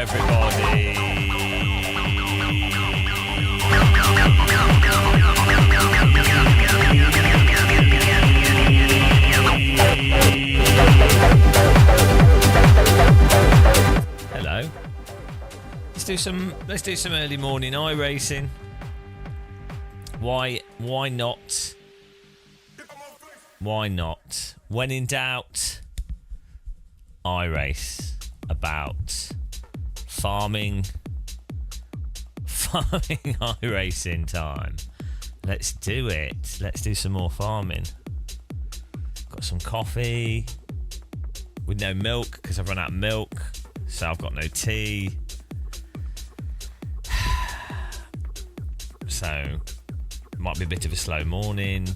everybody. Hello. Let's do some early morning iRacing. Why not? Why not? When in doubt, iRace. About farming iRacing time. Let's do it. Let's do some more farming. Got some coffee with no milk because I've run out of milk, so I've got no tea. So it might be a bit of a slow morning.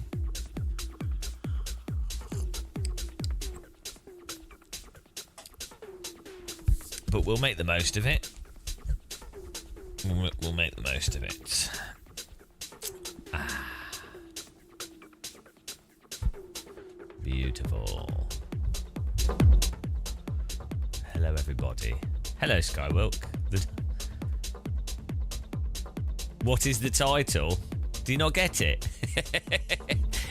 But we'll make the most of it. We'll make the most of it. Beautiful. Hello, everybody. Hello, Skywilk. What is the title? Do you not get it?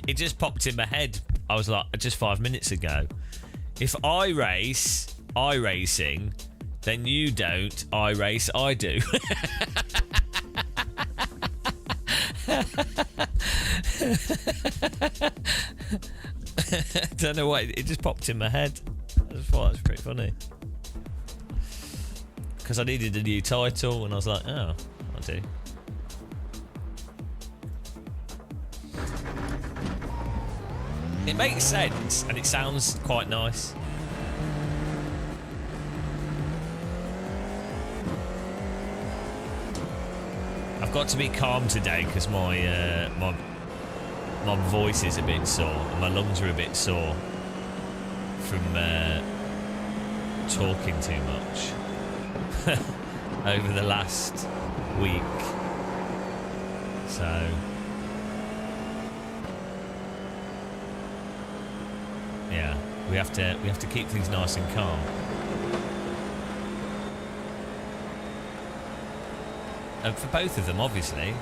It just popped in my head. I was like, just 5 minutes ago. If I race, iRacing, then you don't, I race, I do. Don't know why, it just popped in my head. I just thought it was pretty funny. Because I needed a new title and I was like, oh, I do. It makes sense and it sounds quite nice. I've got to be calm today because my voice is a bit sore and my lungs are a bit sore from talking too much over the last week. So yeah, we have to keep things nice and calm. And for both of them, obviously.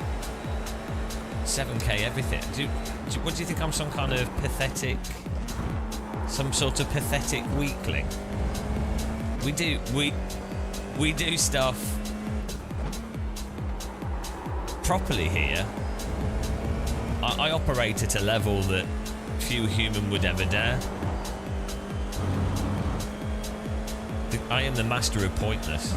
7k everything. What do you think? I'm some kind of pathetic, some sort of pathetic weakling? We do stuff properly here. I operate at a level that few human would ever dare. I am the master of pointless.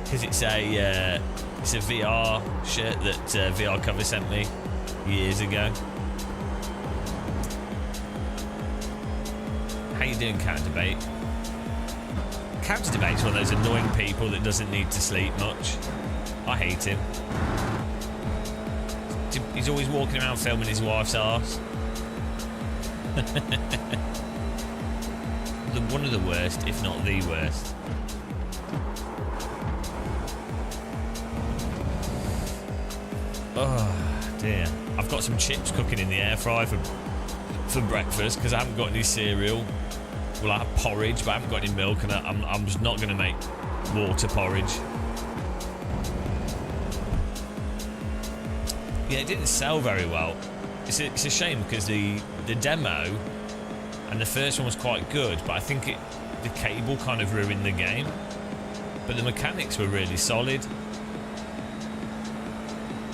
Because it's a VR shirt that VR Cover sent me years ago. How you doing, Counter Debate? Counter Debate's one of those annoying people that doesn't need to sleep much. I hate him. He's always walking around filming his wife's arse. One of the worst, if not the worst. Oh dear. I've got some chips cooking in the air fryer for breakfast because I haven't got any cereal. Well, I have porridge, but I haven't got any milk, and I'm just not going to make water porridge. Yeah, it didn't sell very well. It's a shame because the demo and the first one was quite good, but I think the cable kind of ruined the game. But the mechanics were really solid.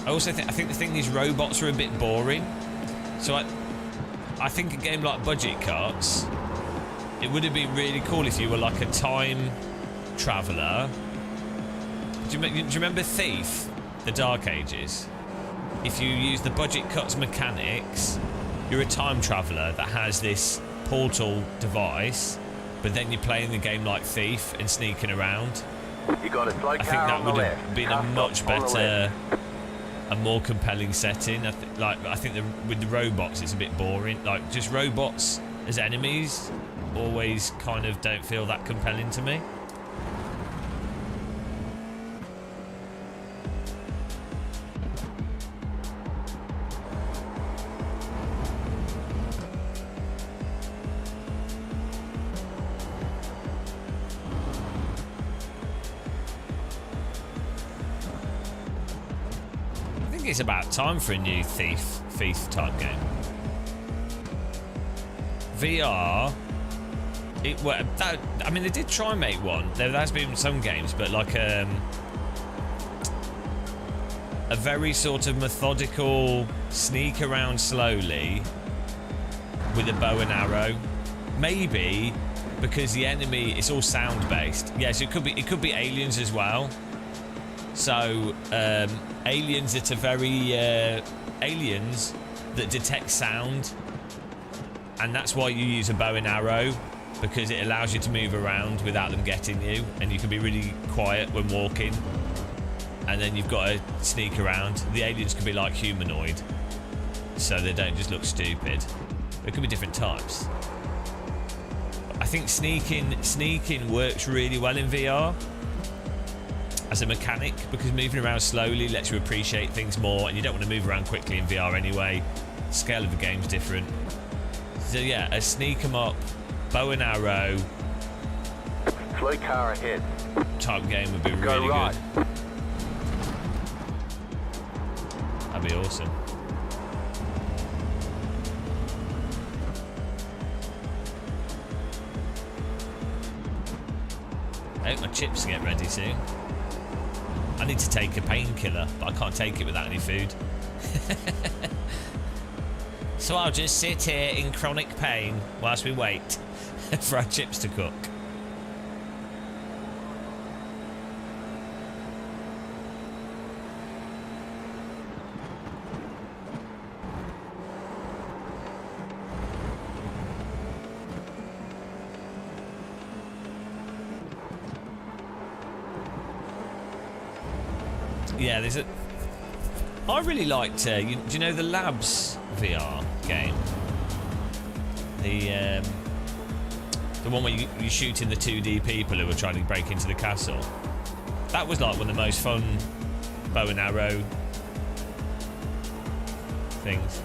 I also think these robots are a bit boring. So I think a game like Budget Carts, it would have been really cool if you were like a time traveller. Do you remember Thief, the Dark Ages? If you use the Budget Cuts mechanics, you're a time traveller that has this portal device, but then you're playing the game like Thief and sneaking around. You got a I think that would have been a much better, a more compelling setting. I think with the robots it's a bit boring. Like just robots as enemies always kind of don't feel that compelling to me. it's about time for a new thief type game. VR. I mean, they did try and make one. There has been some games, but like a very sort of methodical sneak around slowly with a bow and arrow. Maybe because the enemy, it's all sound based. Yes, it could be aliens as well. So aliens that are very aliens that detect sound, and that's why you use a bow and arrow, because it allows you to move around without them getting you, and you can be really quiet when walking, and then you've got to sneak around. The aliens could be like humanoid, so they don't just look stupid. There could be different types. I think sneaking works really well in VR as a mechanic, because moving around slowly lets you appreciate things more, and you don't want to move around quickly in VR anyway. The scale of the game's different. So yeah, a sneak 'em up, bow and arrow, slow car ahead type game would be really right. good. That'd be awesome. I hope my chips get ready soon. I need to take a painkiller, but I can't take it without any food. So I'll just sit here in chronic pain whilst we wait for our chips to cook. Yeah, there's a... I really liked, do you know the Labs VR game? The one where you shoot in the 2D people who are trying to break into the castle. That was like one of the most fun bow and arrow things.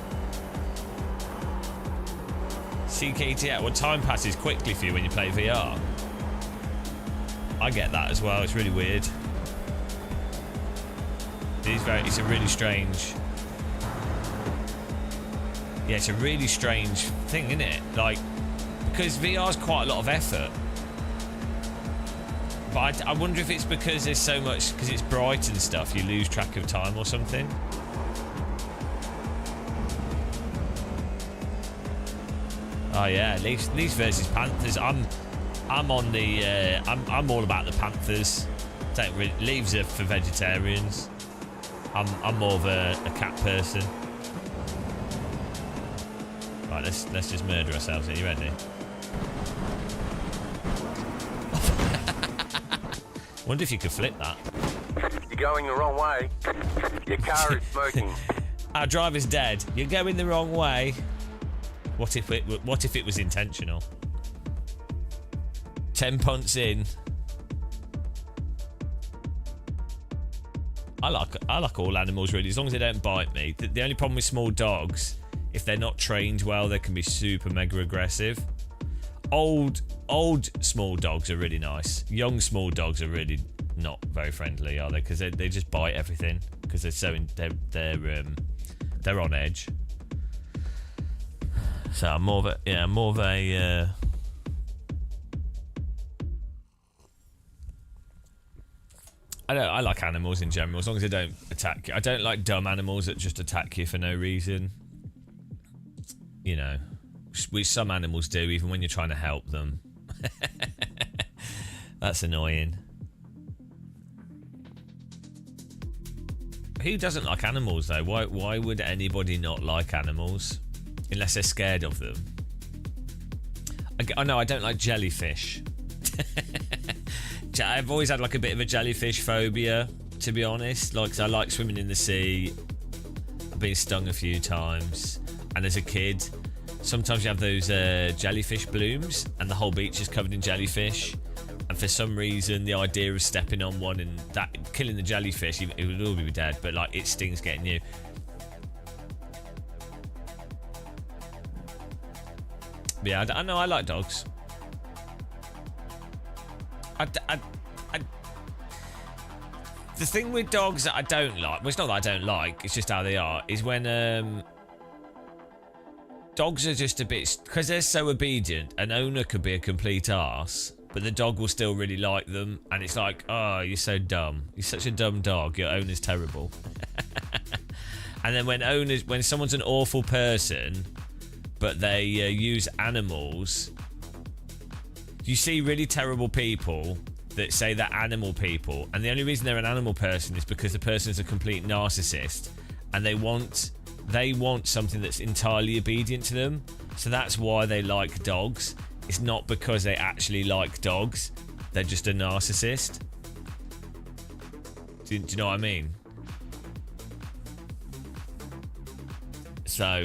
CKT, well, time passes quickly for you when you play VR. I get that as well, it's really weird. It's a really strange... Yeah, it's a really strange thing, isn't it? Like, because VR's quite a lot of effort. But I wonder if it's because there's so much... Because it's bright and stuff, you lose track of time or something. Oh yeah, Leafs versus Panthers. I'm on the... I'm all about the Panthers. Leaves are for vegetarians. I'm more of a cat person. Right, let's just murder ourselves. Are you ready? Wonder if you could flip that. You're going the wrong way. Your car is smoking. Our driver's dead. You're going the wrong way. What if it was intentional? 10 punts in. I like all animals really, as long as they don't bite me. The only problem with small dogs, if they're not trained well, they can be super mega aggressive. Old small dogs are really nice. Young small dogs are really not very friendly, are they? Because they just bite everything because they're on edge. So I'm more of a I like animals in general, as long as they don't attack you. I don't like dumb animals that just attack you for no reason. You know, which some animals do, even when you're trying to help them. That's annoying. Who doesn't like animals, though? Why would anybody not like animals? Unless they're scared of them. I don't like jellyfish. I've always had like a bit of a jellyfish phobia, to be honest. Like, I like swimming in the sea. I've been stung a few times, and as a kid, sometimes you have those jellyfish blooms, and the whole beach is covered in jellyfish. And for some reason, the idea of stepping on one and that killing the jellyfish, it would all be dead, but like it stings getting you. But yeah, I know I like dogs. The thing with dogs that I don't like, well, it's not that I don't like, it's just how they are, is when dogs are just a bit, because they're so obedient, an owner could be a complete arse, but the dog will still really like them, and it's like, oh, you're so dumb. You're such a dumb dog. Your owner's terrible. And then when someone's an awful person, but they use animals, you see really terrible people that say they're animal people, and the only reason they're an animal person is because the person is a complete narcissist, and they want something that's entirely obedient to them. So that's why they like dogs. It's not because they actually like dogs. They're just a narcissist. Do you know what I mean? So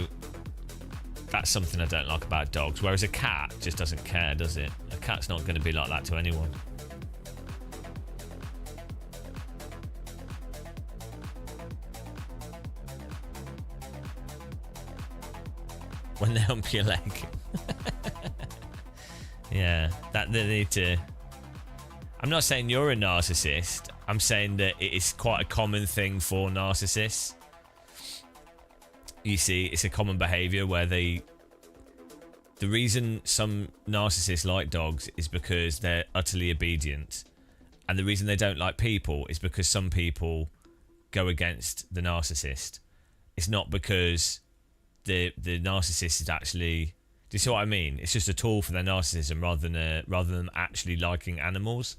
that's something I don't like about dogs. Whereas a cat just doesn't care, does it? A cat's not going to be like that to anyone. When they hump your leg. Yeah, that they need to. I'm not saying you're a narcissist. I'm saying that it is quite a common thing for narcissists. You see, it's a common behavior where the reason some narcissists like dogs is because they're utterly obedient, and the reason they don't like people is because some people go against the narcissist. It's not because the narcissist is actually, do you see what I mean? It's just a tool for their narcissism rather than them actually liking animals.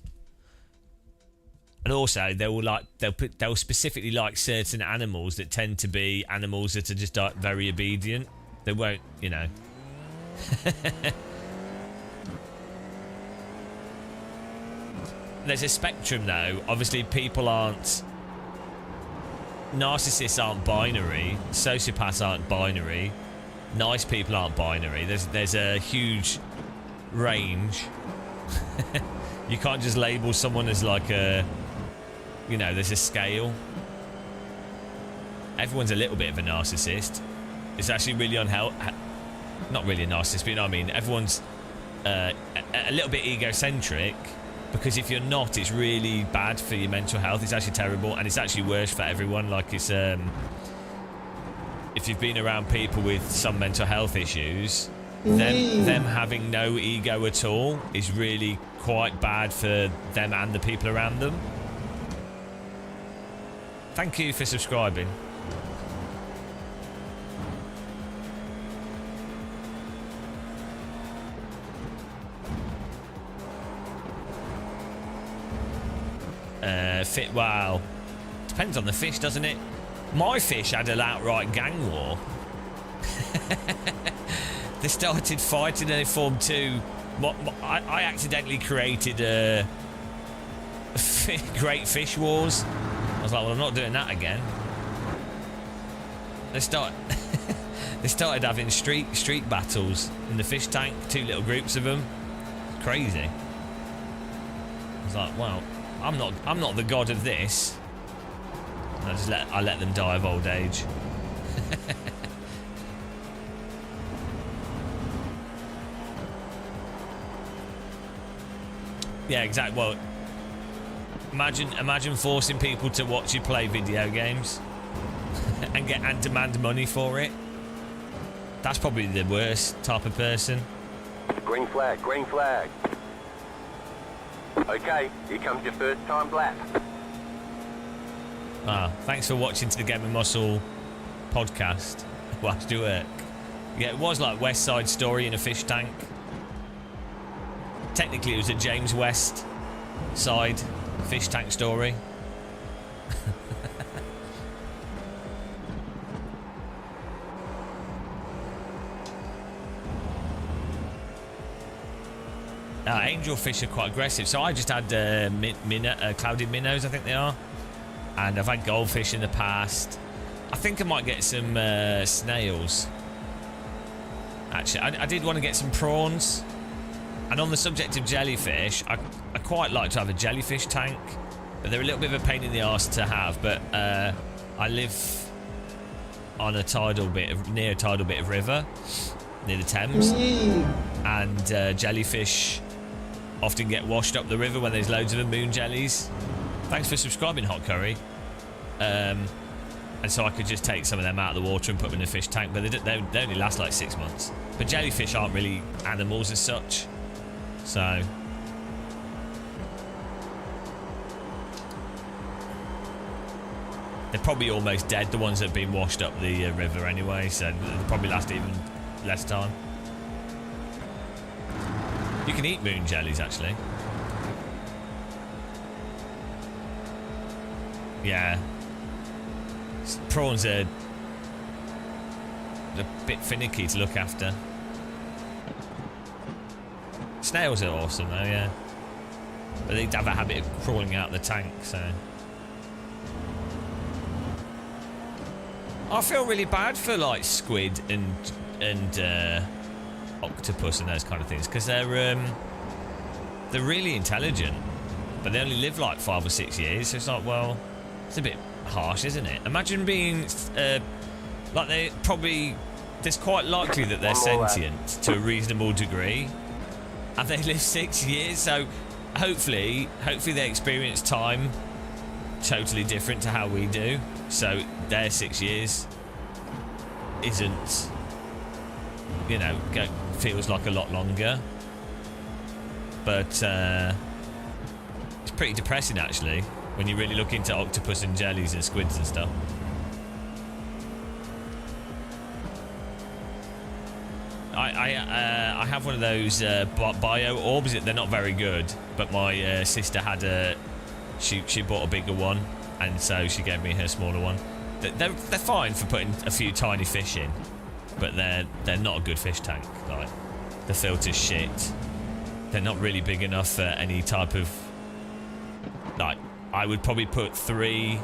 And also they'll specifically like certain animals that tend to be animals that are just very obedient. They won't, you know. There's a spectrum though. Obviously narcissists aren't binary, sociopaths aren't binary, nice people aren't binary. There's a huge range. You can't just label someone as like a, you know, there's a scale. Everyone's a little bit of a narcissist. It's actually really unhealthy. Not really a narcissist, but you know what I mean. Everyone's a little bit egocentric. Because if you're not, it's really bad for your mental health. It's actually terrible, and it's actually worse for everyone. Like, it's if you've been around people with some mental health issues, them having no ego at all is really quite bad for them and the people around them. Thank you for subscribing. Well, depends on the fish, doesn't it? My fish had an outright gang war. They started fighting and they formed two. I accidentally created a Great Fish Wars. I was like, well, I'm not doing that again. They started having street battles in the fish tank. Two little groups of them. Crazy. I was like, well, I'm not the god of this. I let them die of old age. Yeah, exactly. Well, imagine forcing people to watch you play video games and demand money for it. That's probably the worst type of person. Green flag, green flag. Okay, here comes your first time lap. Thanks for watching to the Game of Muscle podcast whilst you work. Yeah, it was like West Side Story in a fish tank. Technically, it was a James West side fish tank story. Angelfish are quite aggressive, so I just had clouded minnows, I think they are, and I've had goldfish in the past. I think I might get some snails. Actually, I did want to get some prawns. And on the subject of jellyfish, I quite like to have a jellyfish tank, but they're a little bit of a pain in the arse to have. But I live on near a tidal bit of river, near the Thames, and jellyfish often get washed up the river when there's loads of them, moon jellies. Thanks for subscribing, Hot Curry. And so I could just take some of them out of the water and put them in a fish tank, but they only last like 6 months. But jellyfish aren't really animals as such, so... They're probably almost dead, the ones that have been washed up the river anyway, so they'll probably last even less time. You can eat moon jellies, actually. Yeah. Prawns are a bit finicky to look after. Snails are awesome, though, yeah. But they have a habit of crawling out the tank, so... I feel really bad for like squid and octopus and those kind of things because they're really intelligent, but they only live like 5 or 6 years. So it's like, well, it's a bit harsh, isn't it? Imagine being like there's quite likely that they're sentient to a reasonable degree, and they live 6 years. So hopefully they experience time totally different to how we do. So their 6 years isn't, you know, feels like a lot longer. But it's pretty depressing actually when you really look into octopus and jellies and squids and stuff. I have one of those bio orbs. They're not very good, but my sister had she bought a bigger one. And so she gave me her smaller one. They're fine for putting a few tiny fish in, but they're not a good fish tank. Like, the filter's shit. They're not really big enough for any type of... Like, I would probably put 3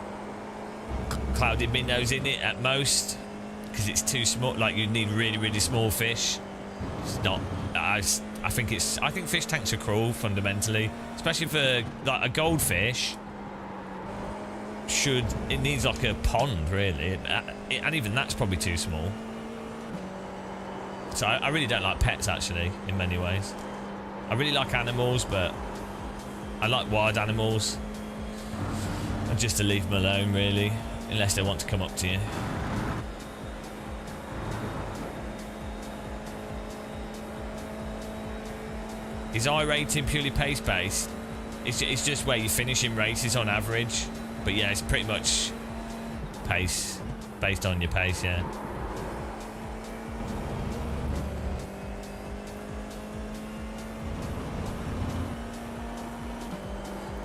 clouded minnows in it at most, because it's too small. Like, you need really, really small fish. It's not... I think fish tanks are cruel, fundamentally. Especially for, like, a goldfish... it needs like a pond really, and even that's probably too small. So I really don't like pets actually in many ways. I really like animals, but I like wild animals, and just to leave them alone really, unless they want to come up to you. Is iRacing purely pace based? It's just where you finish in races on average. But yeah, it's pretty much pace, based on your pace, yeah.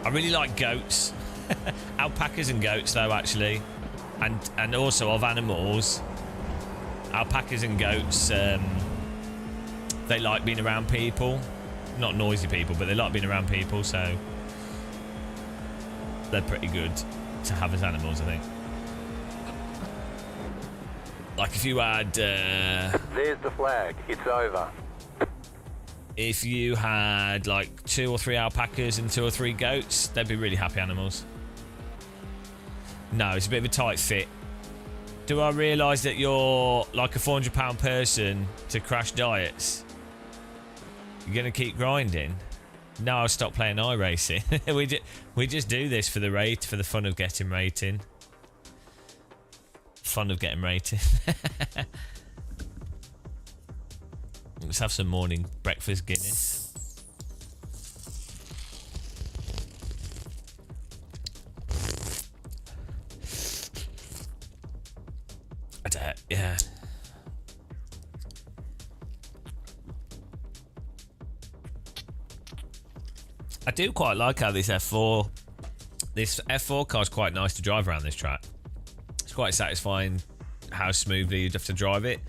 I really like goats. Alpacas and goats though, actually. And also of animals, alpacas and goats, they like being around people. Not noisy people, but they like being around people, so... They're pretty good to have as animals, I think. Like if you had... There's the flag. It's over. If you had like 2 or 3 alpacas and 2 or 3 goats, they'd be really happy animals. No, it's a bit of a tight fit. Do I realise that you're like a 400-pound person to crash diets? You're going to keep grinding? No, I'll stop playing iRacing. we just do this for the fun of getting rating. Fun of getting rating. Let's have some morning breakfast Guinness. Yeah. I do quite like how this F4 car is quite nice to drive around this track. It's quite satisfying how smoothly you'd have to drive it.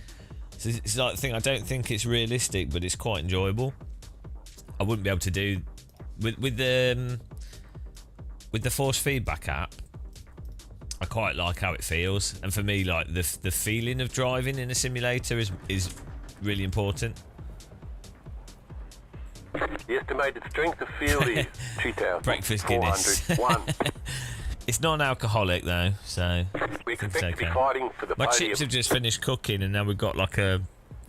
So it's like the thing, I don't think it's realistic, but it's quite enjoyable. I wouldn't be able to do with the force feedback app. I quite like how it feels, and for me, like the feeling of driving in a simulator is really important. The estimated strength of field is 2,400. Breakfast Guinness. It's non-alcoholic though, so We expect to be fighting for the My podium. chips have just finished cooking, and now we've got like a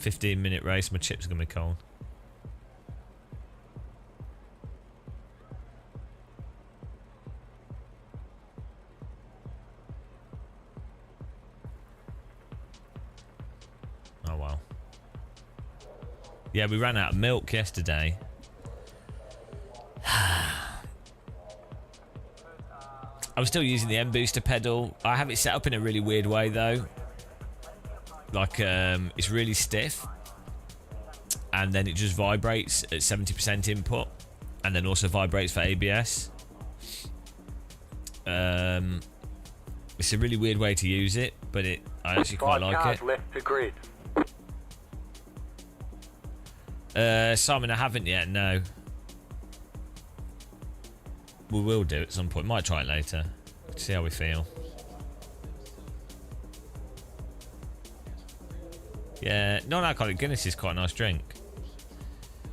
15-minute race. My chips are gonna be cold. Yeah, we ran out of milk yesterday. I'm still using the M-Booster pedal. I have it set up in a really weird way though. Like, it's really stiff. And then it just vibrates at 70% input. And then also vibrates for ABS. It's a really weird way to use it, but I actually quite like it. Left to grid. Simon, I haven't yet, no. We will do it at some point. Might try it later. See how we feel. Yeah, non-alcoholic Guinness is quite a nice drink.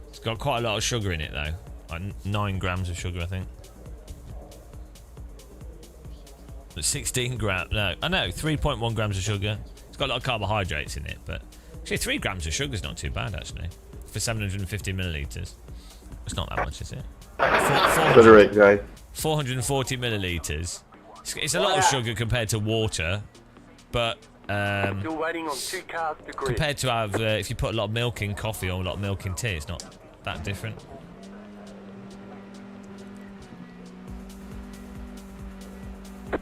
It's got quite a lot of sugar in it though. Like 9 grams of sugar, I think. But 16 grams, no, I know, 3.1 grams of sugar. It's got a lot of carbohydrates in it, but actually 3 grams of sugar is not too bad actually. For 750 millilitres. It's not that much, is it? 440 millilitres. It's a lot of sugar compared to water, but Still waiting on 2 cars to grid. compared to have, if you put a lot of milk in coffee or a lot of milk in tea, it's not that different.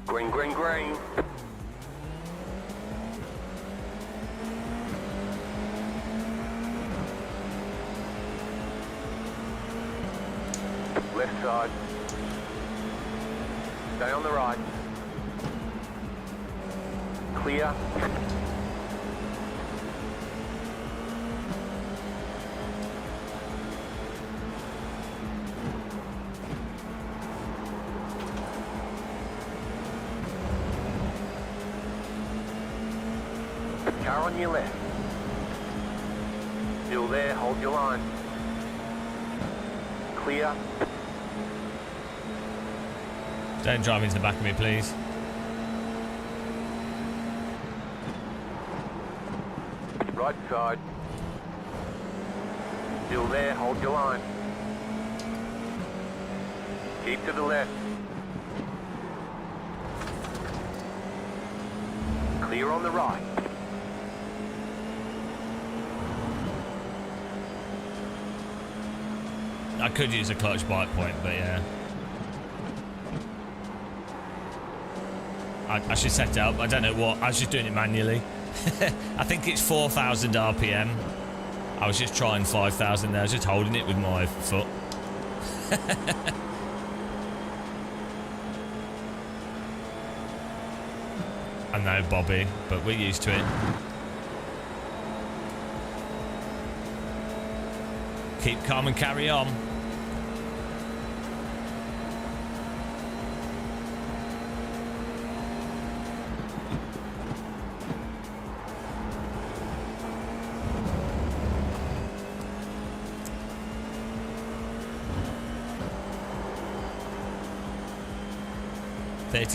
Green, green, green. Left side. Stay on the right. Clear. Car on your left. Still there, hold your line. Clear. Don't drive into the back of me, please. Right side. Still there, hold your line. Keep to the left. Clear on the right. I could use a clutch bite point, but yeah. I should set it up. I don't know what. I was just doing it manually. I think it's 4,000 RPM. I was just trying 5,000 there. I was just holding it with my foot. I know, Bobby, but we're used to it. Keep calm and carry on.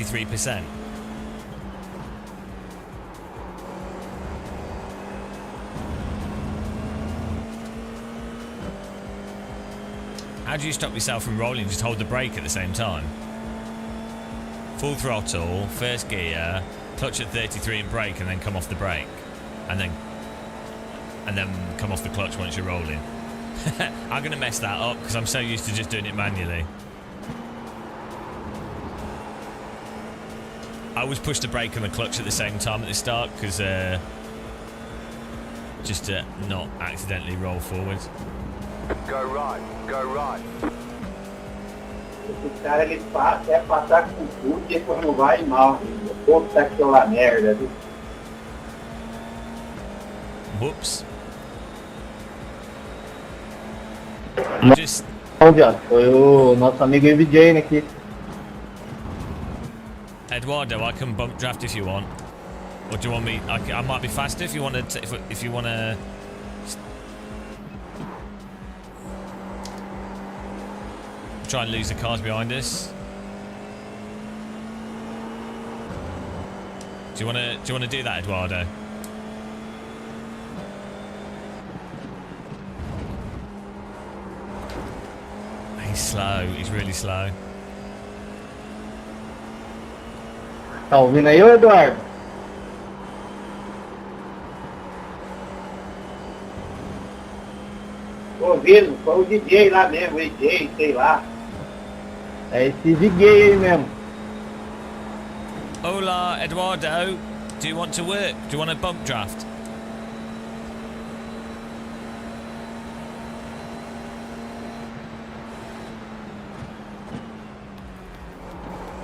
%. How do you stop yourself from rolling? Just hold the brake at the same time. Full throttle, first gear, clutch at 33 and brake, and then come off the brake, and then come off the clutch once you're rolling. I'm gonna mess that up because I'm so used to just doing it manually. I always push the brake and the clutch at the same time at the start because just to not accidentally roll forwards. Go right, go right. Esse cara ele quer passar com tudo e depois não vai mal. O povo tá aquela merda. Whoops. I just. Foi o nosso amigo MJ aqui. Eduardo, I can bump draft if you want. Or do you want me? I might be faster if you want to. If you want to. Try and lose the cars behind us. Do you want to do that, Eduardo? He's slow. He's really slow. Tá ouvindo aí, Eduardo? Tô ouvindo, foi o DJ lá mesmo, o DJ, sei lá. É esse DJ aí mesmo. Hola, Eduardo. Do you want to work? Do you want a bump draft?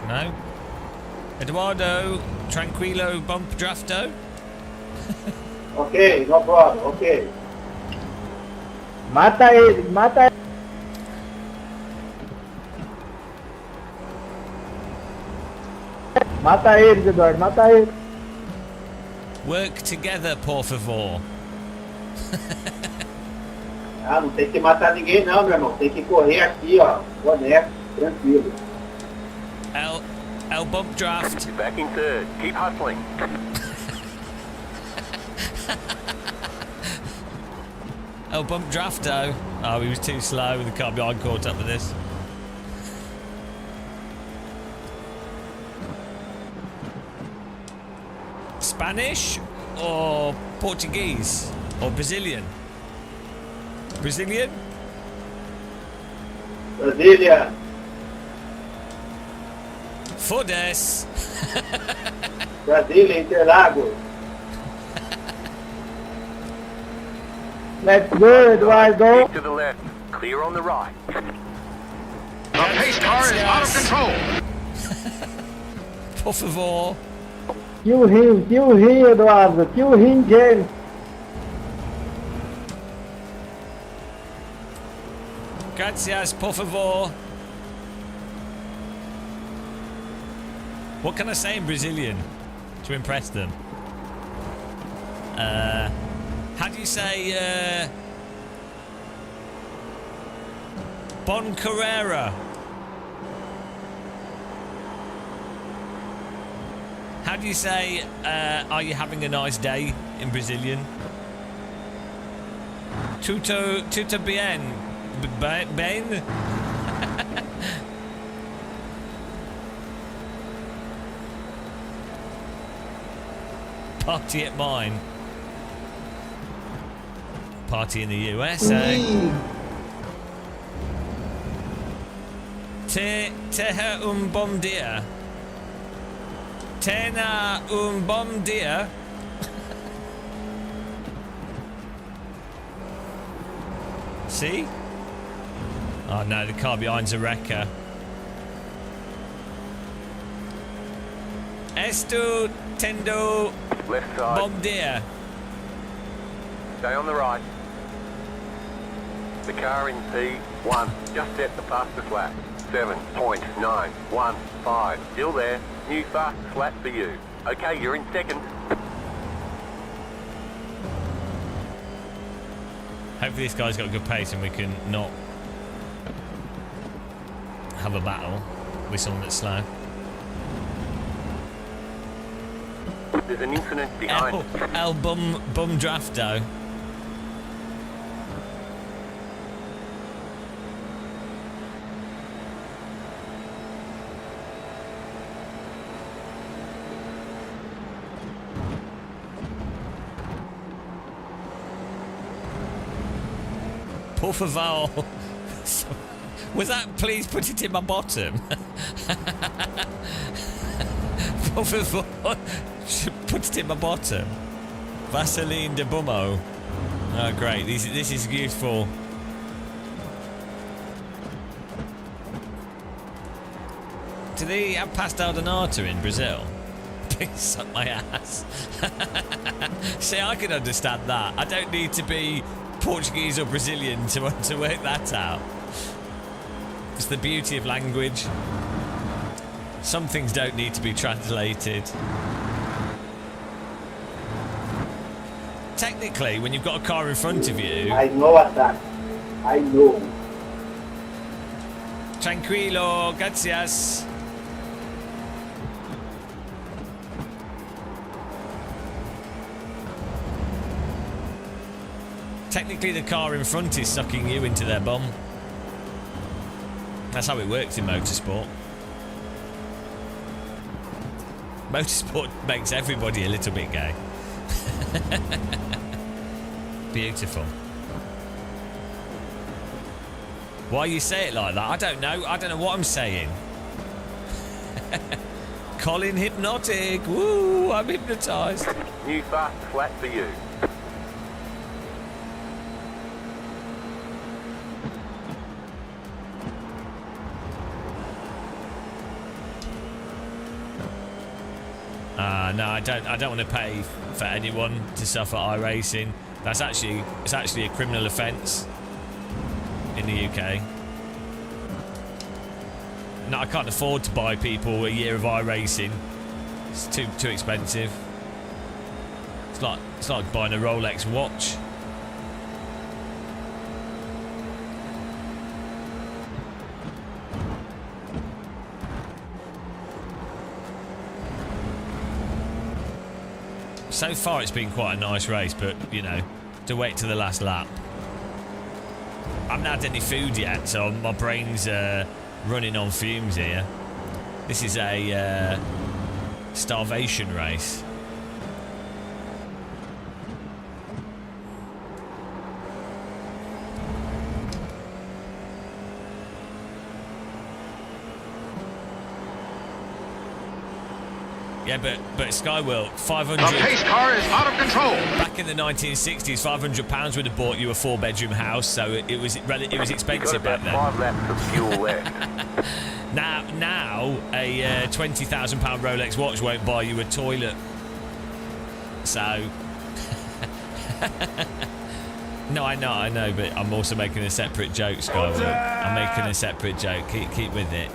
No? Eduardo, tranquilo bump drafto? Ok, no problem, ok. Mata ele, mata ele. Mata eles, Eduardo, mata eles. Work together, por favor. Ah, não tem que matar ninguém não, meu irmão. Tem que correr aqui, ó. Honesto, tranquilo. El bump draft. You're back in third. Keep hustling. El bump drafto. Oh, he was too slow with the car behind caught up with this. Spanish or Portuguese or Brazilian? Brazilian? Brasília. Foda-se. Brasília, Interlagos. Let's go, Eduardo. Keep to the left. Clear on the right. The pace car is out of control. Por favor. Kill him, Eduardo. Kill him, James. Gracias, por favor. What can I say in Brazilian to impress them? How do you say Bon Carrera? How do you say are you having a nice day in Brazilian? Tudo bien. Ben? Party at mine. Party in the USA. Teha bom dia. Tena bom dia. See? Oh no, the car behind's a wrecker. Esto tendo Left side. bom dia. Stay on the right. The car in P1 just set the fastest lap. 7.915. Still there. New fastest lap for you. Okay, you're in second. Hopefully this guy's got a good pace and we can not have a battle with someone that's slow. There's an incident behind. El bum drafto. Por favor. Was that please put it in my bottom? Por favor. Put it in my bottom. Vaseline de Bummo. Oh great, this is useful. Do they have pastel de nata in Brazil? Please suck my ass. See, I can understand that. I don't need to be Portuguese or Brazilian to work that out. It's the beauty of language. Some things don't need to be translated. Technically, when you've got a car in front of you... I know attack. I know. Tranquilo, gracias. Technically, the car in front is sucking you into their bum. That's how it works in motorsport. Motorsport makes everybody a little bit gay. Beautiful. Why you say it like that? I don't know. I don't know what I'm saying. Colin Hypnotic. Woo, I'm hypnotised. New fast flat for you. No, I don't want to pay for anyone to suffer iRacing. It's actually a criminal offence in the UK. No, I can't afford to buy people a year of iRacing. It's too expensive. It's like buying a Rolex watch. So far it's been quite a nice race, but you know, to wait to the last lap. I haven't had any food yet, so my brain's running on fumes here. This is a starvation race. Yeah, but Skyworld, 500. The pace car is out of control. Back in the 1960s, £500 would have bought you a 4-bedroom house, so it was expensive back then. 5 laps of fuel left. Now a £20,000 Rolex watch won't buy you a toilet. So, no, I know, but I'm also making a separate joke, Skyworld. I'm making a separate joke. Keep with it.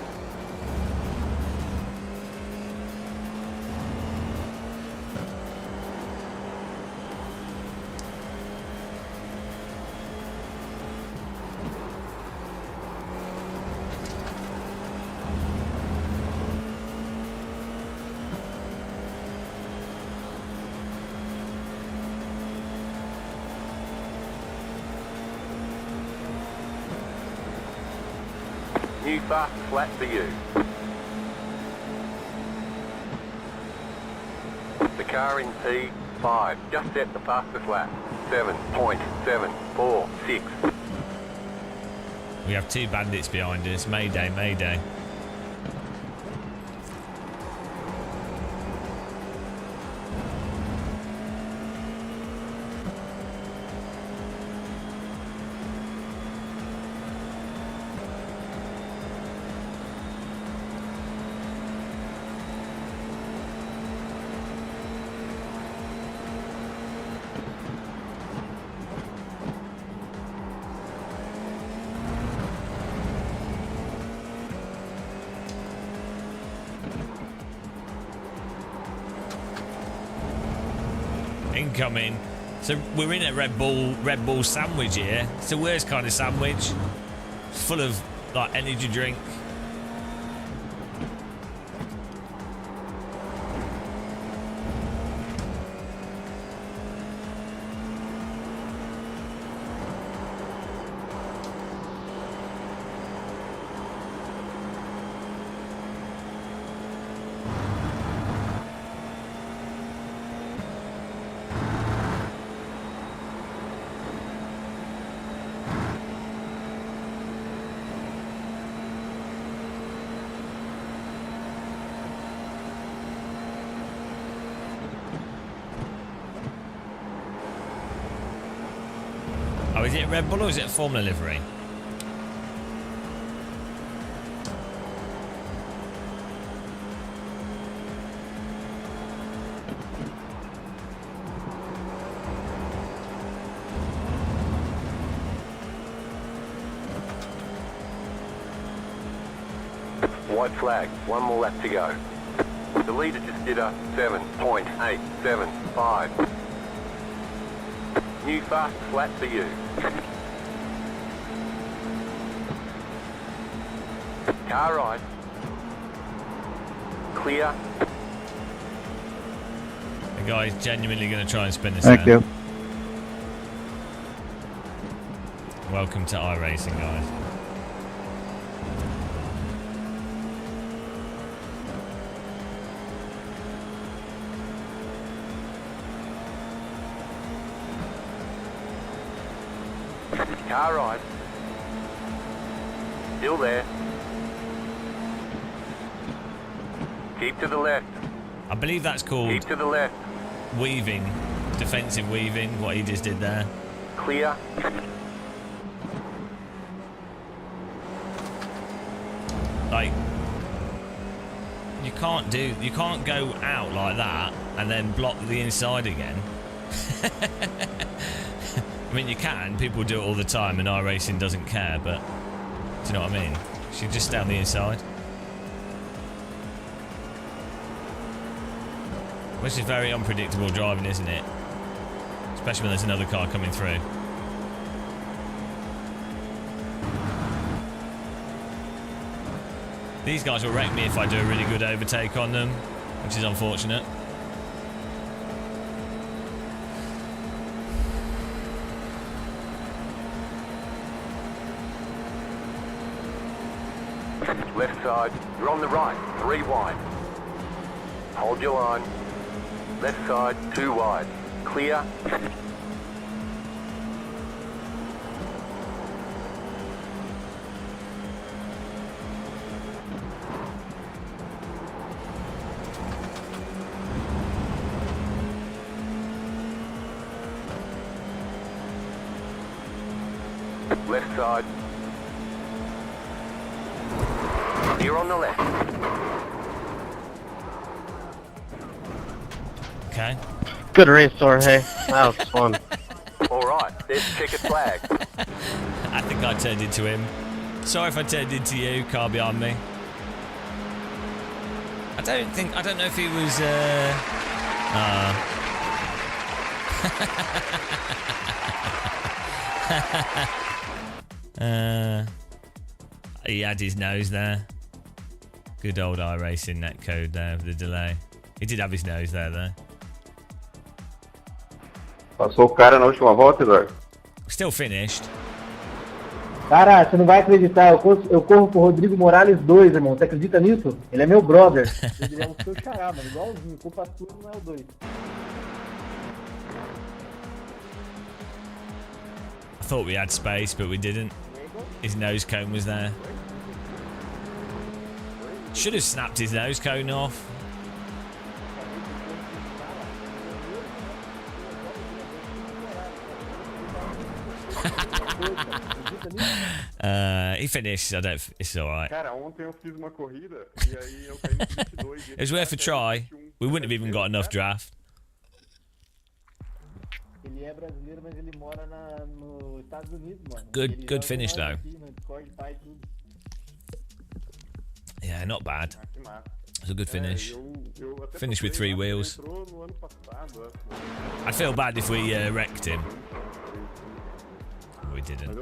New fast flat for you. The car in P5 just set the fastest lap. 7.746. We have 2 bandits behind us. Mayday, mayday. Incoming. So we're in a Red Bull sandwich here. It's the worst kind of sandwich. Full of like energy drink. Oh, is it Red Bull or is it a Formula livery? White flag, 1 more lap to go. The leader just did a 7.875. New fast flat for you. Car right. Clear. The guy's genuinely going to try and spin this Thank out. you. Welcome to iRacing, guys. Car right. Still there. Keep to the left. I believe that's Keep called to the left. weaving, defensive weaving, what he just did there. Clear. Like, you can't go out like that and then block the inside again. I mean, you can, people do it all the time and iRacing doesn't care, but do you know what I mean? You should just stay on the inside. Which is very unpredictable driving, isn't it? Especially when there's another car coming through. These guys will wreck me if I do a really good overtake on them, which is unfortunate. Left side. You're on the right. 3 wide. Hold your line. Left side. 2 wide. Clear. Left side. You're on the left. Okay. Good race, Jorge. That was fun. Alright, there's checkered flag. I think I turned into him. Sorry if I turned into you, car behind me. I don't know if he was, he had his nose there. Good old iRacing netcode there with the delay. He did have his nose there, though. Passou o cara na última volta, Eduardo? Still finished. Cara, você não vai acreditar, eu corro pro Rodrigo Morales 2, irmão. Você acredita nisso? Ele é meu brother. Ele é o seu xará, mano. Igualzinho. Culpa tudo não é o 2. I thought we had space, but we didn't. His nose cone was there. Should have snapped his nose cone off. He finished. It's all right. Cara, ontem eu fiz uma corrida e aí eu caí no 22. It was worth a try. We wouldn't have even got enough draft. Ele é brasileiro, mas ele mora nos Estados Unidos, mano. Good finish though. Yeah, not bad. It's a good finish. Finish with 3 wheels. I'd feel bad if we wrecked him. We didn't.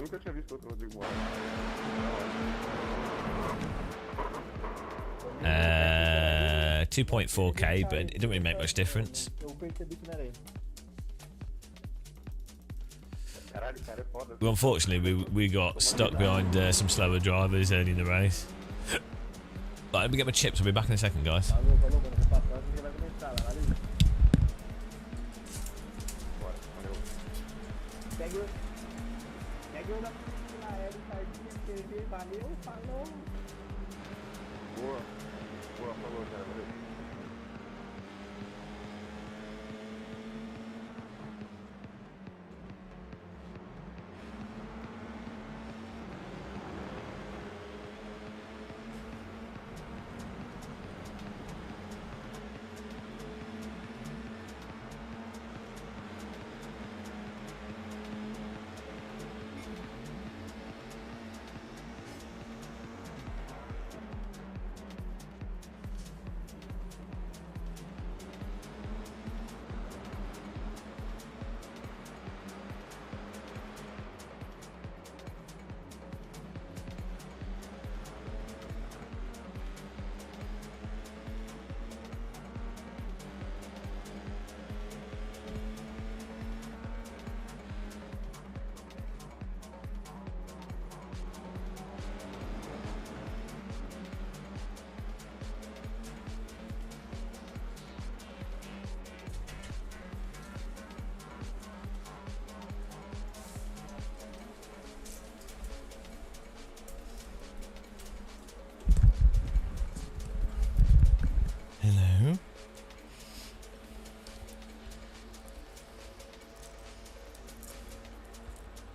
2.4k, but it didn't really make much difference. Well, unfortunately, we got stuck behind some slower drivers early in the race. Right, let me get my chips. I'll be back in a second, guys.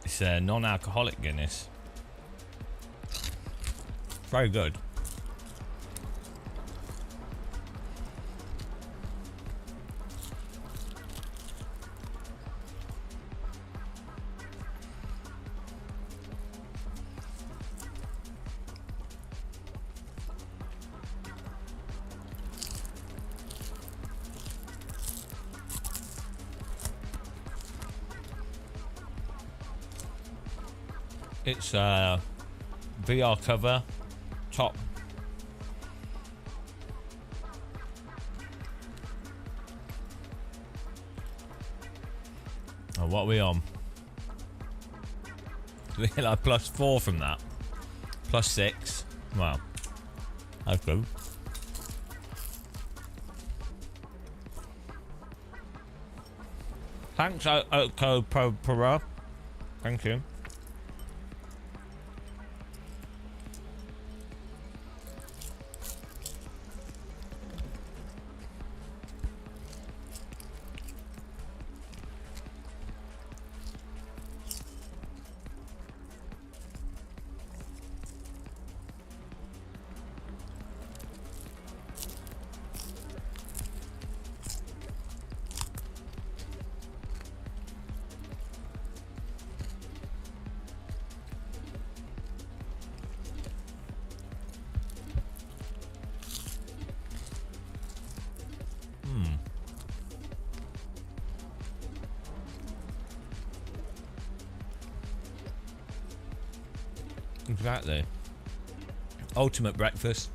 It's a non-alcoholic Guinness. Very good. It's a VR cover, top. Oh, what are we on? Do we get like +4 from that? +6. Wow. That's good. Thanks, Oko Pro. Thank you. Exactly. Ultimate breakfast.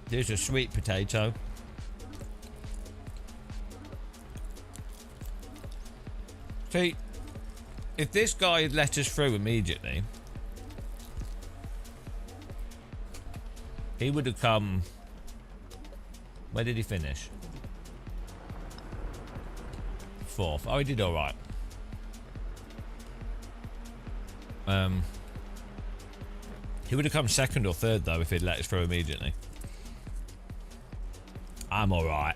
There's a sweet potato. See, if this guy had let us through immediately, he would have come. Where did he finish? 4th. Oh, he did all right. He would have come 2nd or 3rd though if he'd let us through immediately. I'm all right.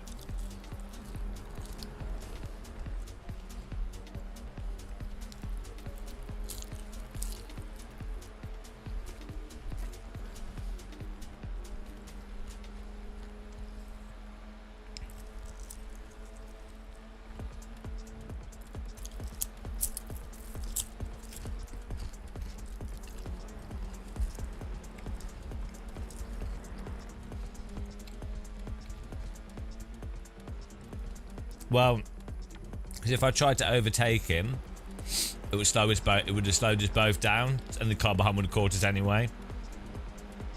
Well, because if I tried to overtake him, it would slow us both. It would have slowed us both down, and the car behind would have caught us anyway.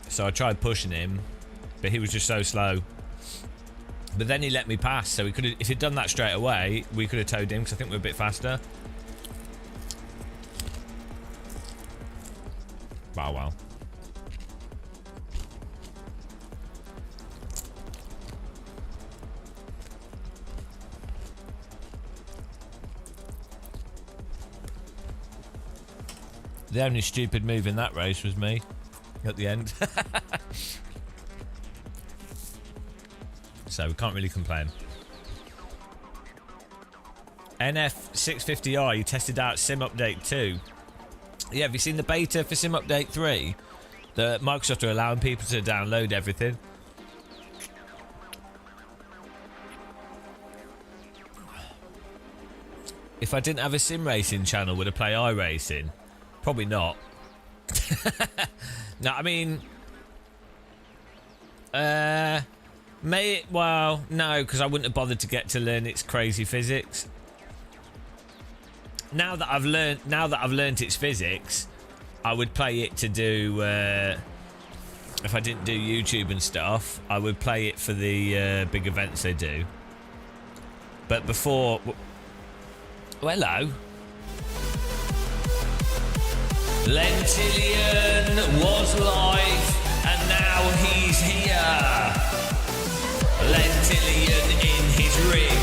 So I tried pushing him, but he was just so slow. But then he let me pass, so we could have. If he'd done that straight away, we could have towed him because I think we're a bit faster. Wow, wow. The only stupid move in that race was me at the end. So we can't really complain. NF650R, you tested out Sim Update 2. Yeah, have you seen the beta for Sim Update 3? The Microsoft are allowing people to download everything. If I didn't have a sim racing channel, would I play iRacing? Probably not. No, I mean, well, no, because I wouldn't have bothered to get to learn its crazy physics. Now that I've learned its physics, I would play it to do. If I didn't do YouTube and stuff, I would play it for the big events they do. But before, well, hello. Lentillion was live, and now he's here. Lentillion in his rig.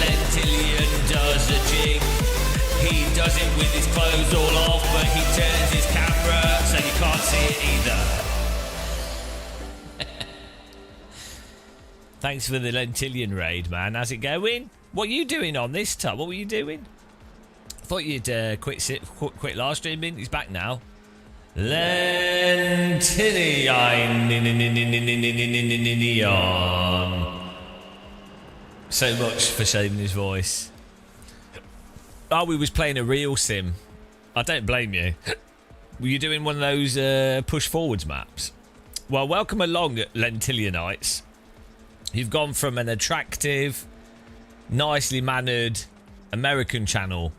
Lentillion does a jig. He does it with his clothes all off, but he turns his camera so you can't see it either. Thanks for the Lentillion raid, man. How's it going? What are you doing on this time? What were you doing? Thought you'd quit live streaming. He's back now. Lentillion. So much for saving his voice. Oh, we was playing a real sim. I don't blame you. Were you doing one of those push forwards maps? Well, welcome along, Lentillionites. You've gone from an attractive, nicely mannered American channel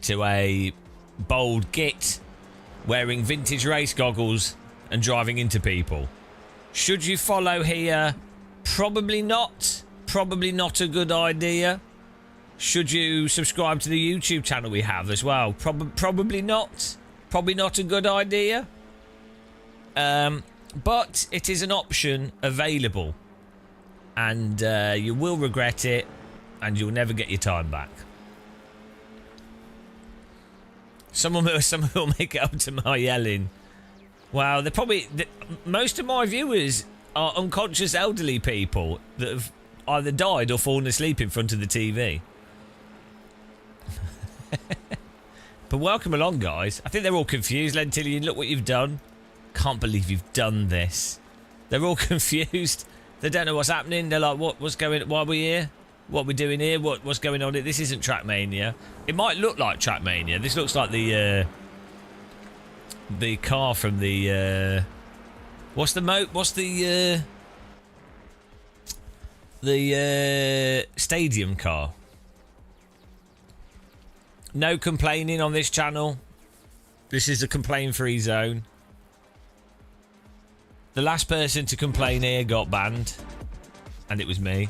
to a bold git wearing vintage race goggles and driving into people. Should you follow here? Probably not. Probably not a good idea. Should you subscribe to the YouTube channel we have as well? Probably not. Probably not a good idea. But it is an option available. And you will regret it. And you'll never get your time back. Someone will make it up to my yelling. Wow, they're probably... most of my viewers are unconscious elderly people that have either died or fallen asleep in front of the TV. But welcome along, guys. I think they're all confused. Lentillion, look what you've done. Can't believe you've done this. They're all confused. They don't know what's happening. They're like, what's going... why are we here? What we're doing here? What's going on here? This isn't Trackmania. It might look like Trackmania. This looks like the car from the what's the stadium car. No complaining on this channel. This is a complain-free zone. The last person to complain here got banned, and it was me.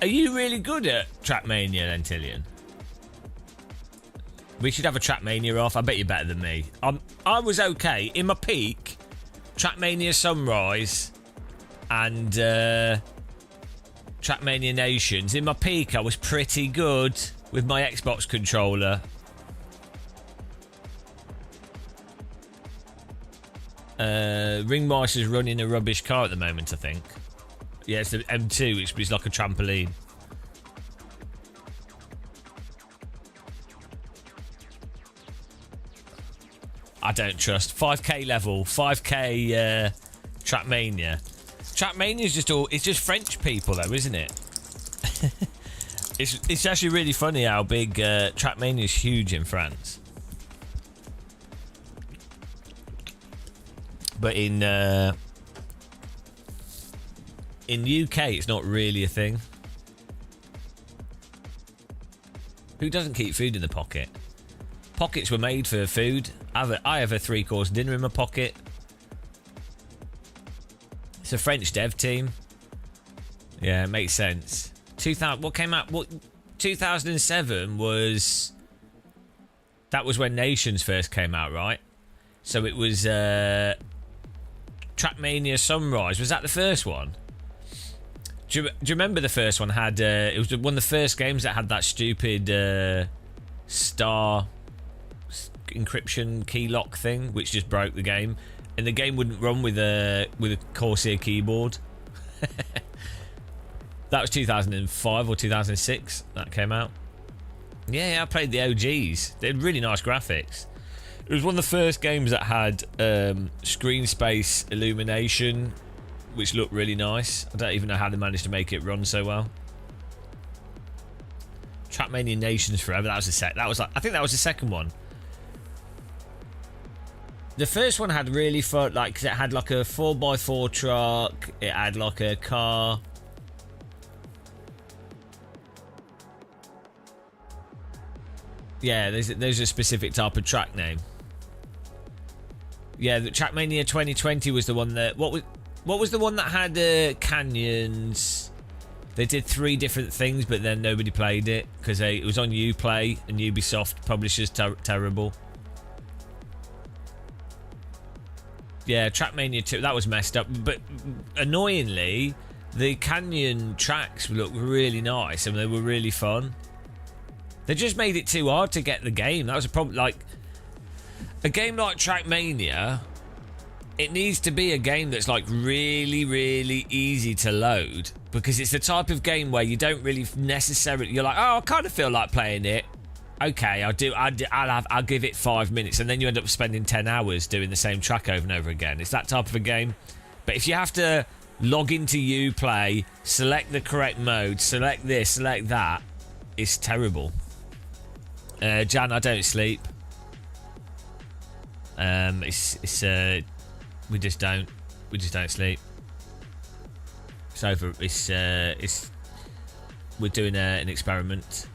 Are you really good at Trackmania, Lentillion? We should have a Trackmania off. I bet you're better than me. I was okay. In my peak, Trackmania Sunrise and Trackmania Nations. In my peak, I was pretty good with my Xbox controller. Ringmaster's running a rubbish car at the moment, I think. Yeah, it's the M2, which is like a trampoline. I don't trust. 5k level, 5k Trackmania. Trackmania is just all... it's just French people though, isn't it? It's actually really funny how big Trackmania is huge in France. But in UK, it's not really a thing. Who doesn't keep food in the pocket? Pockets were made for food. I have a 3-course dinner in my pocket. It's a French dev team. Yeah, it makes sense. 2000. What came out? What 2007 was. That was when Nations first came out, right? So it was Trackmania Sunrise. Was that the first one? Do you remember the first one had... it was one of the first games that had that stupid star encryption key lock thing, which just broke the game. And the game wouldn't run with a Corsair keyboard. That was 2005 or 2006 that came out. Yeah, I played the OGs. They had really nice graphics. It was one of the first games that had screen space illumination, which looked really nice. I don't even know how they managed to make it run so well. Trackmania Nations Forever. That was I think that was the second one. The first one had really fun, like, 'cause it had like a 4x4 truck. It had like a car. Yeah, there's a specific type of track name. Yeah, the Trackmania 2020 was the one that... What was the one that had canyons? They did 3 different things, but then nobody played it because it was on Uplay and Ubisoft publishers terrible. Yeah, Trackmania 2, that was messed up. But annoyingly, the canyon tracks looked really nice and they were really fun. They just made it too hard to get the game. That was a problem. Like, a game like Trackmania it needs to be a game that's like really, really easy to load, because it's the type of game where you don't really necessarily, you're like, oh, I kind of feel like playing it. Okay, I'll give it 5 minutes, and then you end up spending 10 hours doing the same track over and over again. It's that type of a game. But if you have to log into Uplay, select the correct mode, select this, select that, it's terrible. Jan, I don't sleep. We just don't sleep. It's over. We're doing an experiment.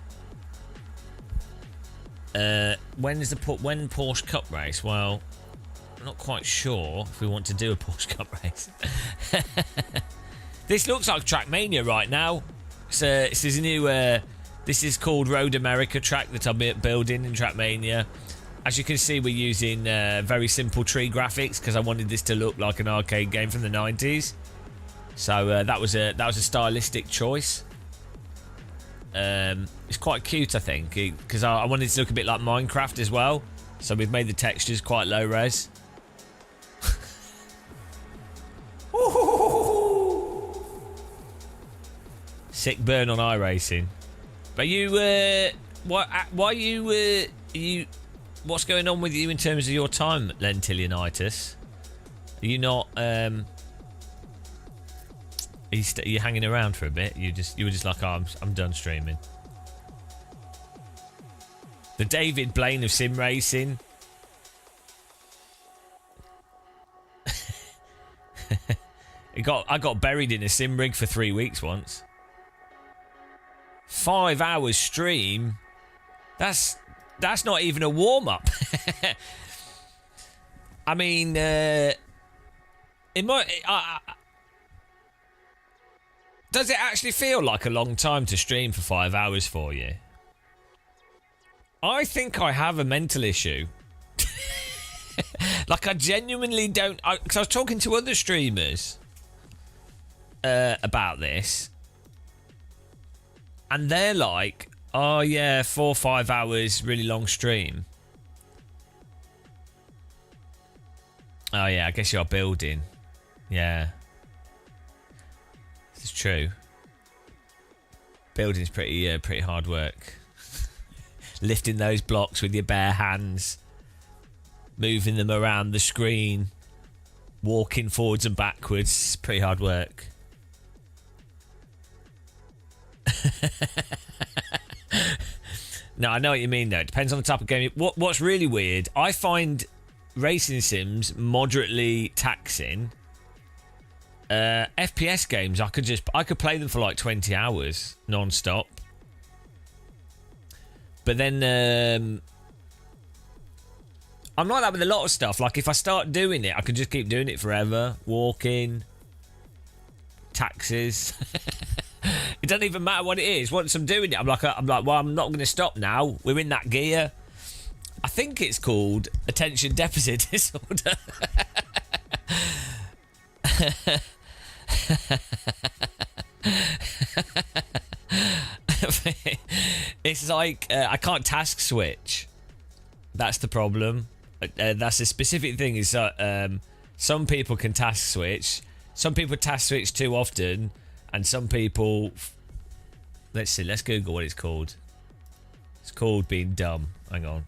When Porsche Cup race? Well, I'm not quite sure if we want to do a Porsche Cup race. This looks like Trackmania right now. This is a new. This is called Road America track that I'm building in Trackmania. As you can see, we're using very simple tree graphics because I wanted this to look like an arcade game from the 90s. So that was a stylistic choice. It's quite cute, I think, because I wanted it to look a bit like Minecraft as well. So we've made the textures quite low res. Sick burn on iRacing. But you, what's going on with you in terms of your time, Lentilionitis? Are you not, are you hanging around for a bit? You were just like, oh, I'm done streaming. The David Blaine of sim racing. I got buried in a sim rig for 3 weeks once. 5 hours stream. That's not even a warm up. I mean, does it actually feel like a long time to stream for 5 hours for you? I think I have a mental issue. Like, I genuinely don't... Because I was talking to other streamers about this. And they're like, oh, yeah, 4 or 5 hours, really long stream. Oh, yeah, I guess you're building. Yeah. It's true. Building's pretty hard work. Lifting those blocks with your bare hands, moving them around the screen, walking forwards and backwards, pretty hard work. No, I know what you mean though. It depends on the type of game. What's really weird, I find racing sims moderately taxing. FPS games, I could play them for like 20 hours non-stop. But then I'm like that with a lot of stuff. Like if I start doing it, I can just keep doing it forever. Walking, taxes. It doesn't even matter what it is. Once I'm doing it, I'm like, well, I'm not going to stop now. We're in that gear. I think it's called attention deficit disorder. It's like I can't task switch. That's the problem. That's a specific thing. Is some people can task switch. Some people task switch too often, and some people. Let's see. Let's Google what it's called. It's called being dumb. Hang on.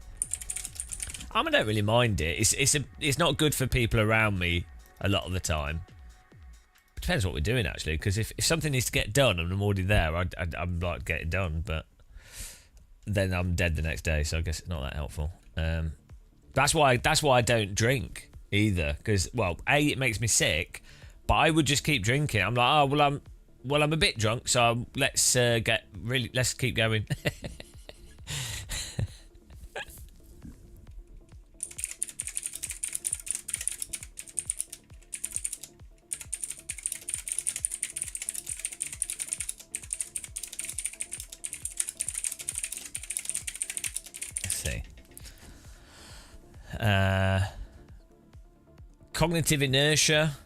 I don't really mind it. It's not good for people around me a lot of the time. Depends what we're doing actually, because if something needs to get done and I'm already there, I'm like, get it done, but then I'm dead the next day, so I guess it's not that helpful. That's why I don't drink either, because, well, A, it makes me sick, but I would just keep drinking. I'm like, oh, well, I'm a bit drunk, so let's keep going. Cognitive inertia,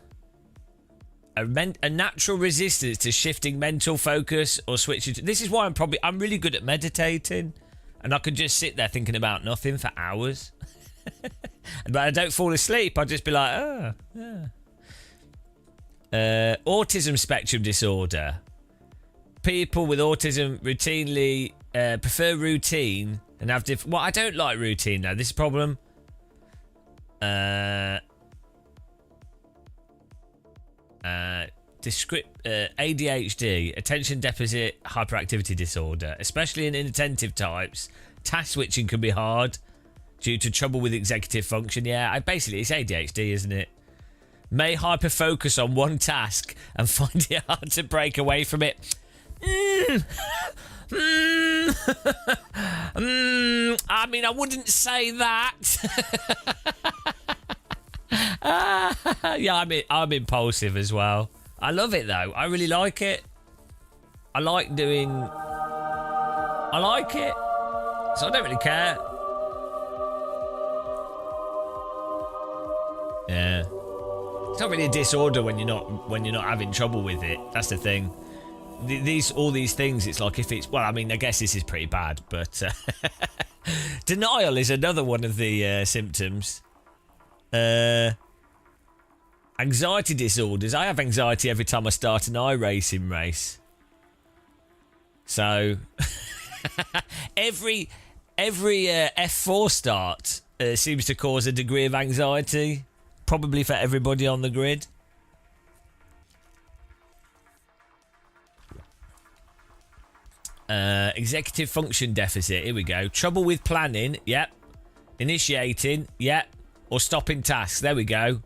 a natural resistance to shifting mental focus or switching to, this is why I'm really good at meditating, and I could just sit there thinking about nothing for hours. But I don't fall asleep. I'll just be like, oh, yeah. Autism spectrum disorder. People with autism routinely prefer routine and have different... Well, I don't like routine now. This is a problem. ADHD, attention deficit hyperactivity disorder, especially in inattentive types. Task switching can be hard due to trouble with executive function. Yeah, basically it's ADHD, isn't it? May hyper focus on one task and find it hard to break away from it. I mean, I wouldn't say that. Yeah, I'm impulsive as well. I love it though. I really like it. I like it. So I don't really care. Yeah. It's not really a disorder when you're not having trouble with it. That's the thing. All these things, it's like if it's... Well, I mean, I guess this is pretty bad, but... denial is another one of the symptoms. Anxiety disorders. I have anxiety every time I start an iRacing race. So... every F4 start seems to cause a degree of anxiety. Probably for everybody on the grid. Executive function deficit. Here we go. Trouble with planning. Yep. Initiating. Yep. Or stopping tasks. There we go.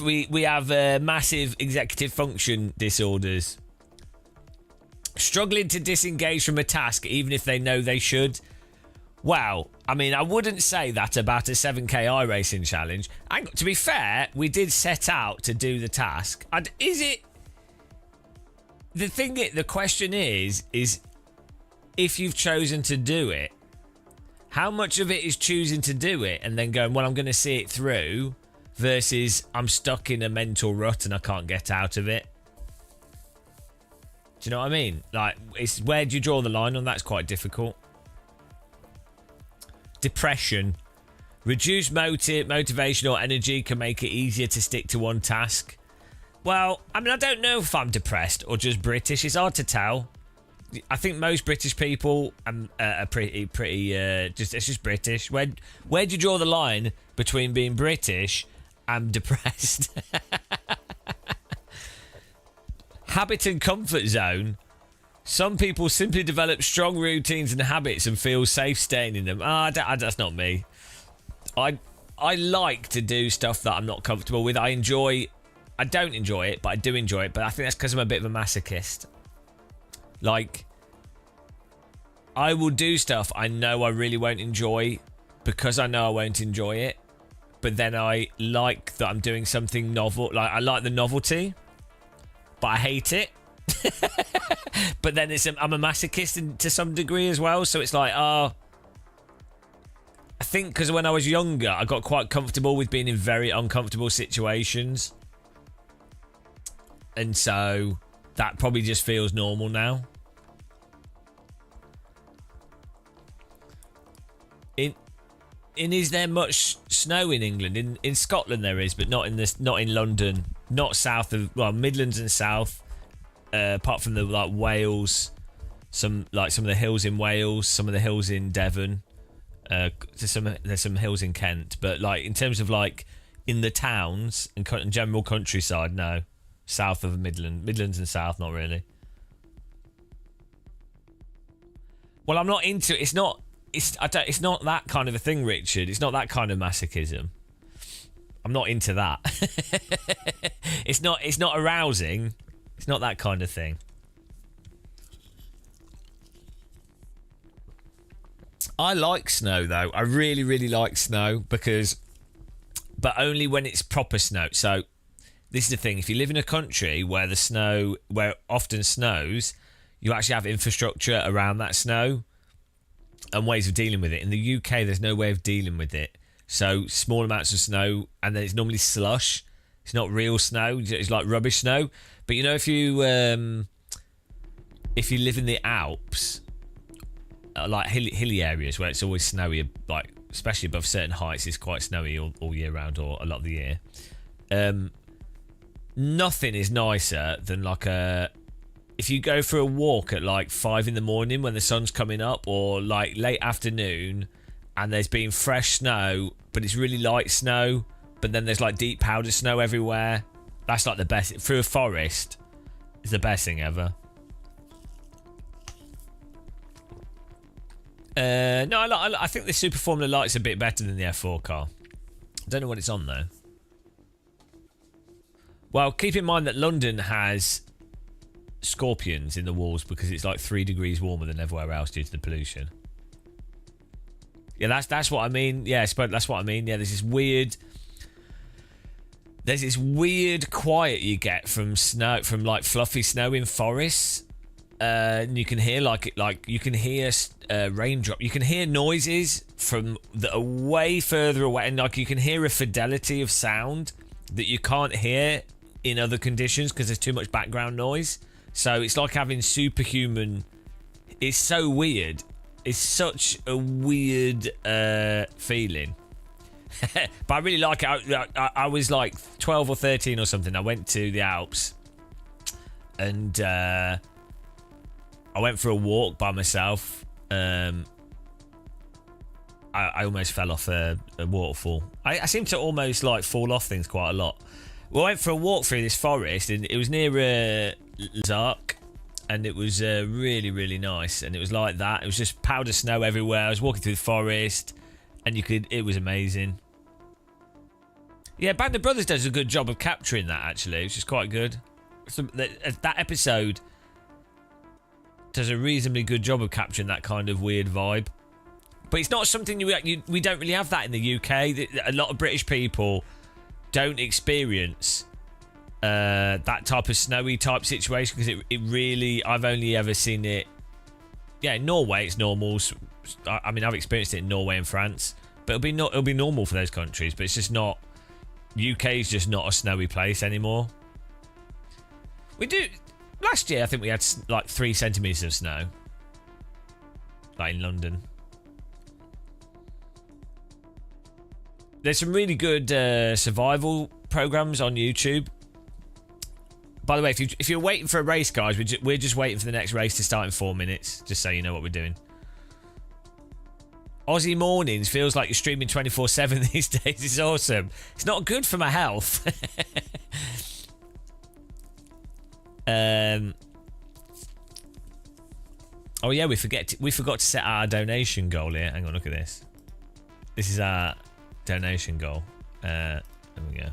We have massive executive function disorders. Struggling to disengage from a task even if they know they should. Wow. I mean, I wouldn't say that about a 7k iRacing challenge. And to be fair, we did set out to do the task. And is it... The question is if you've chosen to do it, how much of it is choosing to do it and then going, well, I'm going to see it through, versus I'm stuck in a mental rut and I can't get out of it? Do you know what I mean? Like, it's where do you draw the line on that? It's quite difficult. Depression. Reduced motivation or energy can make it easier to stick to one task. Well, I mean, I don't know if I'm depressed or just British. It's hard to tell. I think most British people are pretty. It's just British. Where do you draw the line between being British and depressed? Habit and comfort zone. Some people simply develop strong routines and habits and feel safe staying in them. That's not me. I like to do stuff that I'm not comfortable with. I don't enjoy it, but I do enjoy it. But I think that's because I'm a bit of a masochist. Like, I will do stuff I know I really won't enjoy because I know I won't enjoy it. But then I like that I'm doing something novel. Like, I like the novelty, but I hate it. But then I'm a masochist to some degree as well. So it's like, I think because when I was younger, I got quite comfortable with being in very uncomfortable situations. And so that probably just feels normal now. Is there much snow in England? In Scotland there is, but not in London. Not south of Midlands and south. Apart from the Wales, some of the hills in Wales, some of the hills in Devon. There's some hills in Kent, but in terms of in the towns and general countryside, no. South of Midlands and south, not really. Well, I'm not into it's not that kind of a thing, Richard. It's not that kind of masochism. I'm not into that. It's not arousing. It's not that kind of thing. I like snow though. I really, really like snow but only when it's proper snow. So this is the thing. If you live in a country where where it often snows, you actually have infrastructure around that snow and ways of dealing with it. In the UK, there's no way of dealing with it. So small amounts of snow, and then it's normally slush. It's not real snow. It's like rubbish snow. But if you live in the Alps, like hilly areas where it's always snowy, like especially above certain heights, it's quite snowy all year round or a lot of the year. Nothing is nicer than like if you go for a walk at like 5 in the morning when the sun's coming up, or like late afternoon, and there's been fresh snow, but it's really light snow, but then there's like deep powder snow everywhere. That's like the best. Through a forest is the best thing ever. No, I think the Super Formula Light's a bit better than the F4 car. I don't know what it's on though. Well, keep in mind that London has scorpions in the walls because it's like 3 degrees warmer than everywhere else due to the pollution. Yeah, that's what I mean. Yeah, that's what I mean. Yeah, there's this weird quiet you get from snow, from like fluffy snow in forests. And you can hear you can hear raindrop. You can hear noises from that are way further away, and like you can hear a fidelity of sound that you can't hear in other conditions because there's too much background noise. So it's like having superhuman. It's so weird. It's such a weird feeling. But I really like it. I was like 12 or 13 or something. I went to the Alps, and I went for a walk by myself. I almost fell off a waterfall. I seem to almost like fall off things quite a lot. We went for a walk through this forest, and it was near Zark, and it was really, really nice. And it was like that. It was just powder snow everywhere. I was walking through the forest, and it was amazing. Yeah, Band of Brothers does a good job of capturing that, actually, which is quite good. So that episode does a reasonably good job of capturing that kind of weird vibe. But it's not something we don't really have that in the UK. A lot of British people don't experience that type of snowy type situation because it really, I've only ever seen it. Yeah, in Norway it's normal. I mean, I've experienced it in Norway and France, but it'll be normal for those countries. But it's just not. UK is just not a snowy place anymore. We do. Last year, I think we had like 3 centimetres of snow, like in London. There's some really good survival programs on YouTube. By the way, if you're waiting for a race, guys, we're just waiting for the next race to start in 4 minutes, just so you know what we're doing. Aussie mornings feels like you're streaming 24/7 these days. It's awesome. It's not good for my health. Oh yeah, we forgot to set our donation goal here. Hang on, look at this. This is our donation goal. There we go.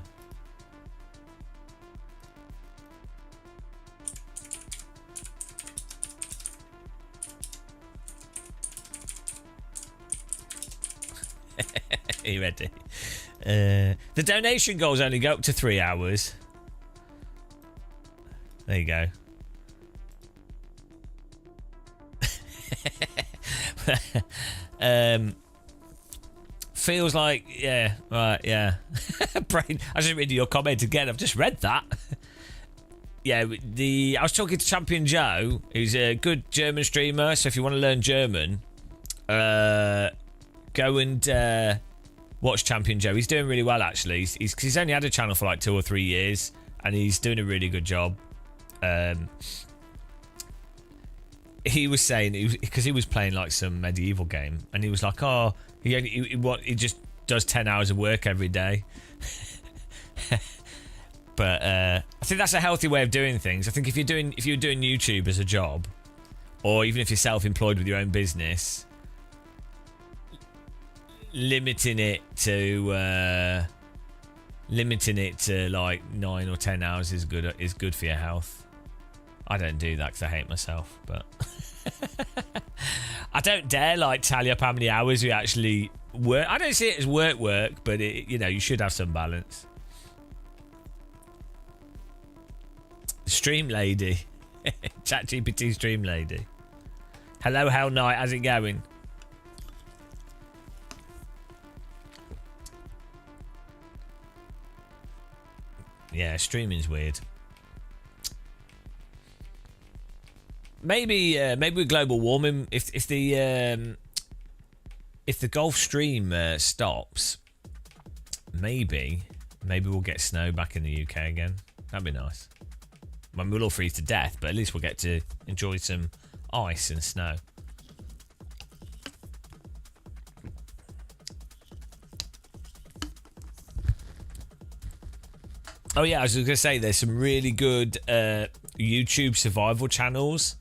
Are you ready? The donation goals only go up to 3 hours. There you go. Feels like, yeah, right, yeah. Brain, I just read your comment again. I've just read that. Yeah, I was talking to Champion Joe, who's a good German streamer. So if you want to learn German, go and watch Champion Joe. He's doing really well, actually. He's only had a channel for like 2 or 3 years, and he's doing a really good job. He was saying, because he was playing like some medieval game, and he was like, oh, he just does 10 hours of work every day. But I think that's a healthy way of doing things. I think if you're doing YouTube as a job, or even if you're self-employed with your own business, limiting it to like 9 or 10 hours is good for your health. I don't do that because I hate myself, but I don't dare like tally up how many hours we actually work. I don't see it as work, but you should have some balance. Stream lady. ChatGPT stream lady. Hello, Hell Knight. How's it going? Yeah, streaming's weird. Maybe with global warming, if the if the Gulf Stream stops, maybe we'll get snow back in the UK again. That'd be nice. I mean, we'll all freeze to death, but at least we'll get to enjoy some ice and snow. Oh yeah, I was going to say there's some really good YouTube survival channels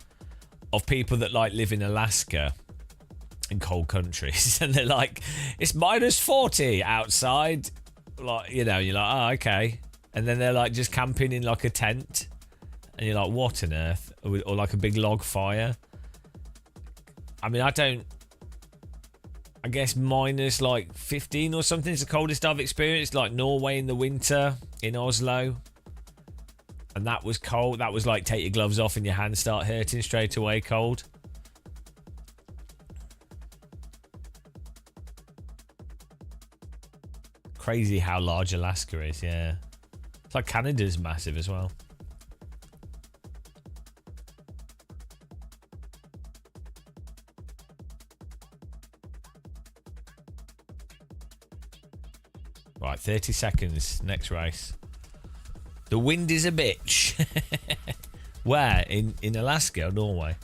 of people that like live in Alaska in cold countries, and they're like, it's -40 outside, like, you know, you're like, oh okay, and then they're like just camping in like a tent, and you're like, what on earth? Or like a big log fire. I mean, I guess minus like 15 or something is the coldest I've experienced, like Norway in the winter, in Oslo. And that was cold. That was like take your gloves off and your hands start hurting straight away cold. Crazy how large Alaska is, yeah. It's like Canada's massive as well. Right, 30 seconds, next race. The wind is a bitch. Where? In Alaska or Norway?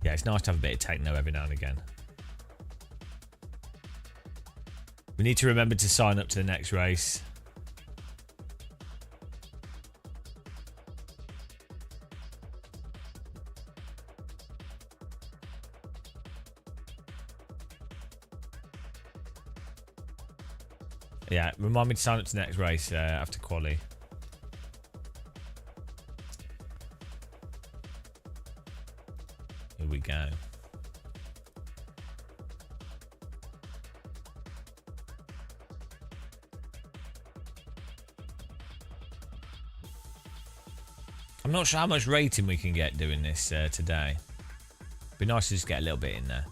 Yeah, it's nice to have a bit of techno every now and again. We need to remember to sign up to the next race. Yeah, remind me to sign up to the next race after quali. Here we go. I'm not sure how much rating we can get doing this today. Be nice to just get a little bit in there.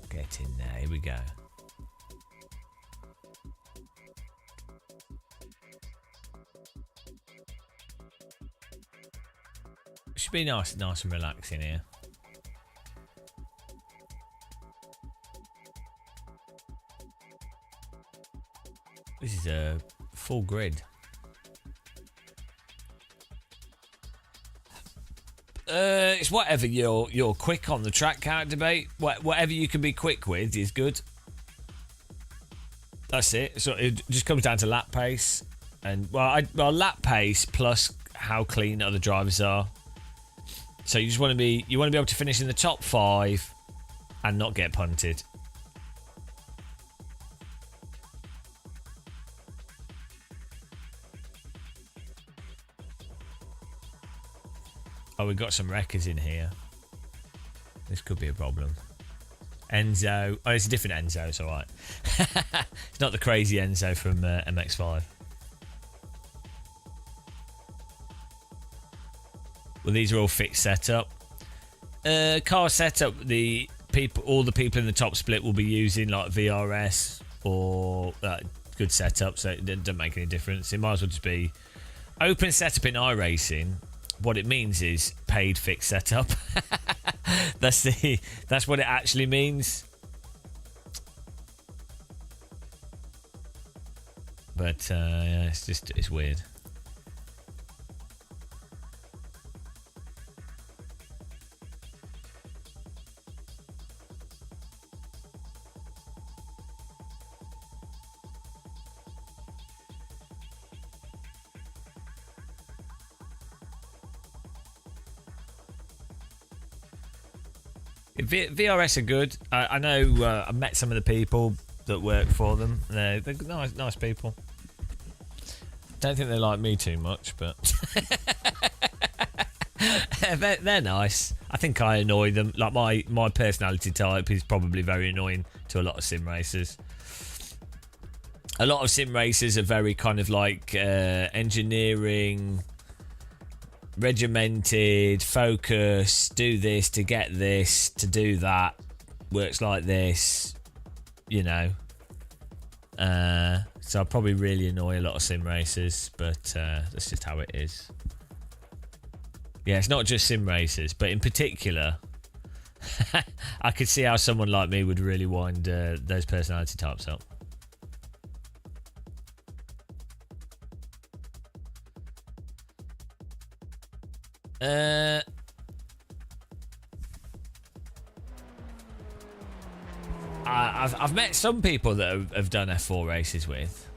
Get in there, here we go. Should be nice and relaxing here. This is a full grid. It's whatever you're quick on the track, can't debate. Whatever you can be quick with is good. That's it. So it just comes down to lap pace, and lap pace plus how clean other drivers are. So you want to be able to finish in the top 5 and not get punted. Oh, we've got some wreckers in here. This could be a problem. Enzo. Oh, it's a different Enzo. It's all right. It's not the crazy Enzo from MX5. Well, these are all fixed setup. Car setup. All the people in the top split will be using like VRS or good setup, so it doesn't make any difference. It might as well just be open setup in iRacing. What it means is paid fixed setup. That's what it actually means. But yeah, it's weird. VRS are good. I know I've met some of the people that work for them. They're nice people. Don't think they like me too much, but they're nice. I think I annoy them. Like my personality type is probably very annoying to a lot of sim racers. a lot of sim races are very kind of like engineering, regimented, focus, do this to get this, to do that, works like this, you know. So I'll probably really annoy a lot of sim racers, but that's just how it is. Yeah, it's not just sim racers, but in particular, I could see how someone like me would really wind those personality types up. I've met some people that have done F4 races with.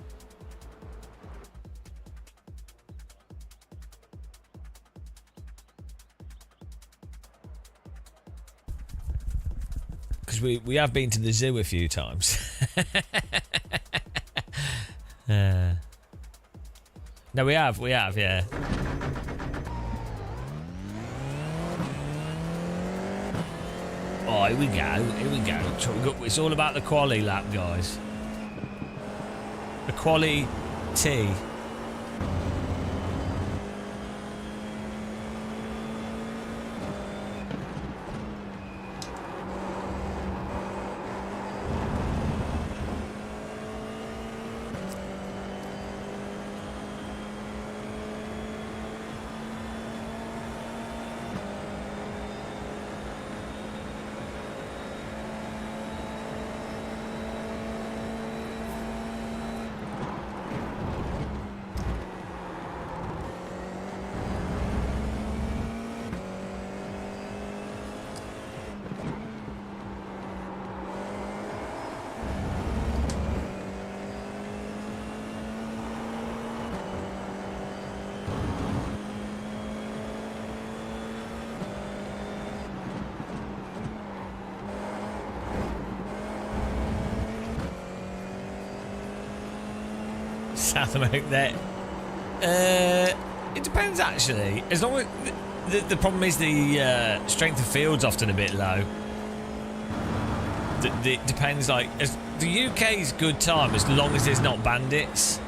Because we have been to the zoo a few times. No, we have, yeah. Oh, here we go. It's all about the quali lap, guys. The quali T. South America there. It depends actually. As long as the problem is the strength of field's often a bit low. It depends. Like the UK's good time as long as there's not bandits.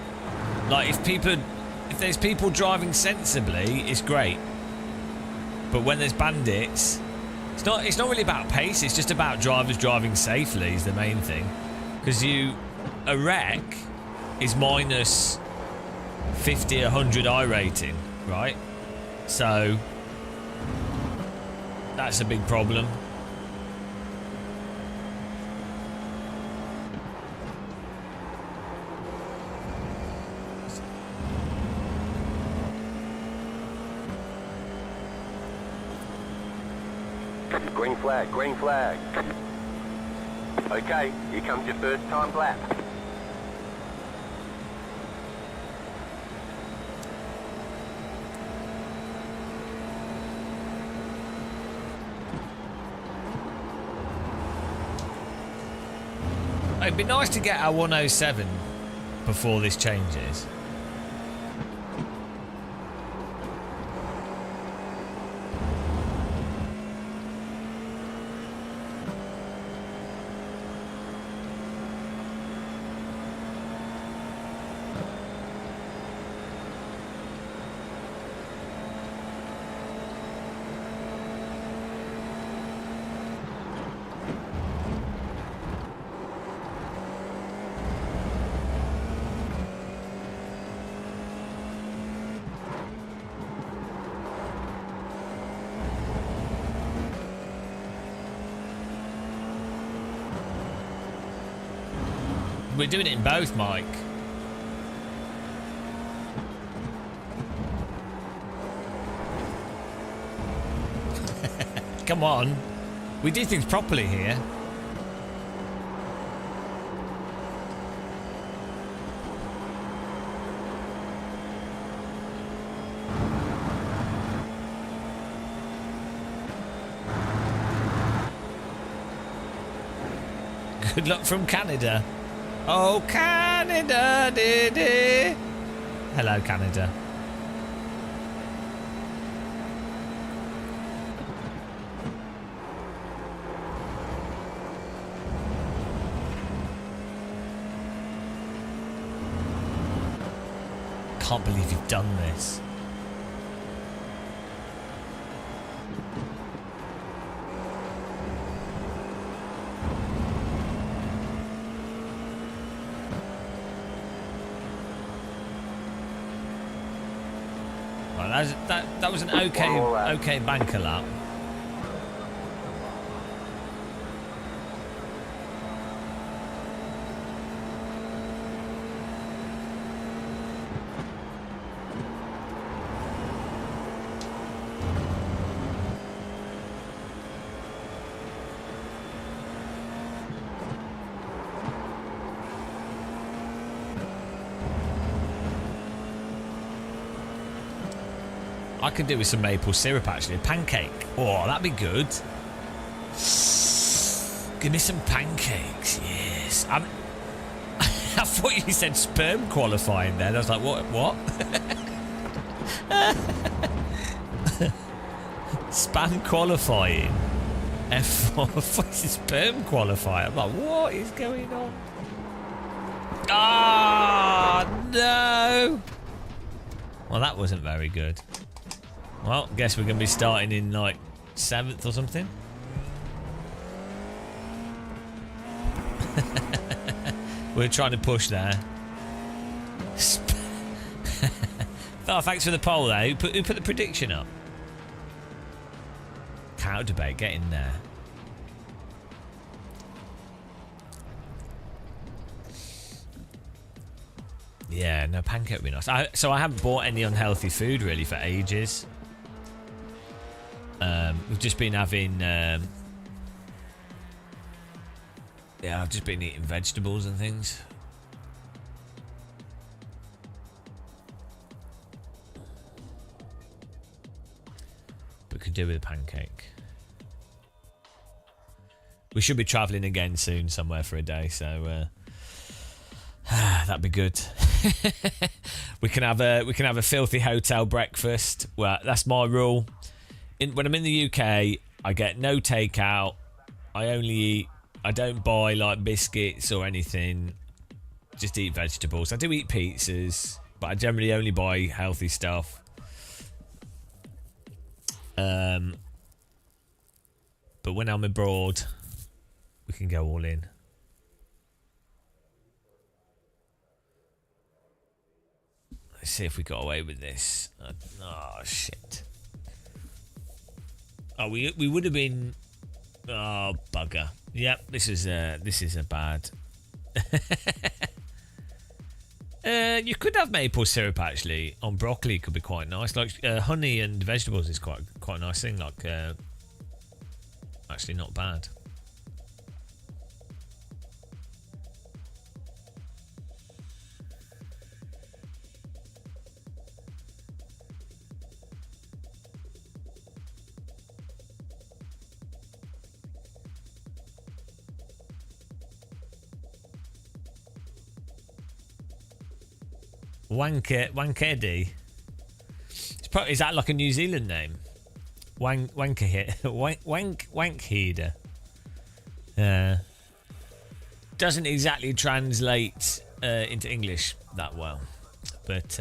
Like if there's people driving sensibly, it's great. But when there's bandits, it's not really about pace. It's just about drivers driving safely is the main thing. Because a wreck is minus 50, 100 iRating, right? So that's a big problem. Green flag, green flag. Okay, here comes your first time lap. It'd be nice to get our 107 before this changes. We're doing it in both, Mike. Come on. We do things properly here. Good luck from Canada. Oh, Canada, dee. Hello, Canada. can't believe you've done this. Right, that was an okay banker lap. I could do with some maple syrup actually. A pancake. Oh, that'd be good. Give me some pancakes. Yes. I thought you said sperm qualifying then. I was like, what? Spam qualifying. F4 sperm qualifying. I'm like, what is going on? Ah, no. Well, that wasn't very good. Well, guess we're going to be starting in like 7th or something. We're trying to push there. Oh, thanks for the poll there. Who put the prediction up? Cow debate, get in there. Yeah, no, pancake would be nice. So I haven't bought any unhealthy food really for ages. We've just been having... yeah, I've just been eating vegetables and things. But could do with a pancake. We should be travelling again soon somewhere for a day, so that'd be good. we can have a filthy hotel breakfast. Well, that's my rule. When I'm in the UK, I get no takeout. I don't buy like biscuits or anything. Just eat vegetables. I do eat pizzas, but I generally only buy healthy stuff. But when I'm abroad, we can go all in. Let's see if we got away with this. Oh shit. Oh, we would have been. Oh bugger. Yep, this is a bad. You could have maple syrup actually on broccoli. Could be quite nice. Like honey and vegetables is quite a nice thing. Like actually not bad. Wankedi. Is that like a New Zealand name? Wankheader. Doesn't exactly translate into English that well, but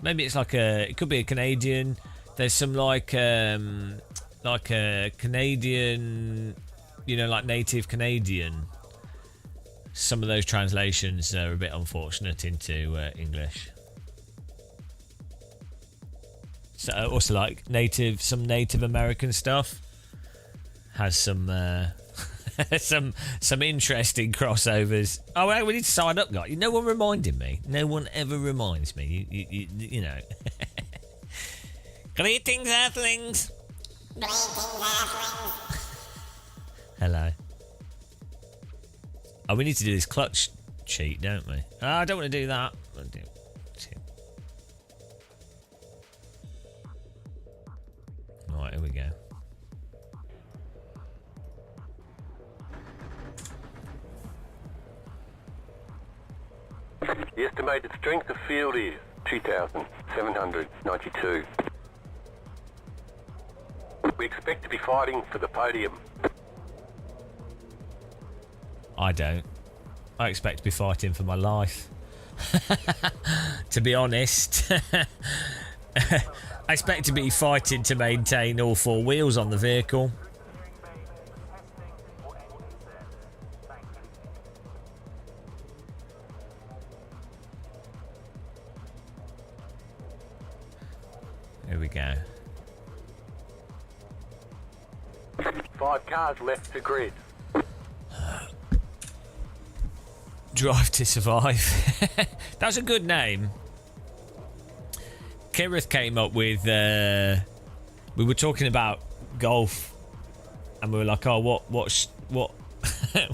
maybe it's like it could be a Canadian. There's some like a Canadian, you know, like native Canadian. Some of those translations are a bit unfortunate into English. So also like some Native American stuff has some some interesting crossovers. Oh, well, we need to sign up, guys. No one reminded me. No one ever reminds me. You know. Greetings, Earthlings. Hello. Oh, we need to do this clutch cheat, don't we? Oh, I don't want to do that. Right, here we go. The estimated strength of field is 2,792. We expect to be fighting for the podium. I don't. I expect to be fighting for my life. To be honest. I expect to be fighting to maintain all 4 wheels on the vehicle. Here we go. 5 cars left to grid. Drive to Survive. That's a good name. Kirith came up with... we were talking about golf. And we were like, oh, what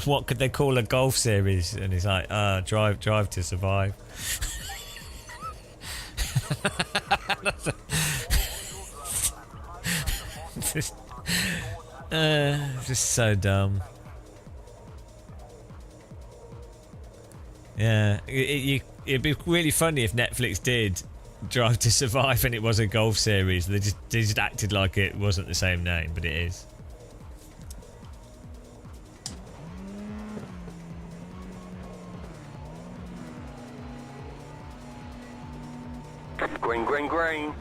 what could they call a golf series? And he's like, Drive to Survive. Just so dumb. Yeah, it'd be really funny if Netflix did Drive to Survive and it was a golf series. They just acted like it wasn't the same name, but it is. Green, green, green.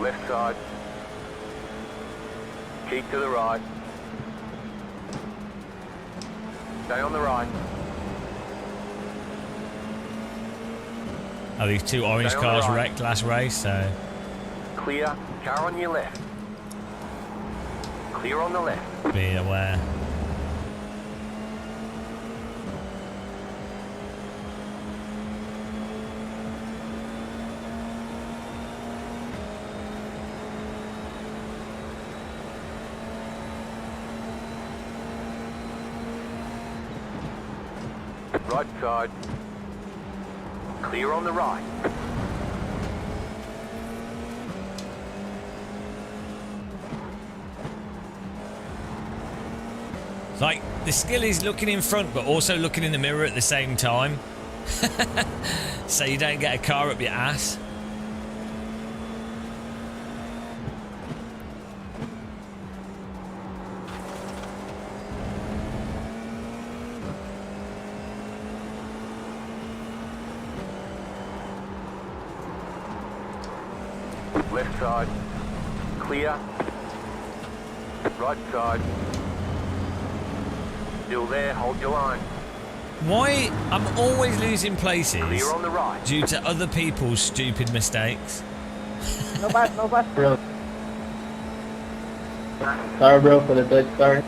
Left side. Keep to the right. Stay on the right. Oh, these 2 orange Stay on the cars right. wrecked last race, so... Clear. Car on your left. Clear on the left. Be aware. Right side. Clear on the right. It's like, the skill is looking in front, but also looking in the mirror at the same time. So you don't get a car up your ass. Left side. Clear. Right side. Still there, hold your line. Why? I'm always losing places Clear on the right. due to other people's stupid mistakes. No bus, bro. Sorry, bro, for the glitch. Sorry.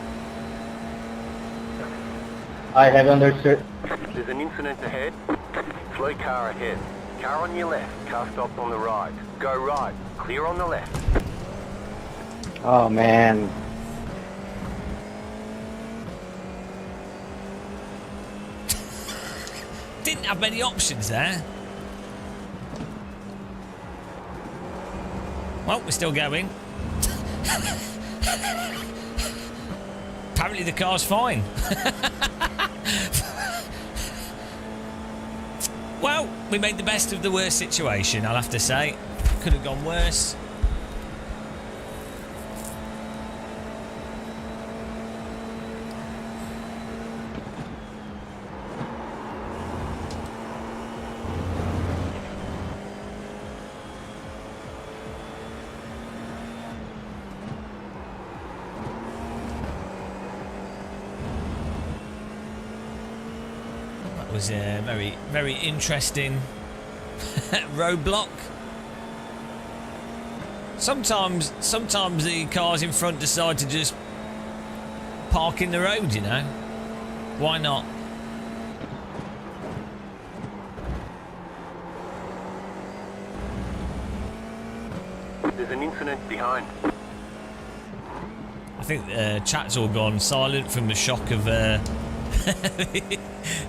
I have understood. There's an incident ahead. Slow car ahead. Car on your left. Car stopped on the right. Go right. Clear on the left. Oh, man. Didn't have many options there. Well, we're still going. Apparently the car's fine. Well, we made the best of the worst situation, I'll have to say. Could have gone worse. That was a very, very interesting roadblock. Sometimes the cars in front decide to just park in the road, you know. Why not? There's an incident behind. I think chat's all gone silent from the shock of the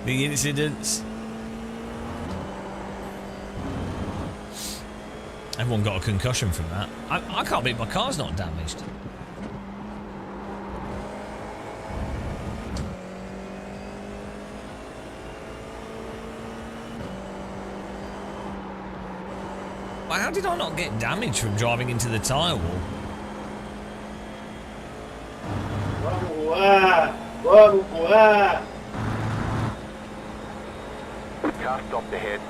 incidents. Everyone got a concussion from that. I can't believe my car's not damaged. How did I not get damaged from driving into the tyre wall? voar! Vamos voar! Car stopped ahead.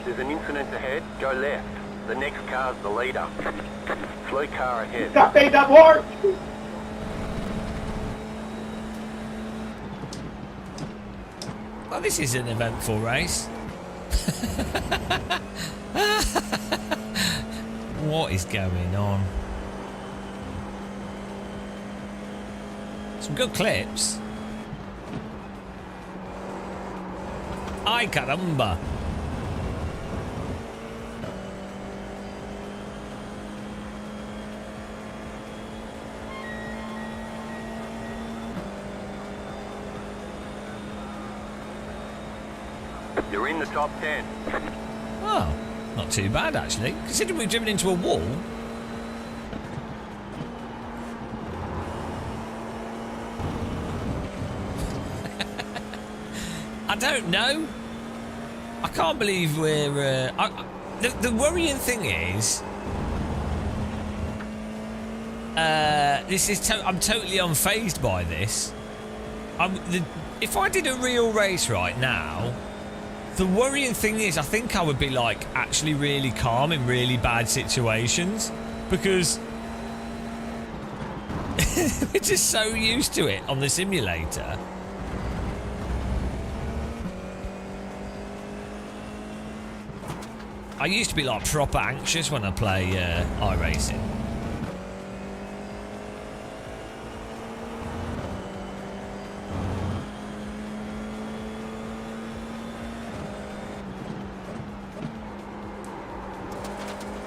There's an incident ahead. Go left. The next car's the leader. Slow car ahead. Escapei da morte! Well, this is an eventful race. What is going on? Some good clips. Ay caramba. You're in the top 10. Oh, not too bad actually. Considering we've driven into a wall. I don't know. I can't believe we're... the worrying thing is... I'm totally unfazed by this. If I did a real race right now... The worrying thing is, I think I would be like actually really calm in really bad situations because we're just so used to it on the simulator. I used to be like proper anxious when I play iRacing.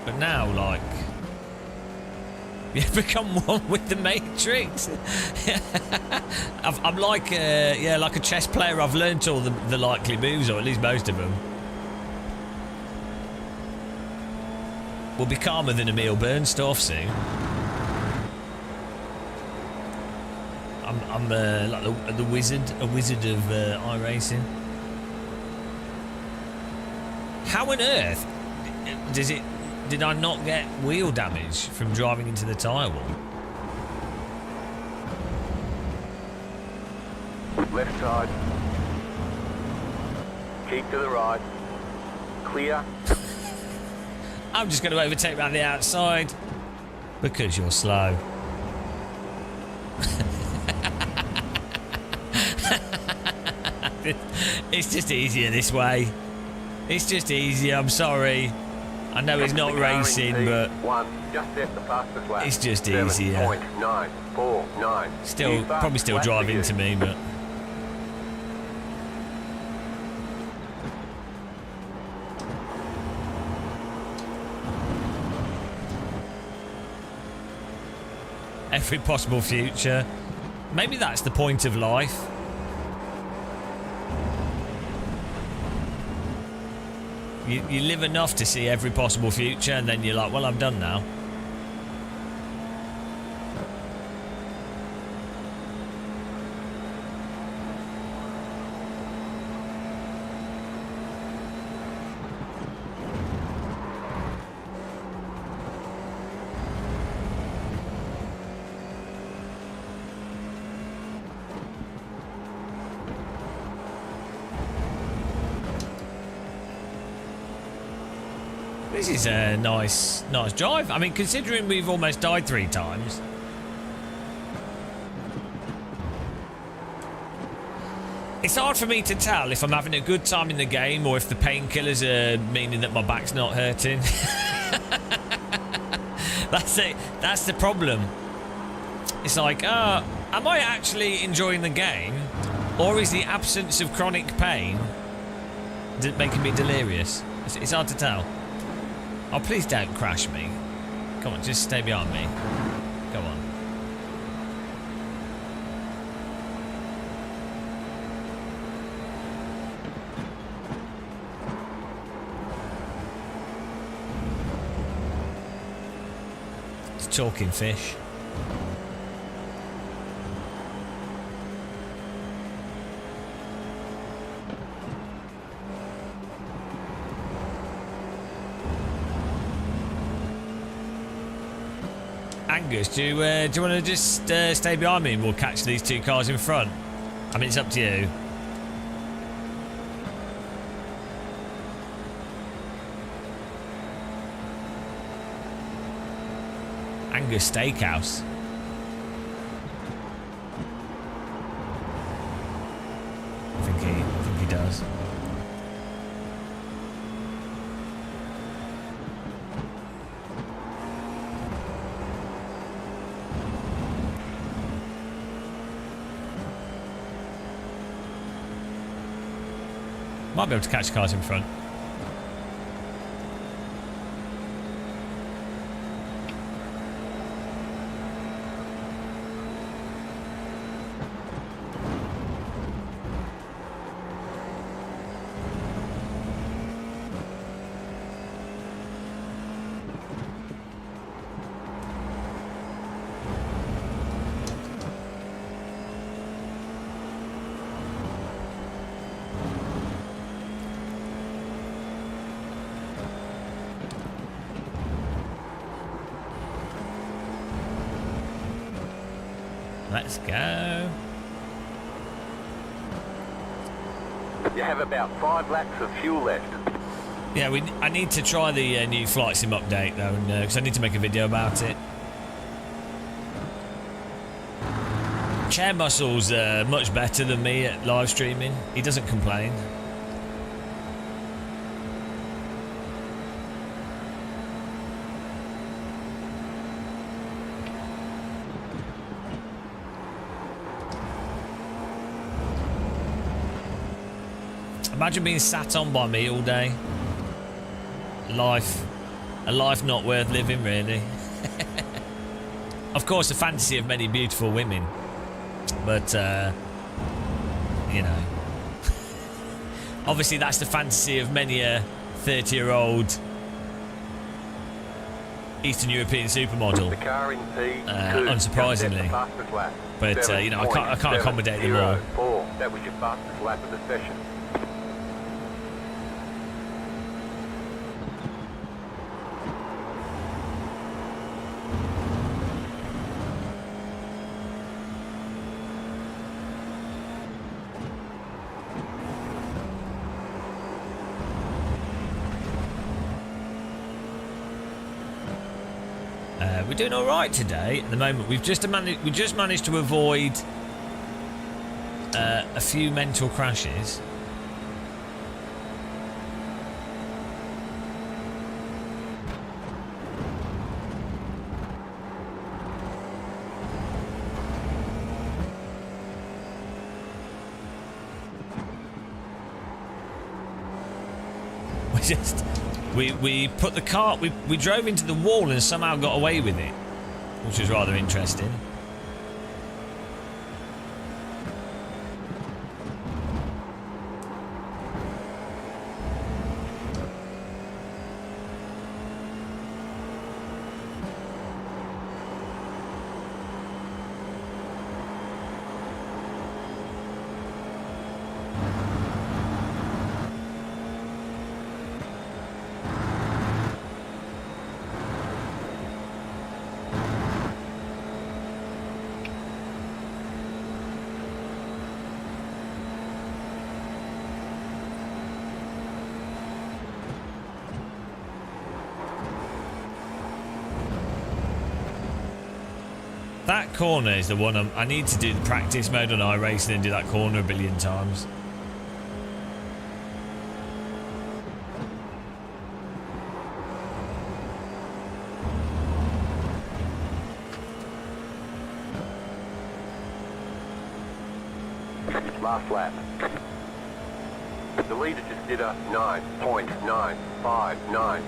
But now, like, you become one with the Matrix. I'm like, like a chess player. I've learnt all the likely moves, or at least most of them. We'll be calmer than Emil Bernstoff soon. I'm like the wizard, a wizard of iRacing. How on earth did I not get wheel damage from driving into the tyre wall? Left side. Keep to the right. Clear. I'm just going to overtake around the outside because you're slow. It's just easier this way. It's just easier, I'm sorry. I know it's not racing, but it's just easier. 7.949. Still, probably still drive into me, but... Every possible future. Maybe that's the point of life. You live enough to see every possible future, and then you're like, well, I'm done now. This is a nice drive. I mean, considering we've almost died 3 times. It's hard for me to tell if I'm having a good time in the game or if the painkillers are meaning that my back's not hurting. That's it. That's the problem. It's like, am I actually enjoying the game, or is the absence of chronic pain making me delirious? It's hard to tell. Oh, please don't crash me. Come on, just stay behind me. Come on. It's talking fish. Angus, do you want to just stay behind me and we'll catch these two cars in front? I mean, it's up to you. Angus Steakhouse. I think he does. Might be able to catch cars in front. Let's go. You have about 5 laps of fuel left. Yeah, I need to try the new Flight Sim update though, because I need to make a video about it. Chair Muscle's much better than me at live streaming. He doesn't complain. Imagine being sat on by me all day. A life not worth living, really. Of course, a fantasy of many beautiful women. But, you know. Obviously, that's the fantasy of many a 30-year-old Eastern European supermodel. The car in P2, unsurprisingly. But, you know, I can't accommodate them all. 4. That was your fastest lap of the session. We're doing all right today. At the moment, we just managed to avoid a few mental crashes. We put the car, we drove into the wall and somehow got away with it, which was rather interesting. That corner is the one I need to do the practice mode on iRacing and do that corner a billion times. Last lap. The leader just did a 9.959.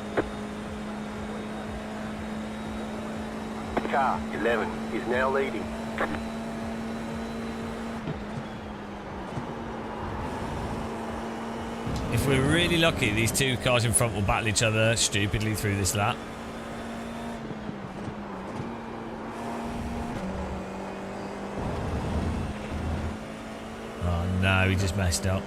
Car 11 is now leading. If we're really lucky, these two cars in front will battle each other stupidly through this lap. Oh no, he just messed up.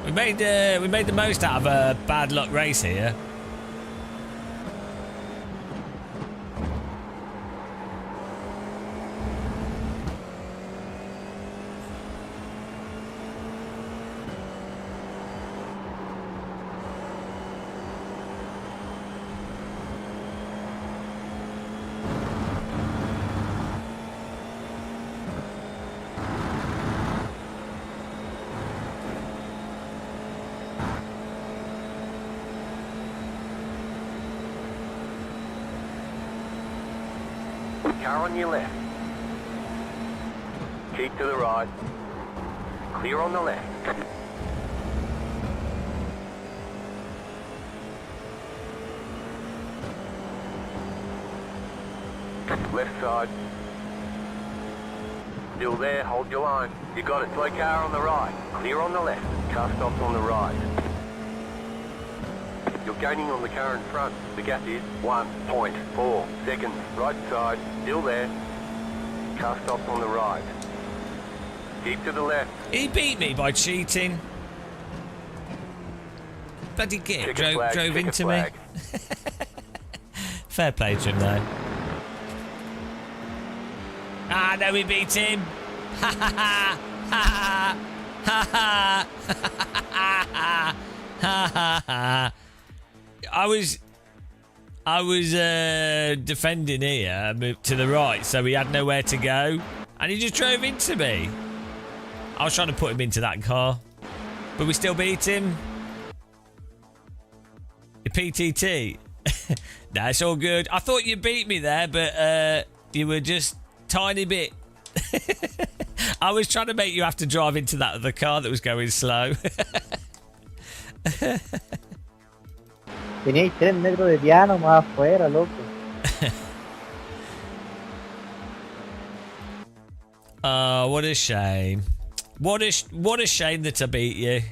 We made the most out of a bad luck race here. Car on your left. Keep to the right. Clear on the left. Left side. Still there, hold your line. You got it, slow car on the right. Clear on the left. Car stops on the right. You're gaining on the car in front. The gap is 1.4 seconds. Right side, still there. Car stops on the right. Keep to the left. He beat me by cheating. Bloody git drove into me. Fair play to him though. Ah, no, we beat him. Ha ha ha ha ha ha ha ha ha ha. I was defending here, moved to the right, so he had nowhere to go, and he just drove into me. I was trying to put him into that car, but we still beat him. The PTT. Nah, it's all good. I thought you beat me there, but you were just tiny bit. I was trying to make you have to drive into that other car that was going slow. Teníais 3 metros de piano más afuera, loco. Oh, what a shame. What a shame that I beat you.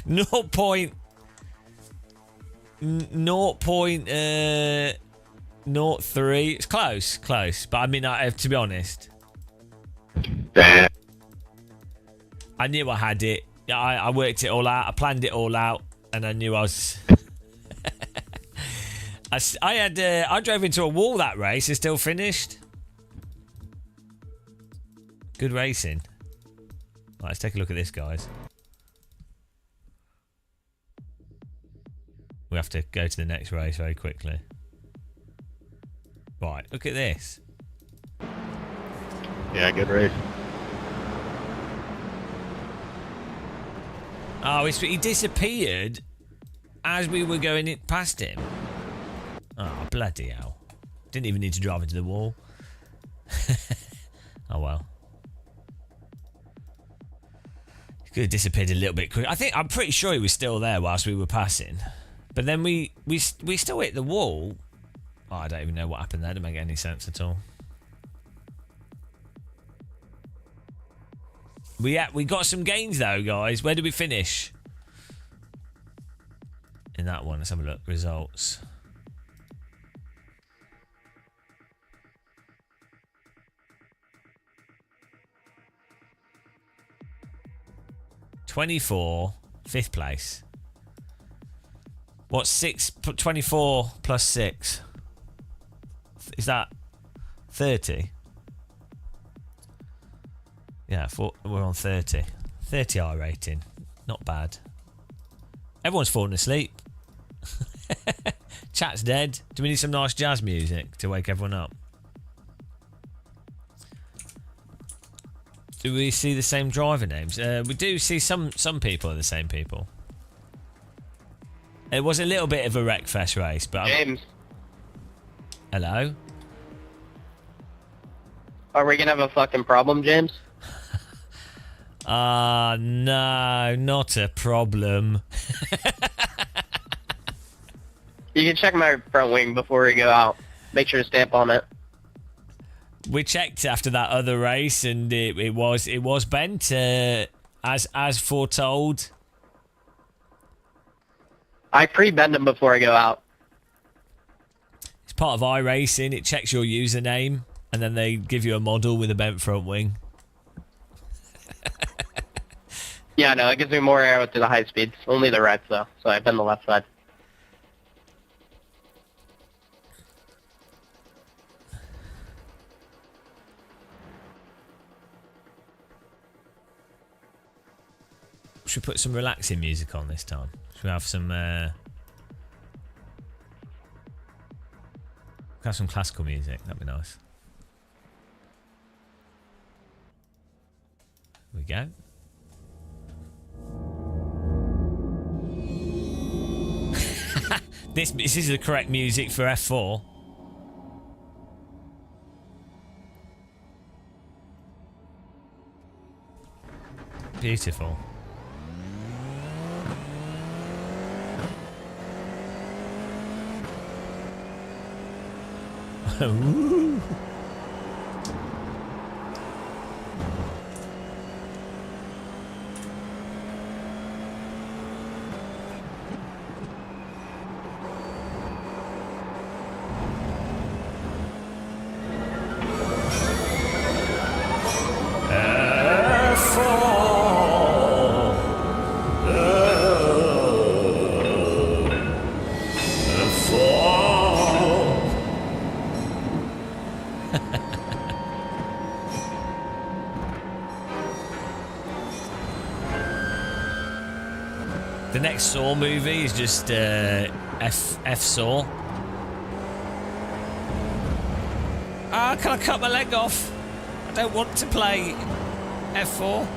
0.03. It's close. But I mean, to be honest, I knew I had it. I worked it all out. I planned it all out, and I knew I was. I drove into a wall that race and still finished. Good racing. Right, let's take a look at this, guys. We have to go to the next race very quickly. Right, look at this. Yeah, good race. Oh, he disappeared as we were going past him. Oh, bloody hell. Didn't even need to drive into the wall. Oh, well. He could have disappeared a little bit quicker. I'm pretty sure he was still there whilst we were passing. But then we still hit the wall. Oh, I don't even know what happened there. Didn't make any sense at all. We got some gains though, guys. Where did we finish? In that one, let's have a look. Results. '24, 5th place. What's 24 plus 6? Is that 30? Yeah, we're on 30. 30R rating. Not bad. Everyone's falling asleep. Chat's dead. Do we need some nice jazz music to wake everyone up? Do we see the same driver names? We do see some people are the same people. It was a little bit of a wreckfest race, but... James. Hello? Are we gonna have a fucking problem, James? No, not a problem. You can check my front wing before we go out. Make sure to stamp on it. We checked after that other race, and it was bent as foretold. I pre-bend them before I go out. It's part of iRacing. It checks your username, and then they give you a model with a bent front wing. Yeah, no, it gives me more arrow to the high speeds. Only the right, though, so I've done the left side. Should we put some relaxing music on this time? Should we have some classical music? That'd be nice. Here we go. This is the correct music for F4. Beautiful. Ooh. The next Saw movie is just F Saw. Ah, can I cut my leg off? I don't want to play F4.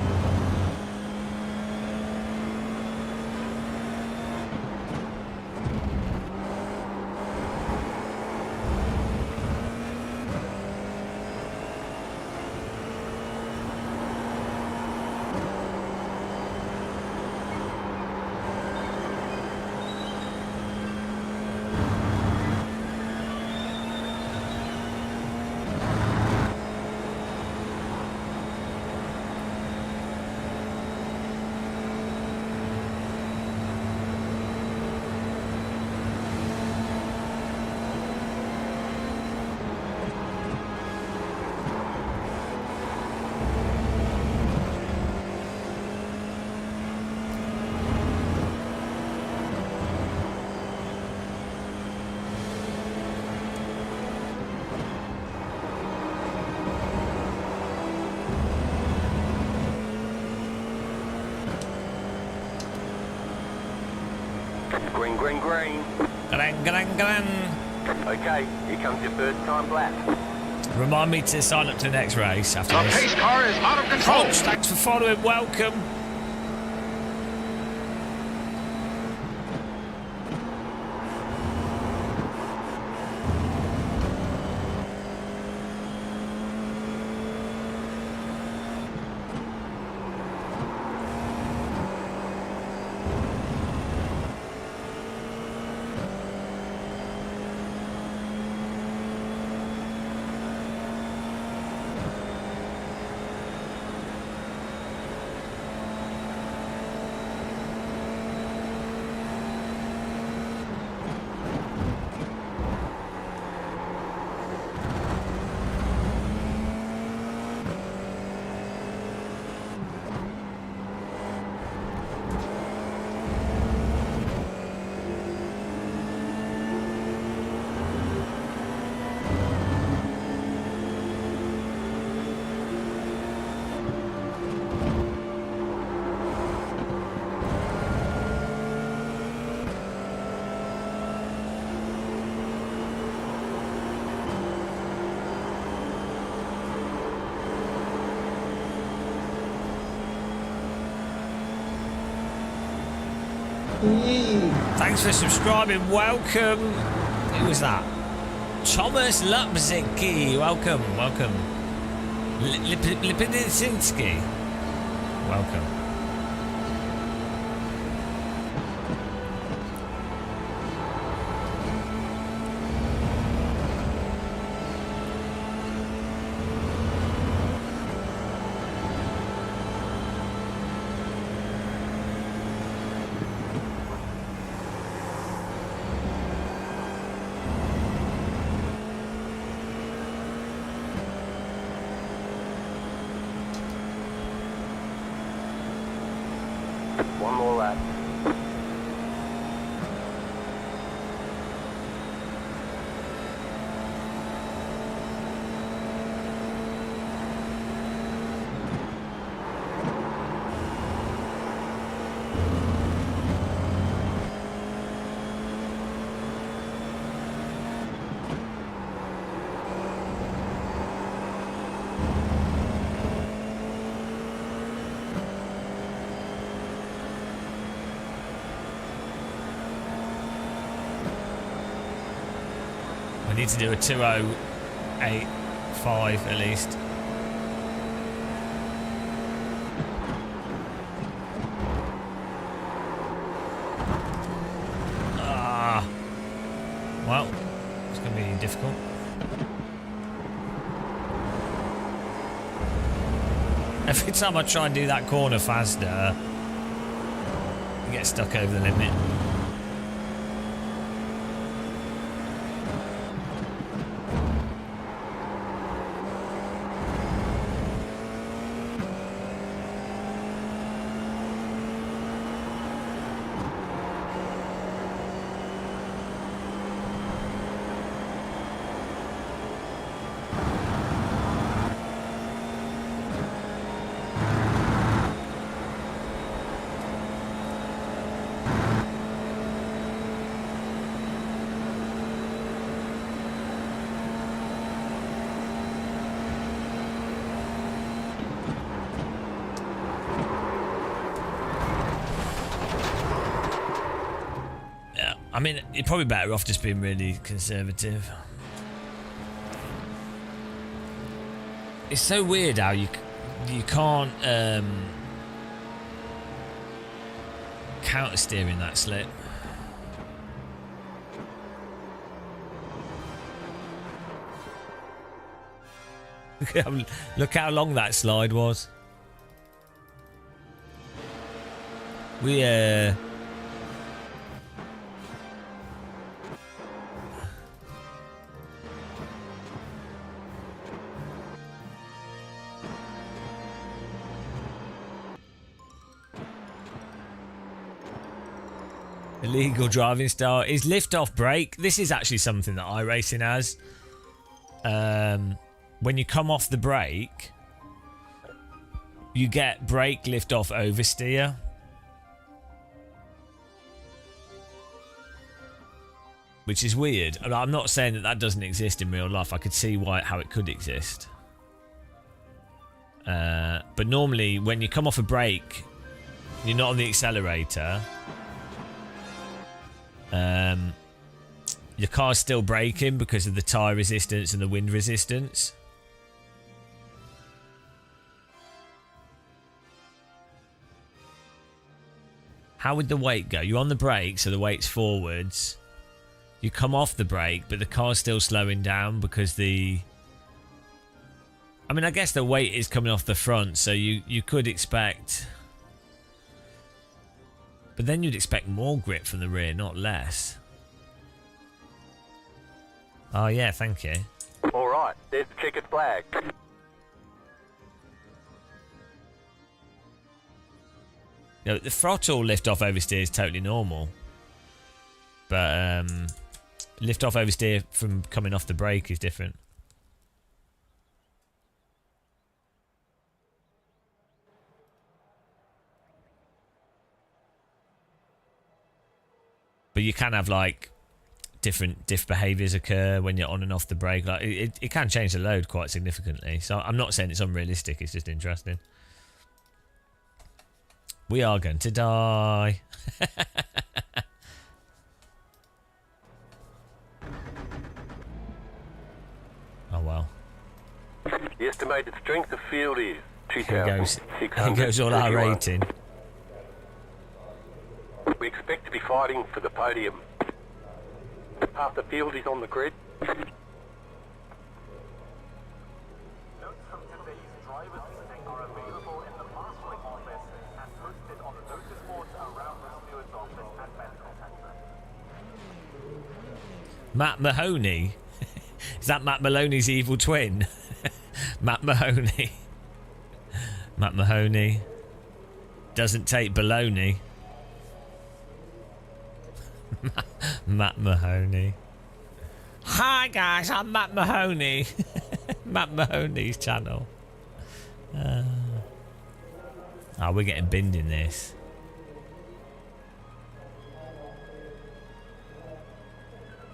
Green, green, green. Gran, gran, gran. Okay, here comes your first time lap. Remind me to sign up to the next race after The this. pace car is out of control. Coach, thanks for following. Welcome. Thanks for subscribing. Welcome. Who was that? Thomas Lupzicki. Welcome. Welcome. Lipinsinski. Welcome. One more lap. We need to do a 2:08.5 at least. Well, it's going to be difficult. Every time I try and do that corner faster, I get stuck over the limit. I mean, you're probably better off just being really conservative. It's so weird how you can't counter steer in that slip. Look how long that slide was. We illegal driving style is lift off brake. This is actually something that iRacing has. When you come off the brake, you get brake lift off oversteer. Which is weird. I'm not saying that that doesn't exist in real life. I could see how it could exist. But normally when you come off a brake, you're not on the accelerator. Your car's still braking because of the tyre resistance and the wind resistance. How would the weight go? You're on the brake, so the weight's forwards. You come off the brake, but the car's still slowing down because the... I mean, I guess the weight is coming off the front, so you could expect... But then you'd expect more grip from the rear, not less. Oh, yeah, thank you. All right, there's the checkered flag. No, the throttle lift off oversteer is totally normal. But lift off oversteer from coming off the brake is different. But you can have like different diff behaviours occur when you're on and off the brake. Like it can change the load quite significantly. So I'm not saying it's unrealistic, it's just interesting. We are going to die. Oh well. The estimated strength of field is Here goes 2,631. all our rating. We expect to be fighting for the podium. Half the field is on the grid. Notes from today's driver's meeting are available in the marshalling office and posted on the notice boards around the steward's office and medical center. Matt Mahoney. Is that Matt Maloney's evil twin? Matt Mahoney. Matt Mahoney doesn't take baloney. Matt Mahoney. Hi guys, I'm Matt Mahoney. Matt Mahoney's channel. We're getting binned in this.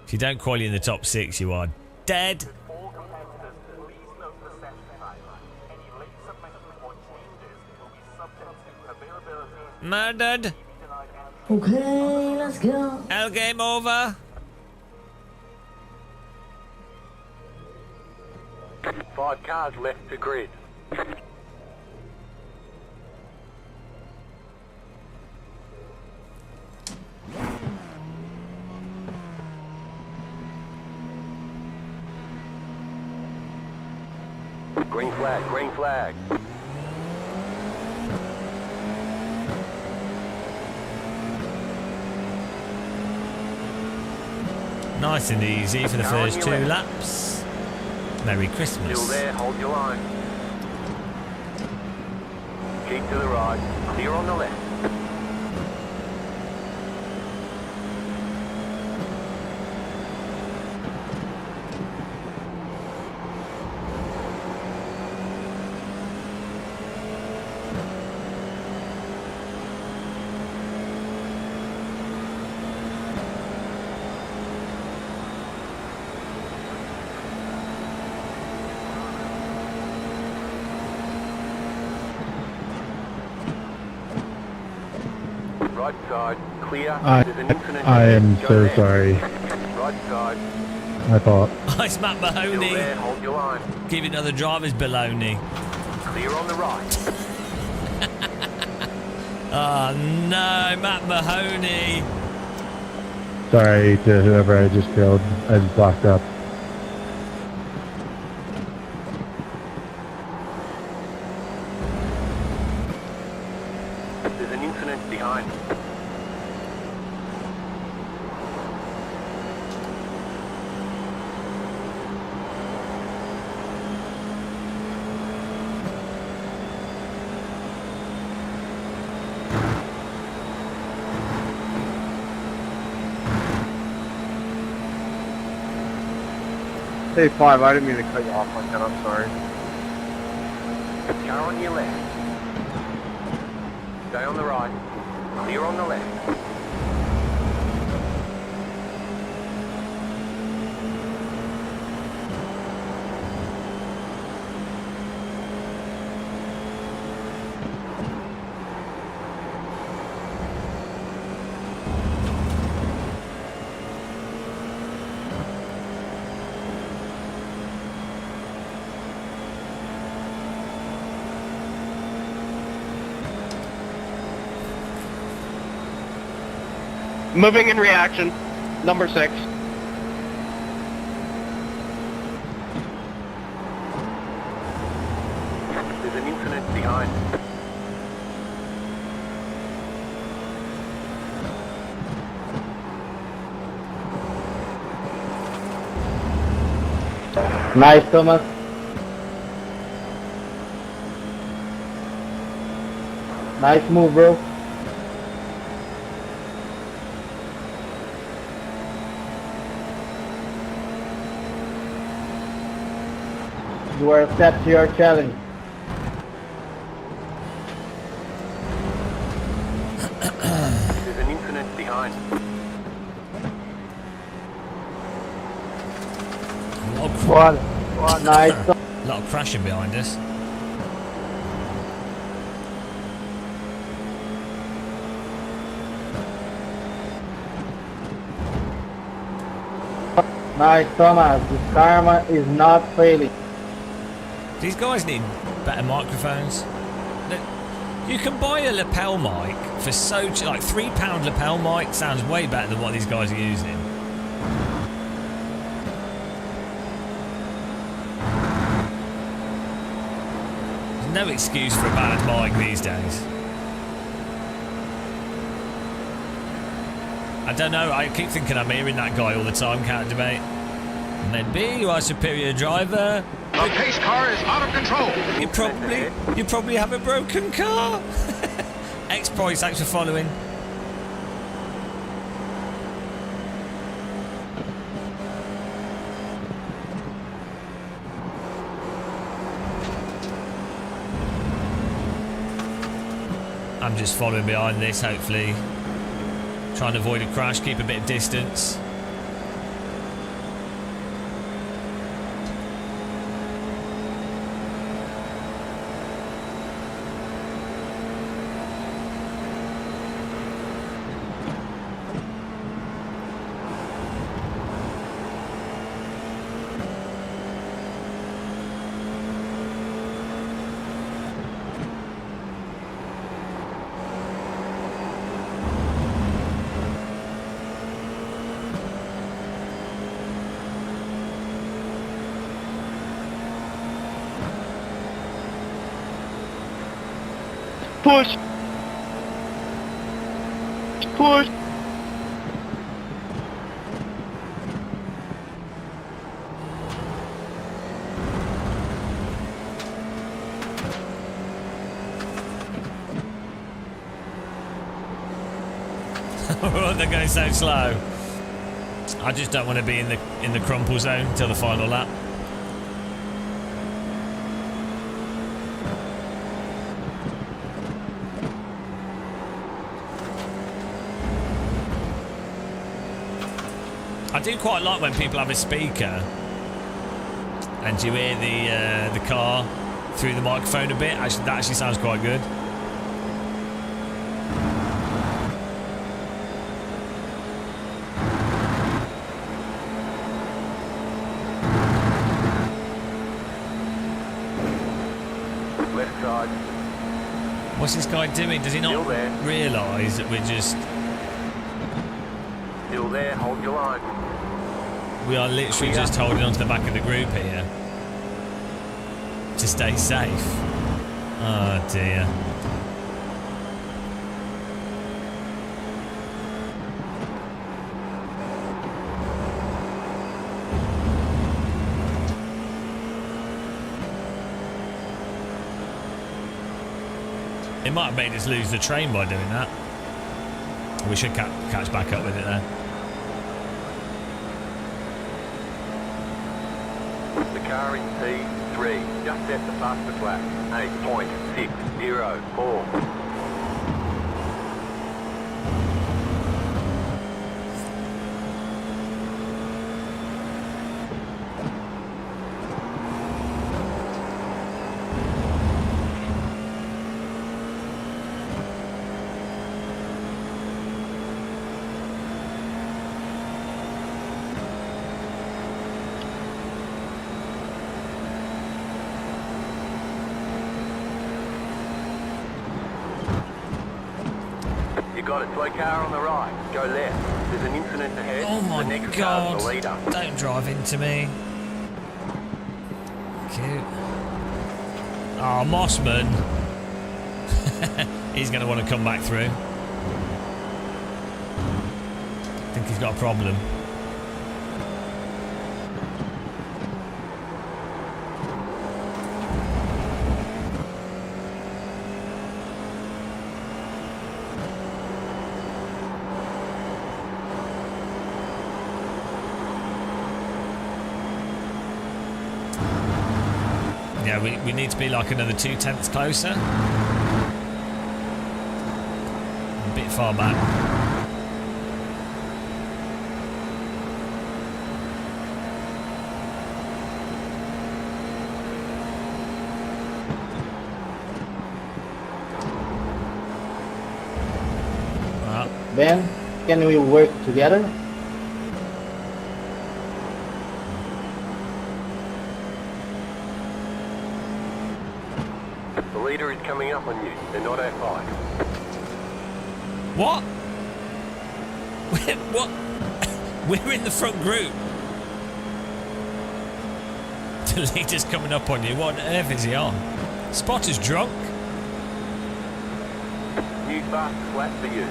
If you don't qualify in the top 6, you are dead. All competitors, please note the session time. Any late submissions or changes will be subject to availability. Murdered. Okay, let's go. L game over. 5 cars left to grid. Green flag, green flag. Nice and easy for the Car on first your 2 left. laps. Merry Christmas. Still there, hold your line. Keep to the right, clear on the left. Right side, clear. There's an incident. I am Go so left. sorry. Right side, I thought. It's Matt still Mahoney. there, hold your line. Giving other drivers baloney. Clear on the right. Oh no, Matt Mahoney. Sorry to whoever I just killed. I just blocked up. There's an incident behind. Hey, 5, I didn't mean to cut you off like that, I'm sorry. Car on your left. Stay on the right. Clear on the left. Moving in reaction. Number 6. There's an incident behind. Nice, Thomas. Nice move, bro. You are set to your challenge. There's an incident behind. Nice. A lot of crashing behind us. Nice, Thomas. This karma is not failing. These guys need better microphones. Look, you can buy a lapel mic for so cheap, like £3 lapel mic sounds way better than what these guys are using. There's no excuse for a bad mic these days. I don't know, I keep thinking I'm hearing that guy all the time, can't debate. And then B, you are a superior driver. The pace car is out of control. You probably have a broken car. X Price, thanks for following. I'm just following behind this, hopefully. Trying to avoid a crash, keep a bit of distance. Push! Push! They're going so slow. I just don't want to be in the crumple zone until the final lap. I do quite like when people have a speaker and you hear the car through the microphone a bit. Actually, that actually sounds quite good. Left side. What's this guy doing? Does he not realise that we're just... Still there, hold your line. We are literally just holding on to the back of the group here to stay safe. Oh dear. It might have made us lose the train by doing that. We should catch back up with it there. The car in P3 just set the fastest lap. 8.604. You got it, slow car on the right. Go left. There's an incident ahead. Oh my the next God. car's the leader. Don't drive into me. Cute. Oh, Mossman. He's going to want to come back through. I think he's got a problem. Yeah, we need to be like another 0.2 closer. A bit far back. Well, Ben, can we work together? The leader is coming up on you. They're not outside. what? What? We're in the front group. The leader's coming up on you. What on earth is he on? Spotter's drunk. New fastest lap for you.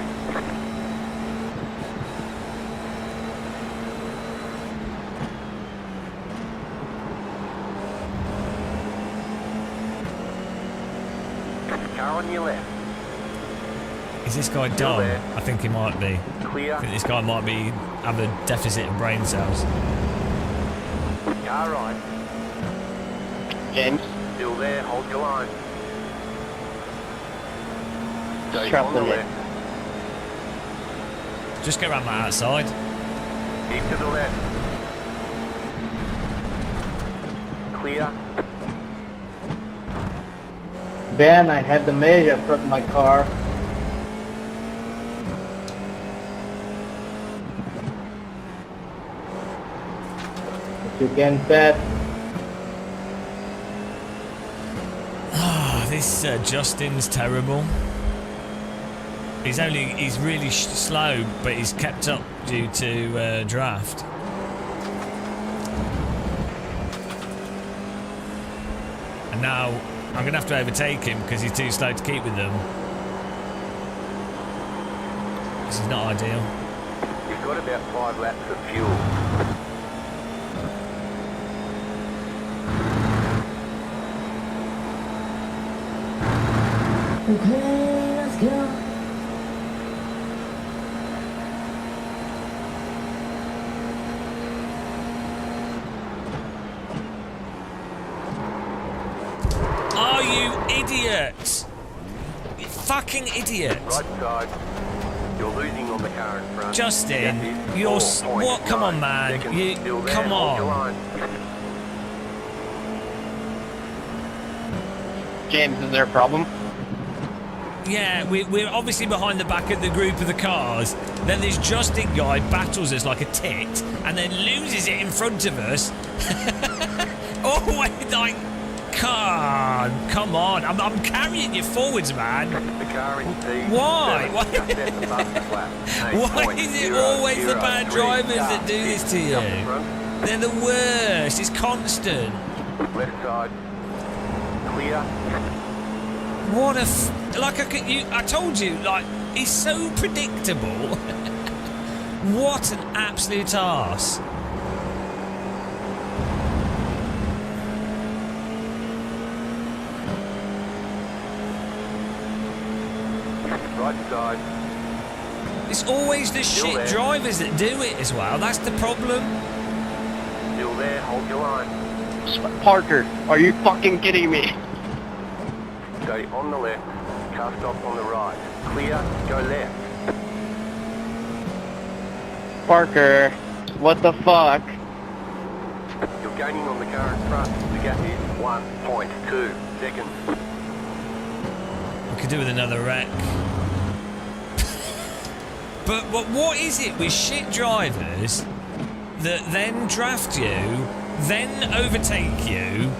Car on your left. Is this guy dumb? I think he might be. Clear. I think this guy might be have a deficit of brain cells. Car right. James. Still there, hold your line. Stay Trust on the in it. left. Just go around that outside. Keep to the left. Clear. Ben, I have the measure from my car. If you can pass. This Justin's terrible. He's really slow, but he's kept up due to draft. And now I'm gonna have to overtake him because he's too slow to keep with them. This is not ideal. You've got about 5 laps of fuel. Okay, let's go. Oh, you idiot! You fucking idiot! Right side. You're losing on the car in front. Justin, Gap is you're 4.9 what? Come on, man! seconds. You Still there. come Hold your on! line. James, is there a problem? Yeah, we're obviously behind the back of the group of the cars. Then this Justin guy battles us like a tit, and then loses it in front of us. Oh, like, come on! I'm carrying you forwards, man. The car in P7. Why? Why? Just at the fastest lap. Why is it 8.003. always the bad drivers that do this to you? Up the front. They're the worst. It's constant. Left side. Clear. What a I told you, like, he's so predictable. What an absolute arse. Right side. It's always the Still shit there. drivers that do it as well. That's the problem. Still there. Hold your line. Parker, are you fucking kidding me? Stay on the left. Car stop on the right. Clear. Go left. Parker, what the fuck? You're gaining on the car in front. The gap is 1.2 seconds. We could do with another wreck. But what is it with shit drivers that then draft you, then overtake you,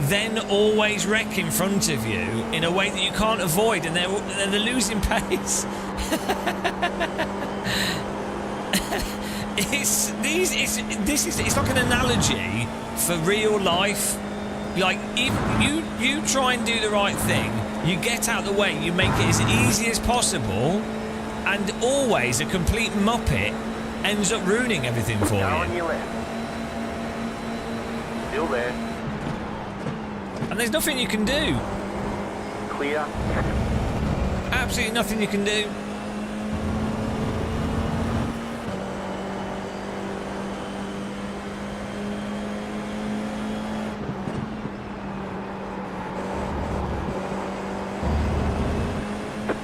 then always wreck in front of you in a way that you can't avoid, and they're losing pace? It's like an analogy for real life. Like, if you try and do the right thing, you get out the way, you make it as easy as possible, and always a complete muppet ends up ruining everything for Car on you. your left. Still there. And there's nothing you can do. Clear. Absolutely nothing you can do.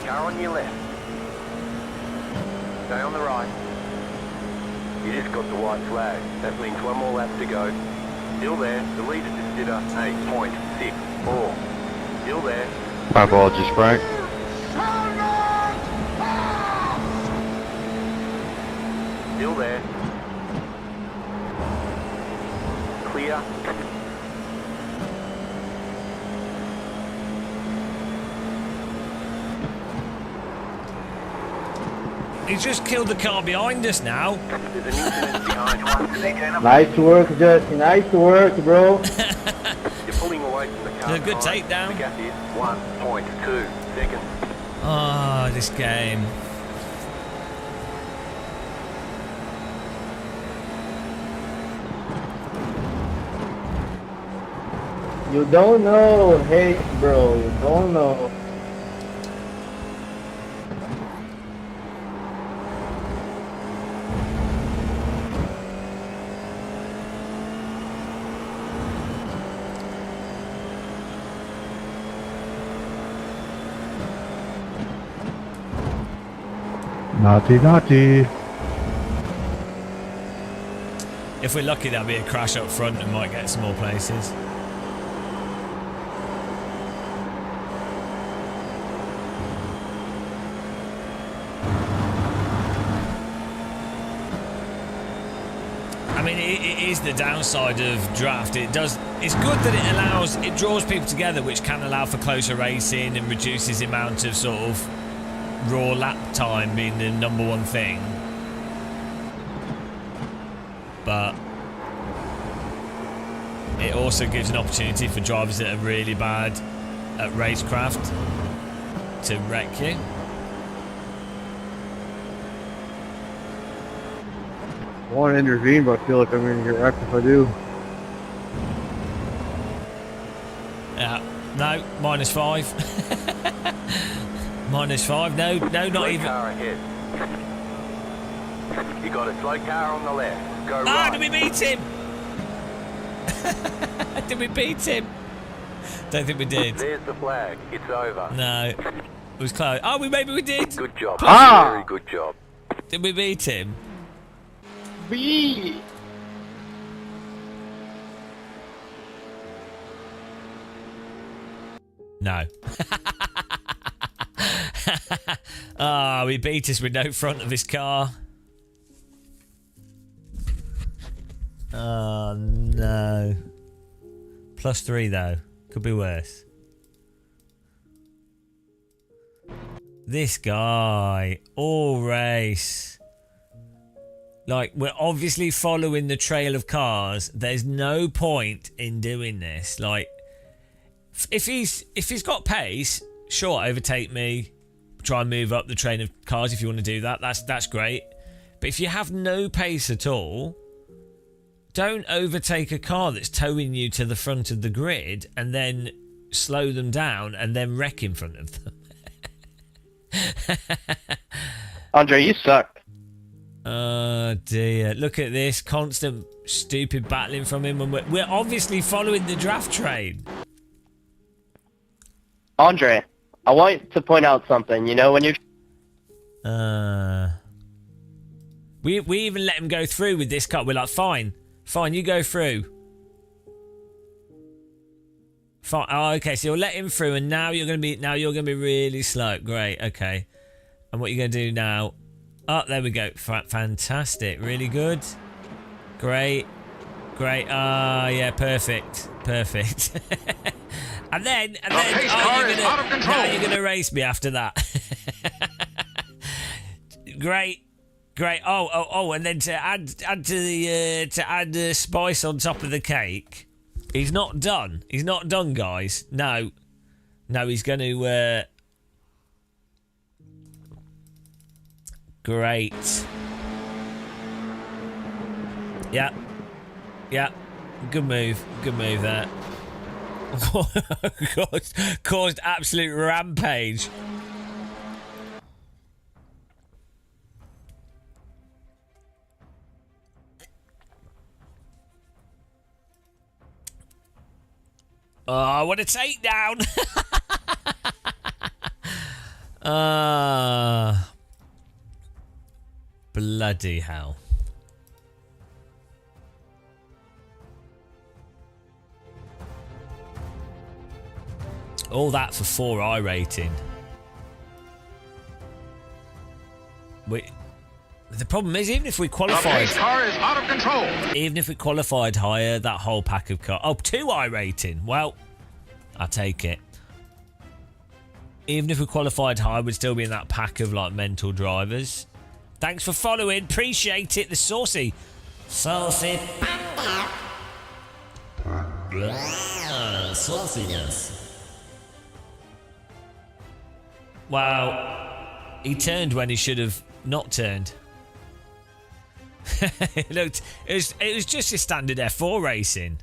Car on your left. Stay on the right. You just got the white flag. That means one more lap to go. Still there. The leader just did a 8.64. Still there. My apologies, Frank. Still there. Clear. He's just killed the car behind us now. There's an incident behind one. Nice work, Justin. Nice work, bro. You're pulling away from the car. It's a good behind. takedown. The gap is 1.2 seconds. Ah, this game. You don't know, hey, bro. You don't know. Naughty, naughty. If we're lucky, there'll be a crash up front and might get some more places. I mean, it is the downside of draft. It's good that it draws people together, which can allow for closer racing and reduces the amount of sort of raw lap time being the number one thing. But it also gives an opportunity for drivers that are really bad at racecraft to wreck you. I want to intervene, but I feel like I'm going to get wrecked if I do. Yeah, no, -5. -5. No, not Slow even. car ahead. You got a slow car on the left. Go Ah, right. did we beat him? Did we beat him? Don't think we did. There's the flag. It's over. No, it was close. Oh, maybe we did. Good job. Ah! Very good job. Did we beat him? B. No. Ah, we beat us with no front of his car. Oh, no. +3, though. Could be worse. This guy. All race. Like, we're obviously following the trail of cars. There's no point in doing this. Like, if he's got pace, sure, overtake me. Try and move up the train of cars if you want to do that. That's great. But if you have no pace at all, don't overtake a car that's towing you to the front of the grid and then slow them down and then wreck in front of them. Andre, you suck. Oh dear. Look at this constant stupid battling from him, and we're obviously following the draft train. Andre, I want to point out something. You know, when you're... We even let him go through with this car. We're like, fine, you go through. Fine. Oh, okay. So you'll let him through, and now you're gonna be really slow. Great. Okay. And what you're gonna do now? Oh, there we go. Fantastic. Really good. Great. Ah, yeah. Perfect. and then now you're gonna race me after that. Great. Oh, and then to add the spice on top of the cake, he's not done. He's not done, guys. No, he's going to. Great. Yeah. Good move there. Caused absolute rampage. Oh, what a takedown! Bloody hell. All that for 4 iRating. The problem is, even if we qualified... The pace car is out of control. Even if we qualified higher, that whole pack of cars... Oh, 2 iRating. Well, I'll take it. Even if we qualified higher, we'd still be in that pack of, like, mental drivers. Thanks for following. Appreciate it. The saucy. Sauciness. Wow. He turned when he should have not turned. It was just a standard F4 racing.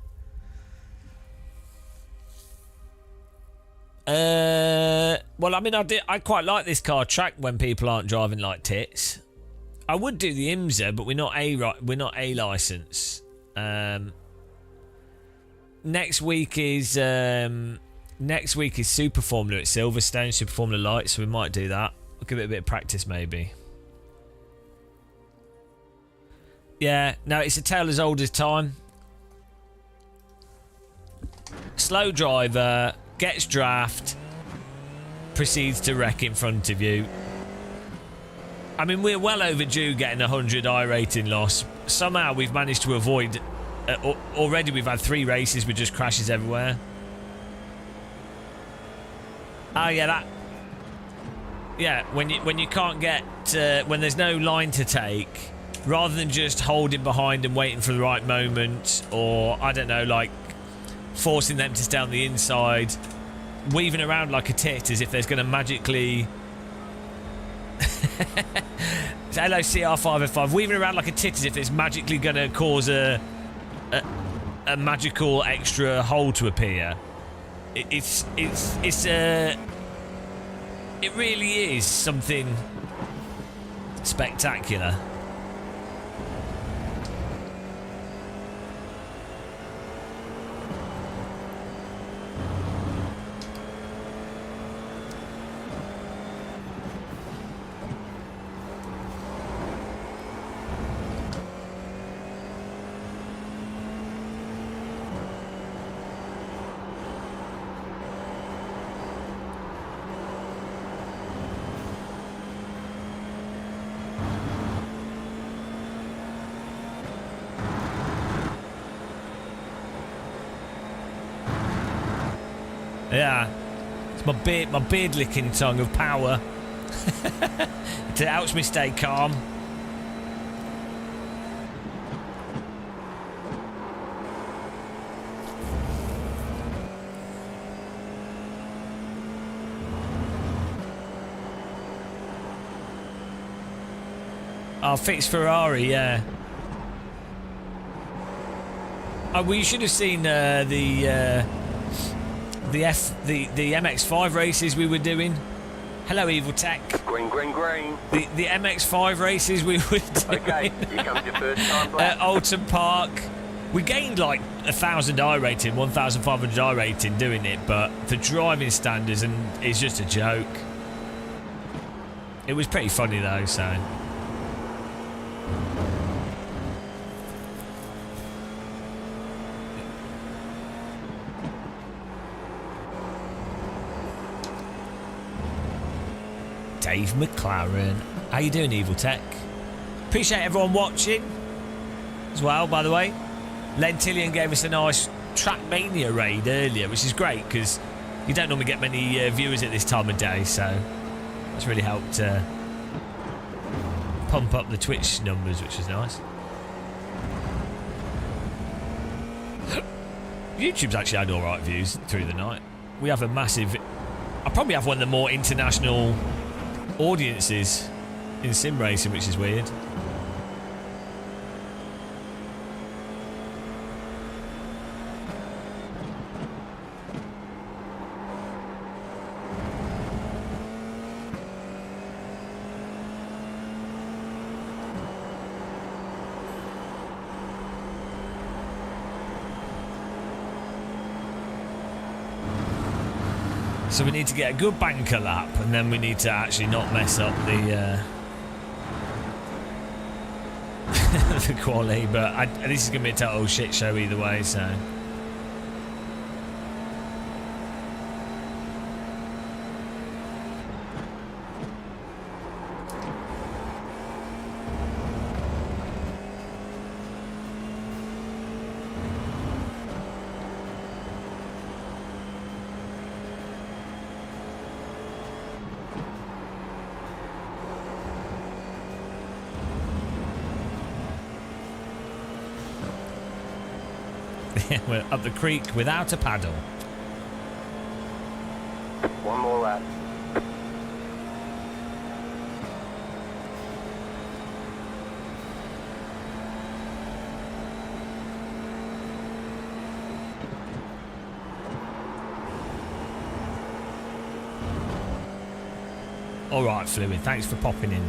Well, I mean, I quite like this car track when people aren't driving like tits. I would do the IMSA, but we're not A license. Next week is Super Formula at Silverstone, Super Formula Light, so we might do that. We'll give it a bit of practice, maybe. Yeah, no, it's a tale as old as time. Slow driver, gets draft, proceeds to wreck in front of you. I mean, we're well overdue getting 100 iRating loss. Somehow we've managed to avoid... already we've had 3 races with just crashes everywhere. Oh, yeah, that... Yeah, when you can't get... when there's no line to take, rather than just holding behind and waiting for the right moment, or, I don't know, like, forcing them to stay on the inside, weaving around like a tit as if there's going to magically... Hello CR505, weaving around like a tit as if it's magically going to cause a magical extra hole to appear. It really is something spectacular. Yeah, it's my beard licking tongue of power. It helps me stay calm. Oh, fix Ferrari, yeah. Oh, well, you should have seen the MX-5 races we were doing. Hello, Evil Tech. Green, green, green. The MX-5 races we were doing. Okay, here comes your first time at Alton Park. We gained like 1,000 iRating, 1,500 iRating doing it, but the driving standards is just a joke. It was pretty funny though, so. Dave McLaren. How you doing, Evil Tech? Appreciate everyone watching as well, by the way. Lentillion gave us a nice Trackmania raid earlier, which is great because you don't normally get many viewers at this time of day, so that's really helped pump up the Twitch numbers, which is nice. YouTube's actually had alright views through the night. We have a massive... I probably have one of the more international audiences in sim racing, which is weird. So we need to get a good banker lap, and then we need to actually not mess up the the quality. But this is going to be a total shit show either way, so... We're up the creek without a paddle. One more lap. Alright, Fluid, thanks for popping in.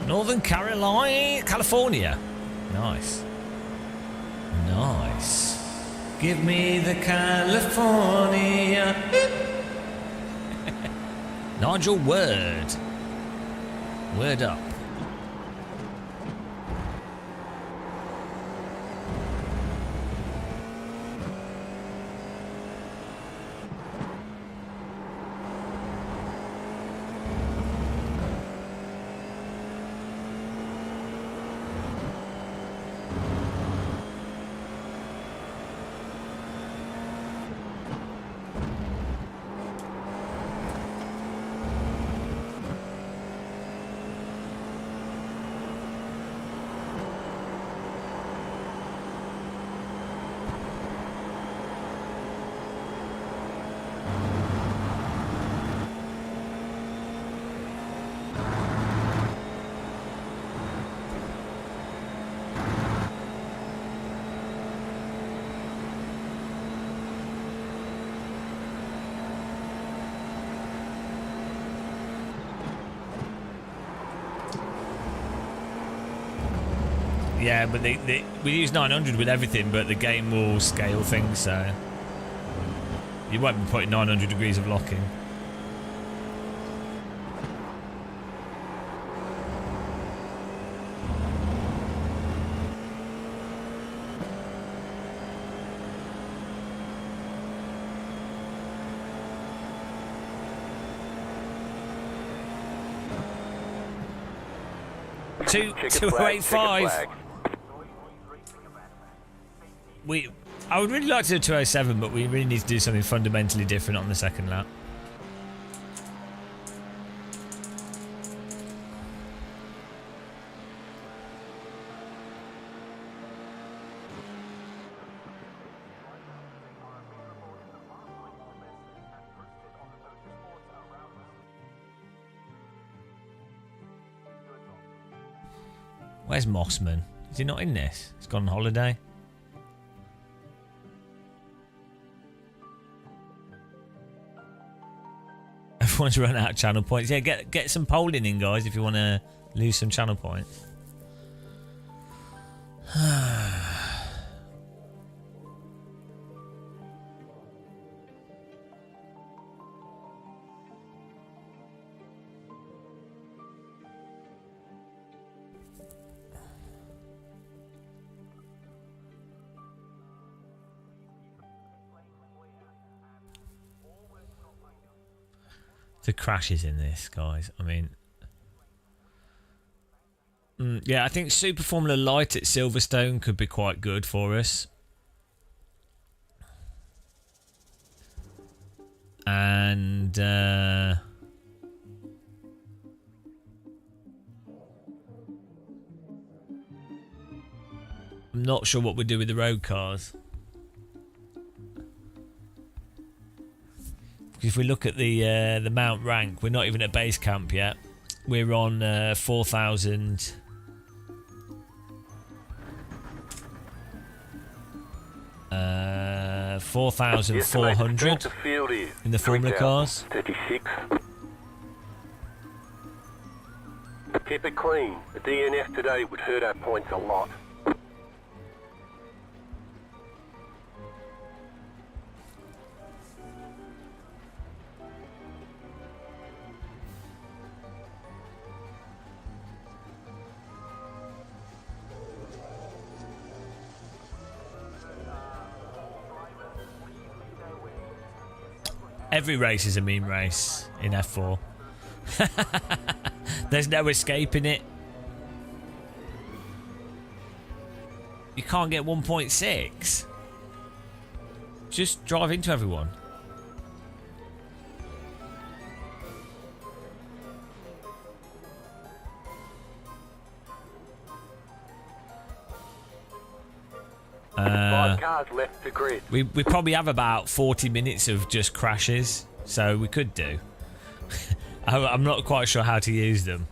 Northern California. Nice. Nice. Give me the California. Nigel Word. Word up. Yeah, but we use 900 with everything, but the game will scale things, so you won't be putting 900 degrees of locking. Two 285. I would really like to do 207, but we really need to do something fundamentally different on the second lap. Where's Mossman? Is he not in this? He's gone on holiday. Everyone's run out of channel points. Yeah, get some polling in, guys, if you want to lose some channel points. The crashes in this, guys. I mean, yeah, I think Super Formula Light at Silverstone could be quite good for us. And I'm not sure what we do with the road cars. If we look at the Mount rank, we're not even at base camp yet. We're on 4,000. 4,400 in the Formula cars. 36. Keep it clean. A DNF today would hurt our points a lot. Every race is a meme race in F4. There's no escaping it. You can't get 1.6. Just drive into everyone. Cars left the grid. We probably have about 40 minutes of just crashes, so we could do. I'm not quite sure how to use them.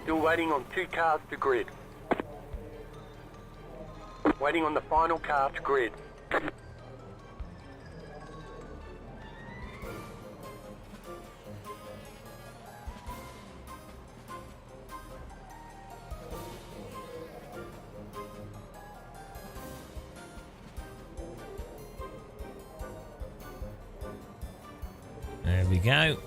Still waiting on 2 cars to grid. Waiting on the final car to grid. we go.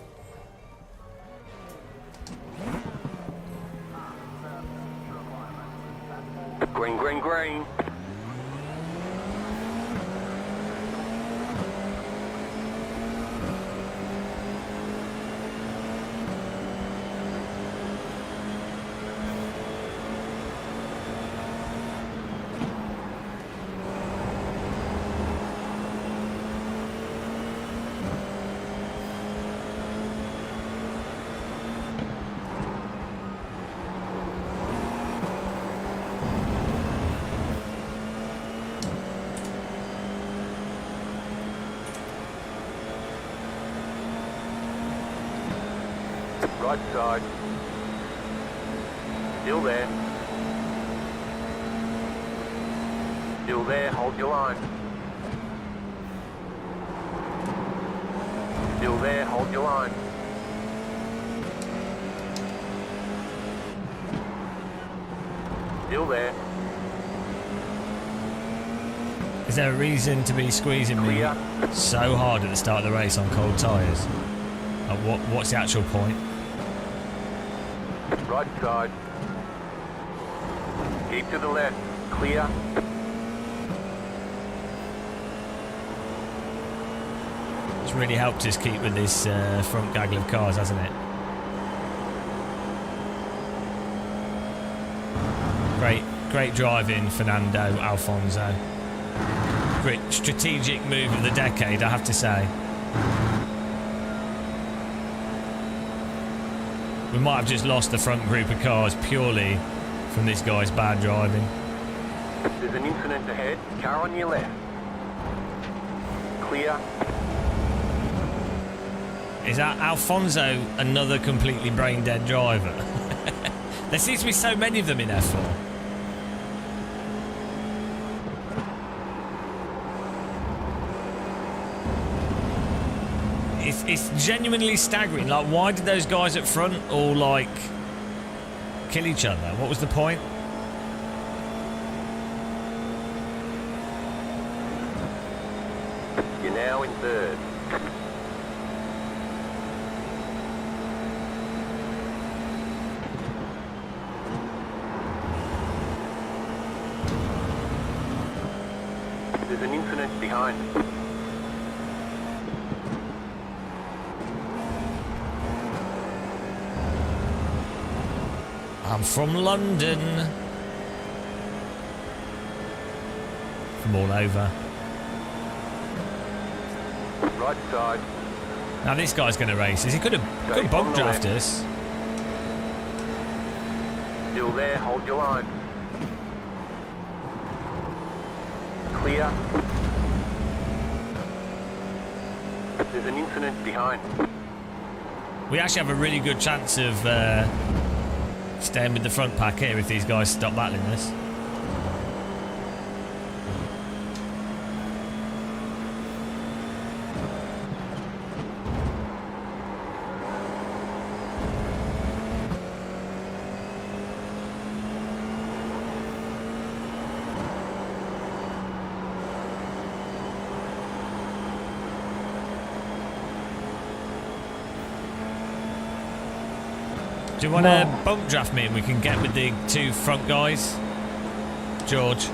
Green, green, green. Right side. Still there. Still there, hold your line. Still there, hold your line. Still there. Is there a reason to be squeezing me Clear. so hard at the start of the race on cold tyres? What's the actual point? Right side. Keep to the left. Clear. It's really helped us keep with this front gaggle of cars, hasn't it? Great driving, Fernando Alfonso. Great strategic move of the decade, I have to say. We might have just lost the front group of cars purely from this guy's bad driving. There's an incident ahead. Car on your left. Clear. Is that Alfonso another completely brain-dead driver? There seems to be so many of them in F4. It's genuinely staggering. Like, why did those guys at front all, like, kill each other? What was the point? You're now in third. There's an incident behind. I'm from London. From all over. Right side. Now this guy's going to race. Is he could bump draft us? Still there, hold your line. Clear. There's an incident behind. We actually have a really good chance of staying with the front pack here if these guys stop battling us. Do you want to bump draft me and we can get with the two front guys? George?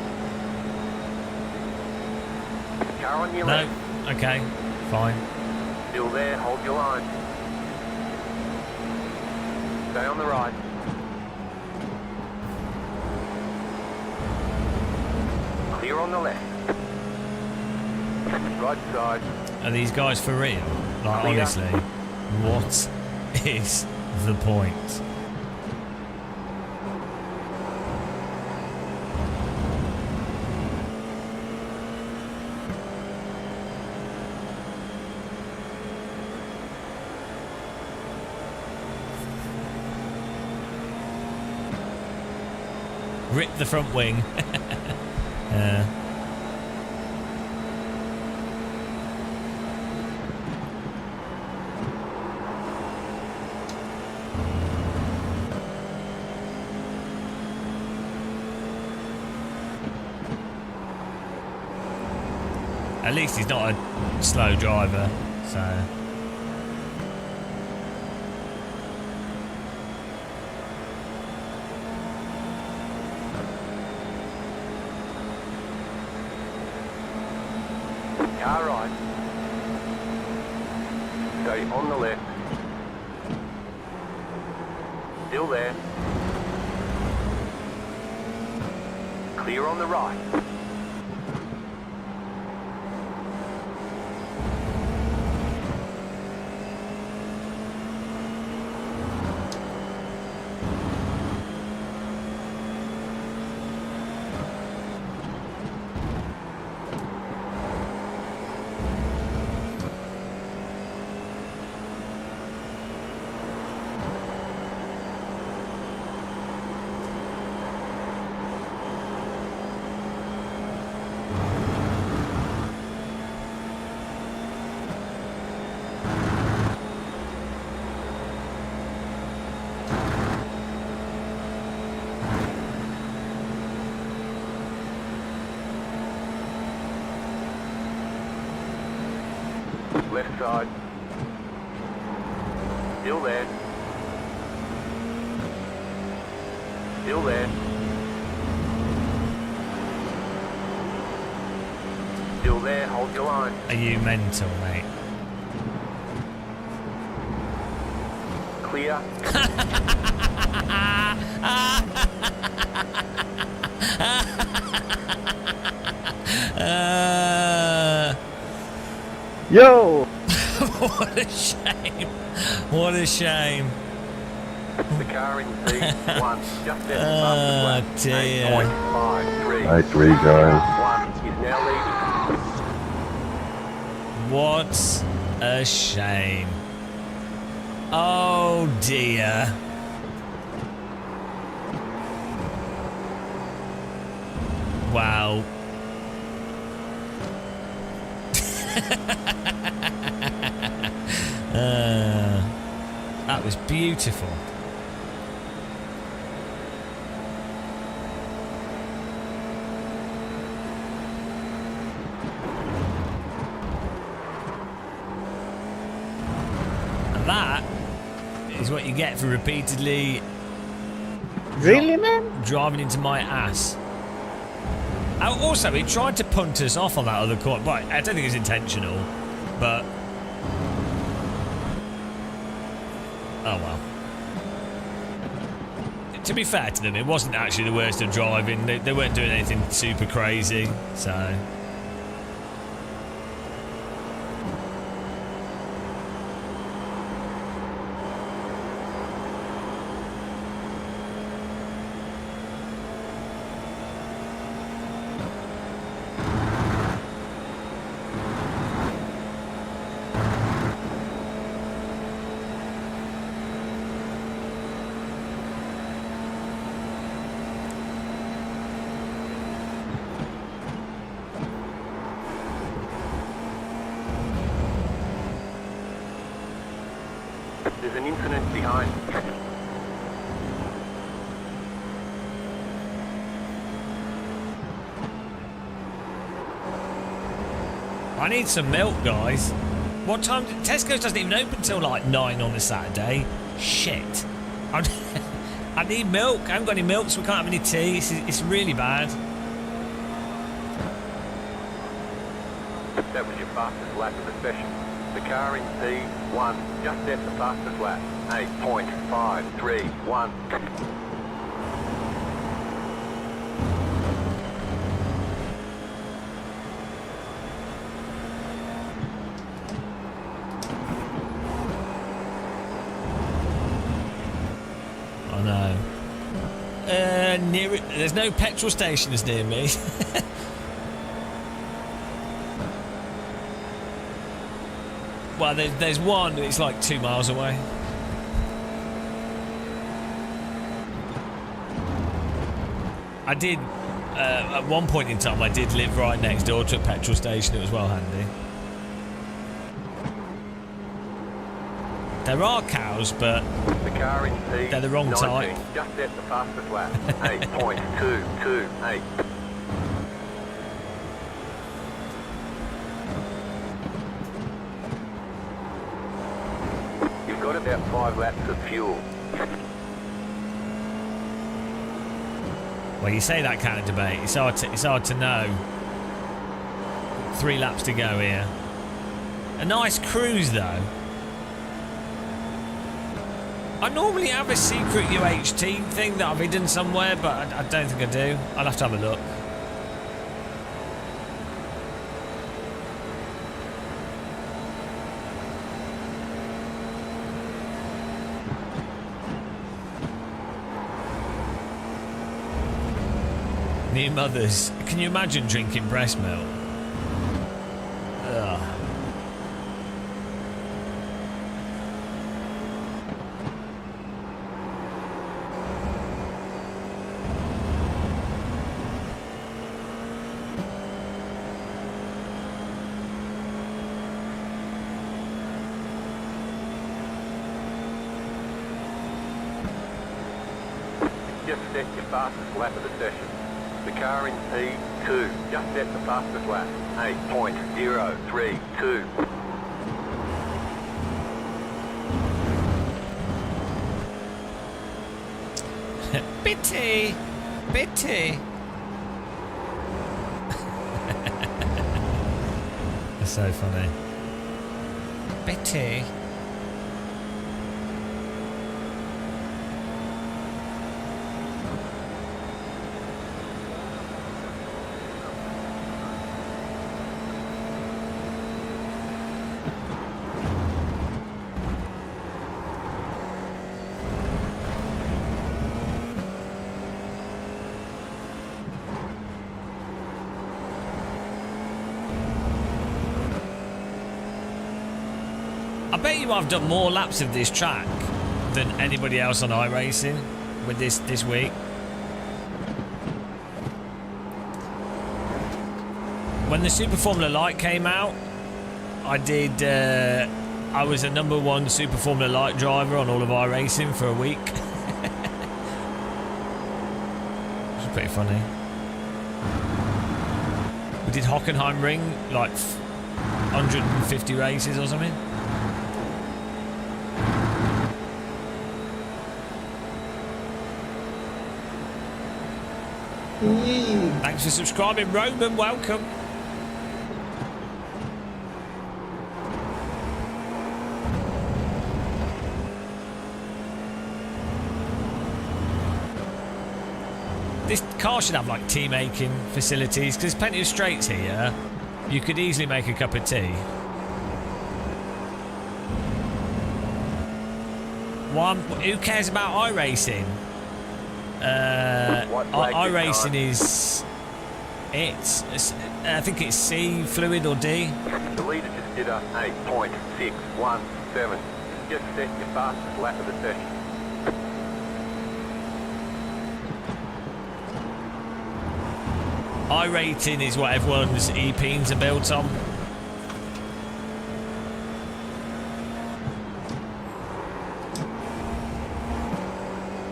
Car on your No? left. Okay, fine. Still there, hold your line. Stay on the right. Clear on the left. Right side. Are these guys for real? Like, Clear. honestly, what is the point? Rip the front wing. At least he's not a slow driver, so Car right. Stay on the left. Still there. Clear on the right. Left side. Still there. Still there. Still there, hold your line. Are you mental, mate? Clear. Yo! What a shame. What a shame. The car in C1, just at the Oh, fastest dear. lap. 8.53. Nice three, guys. 1 is now leading. What a shame. Oh, dear. Wow. That was beautiful. And that is what you get for repeatedly Man? driving into my ass. Also, he tried to punt us off on that other corner. But I don't think it was intentional. But oh well. To be fair to them, it wasn't actually the worst of driving. They weren't doing anything super crazy, so. There's an incident behind. I need some milk, guys. What time? Tesco's doesn't even open till like 9 on a Saturday. Shit. I need milk. I haven't got any milk, so we can't have any tea. It's really bad. That was your fastest lap of the session. The car in C1 just set the fastest lap. 8.531. I know. Near it, there's no petrol stations near me. Well, there's one, but it's like 2 miles away. I did, at one point in time, I did live right next door to a petrol station. It was well handy. There are cows, but The car in C19 they're the wrong type. just set the fastest lap. 8.228. You've got about 5 laps of fuel. Well, you say that kind of debate. It's hard to know. 3 laps to go here. A nice cruise though. I normally have a secret UHT thing that I've hidden somewhere, but I don't think I do. I'll have to have a look. New mothers. Can you imagine drinking breast milk? Ugh. Just set your fastest lap of the session. The car in P2 just set the fastest lap. 8.032. Bitty! Bitty! That's so funny. Bitty! I bet you I've done more laps of this track than anybody else on iRacing with this week. When the Super Formula Light came out, I was a #1 Super Formula Light driver on all of iRacing for a week. Which was pretty funny. We did Hockenheimring like 150 races or something. Thanks for subscribing, Roman. Welcome. This car should have like tea making facilities because there's plenty of straights here. You could easily make a cup of tea. Who cares about iRacing? iRacing is I think it's C fluid or D. The leader just did a 8.617. Just set your fastest lap of the session. iRating is what everyone's EPs are built on.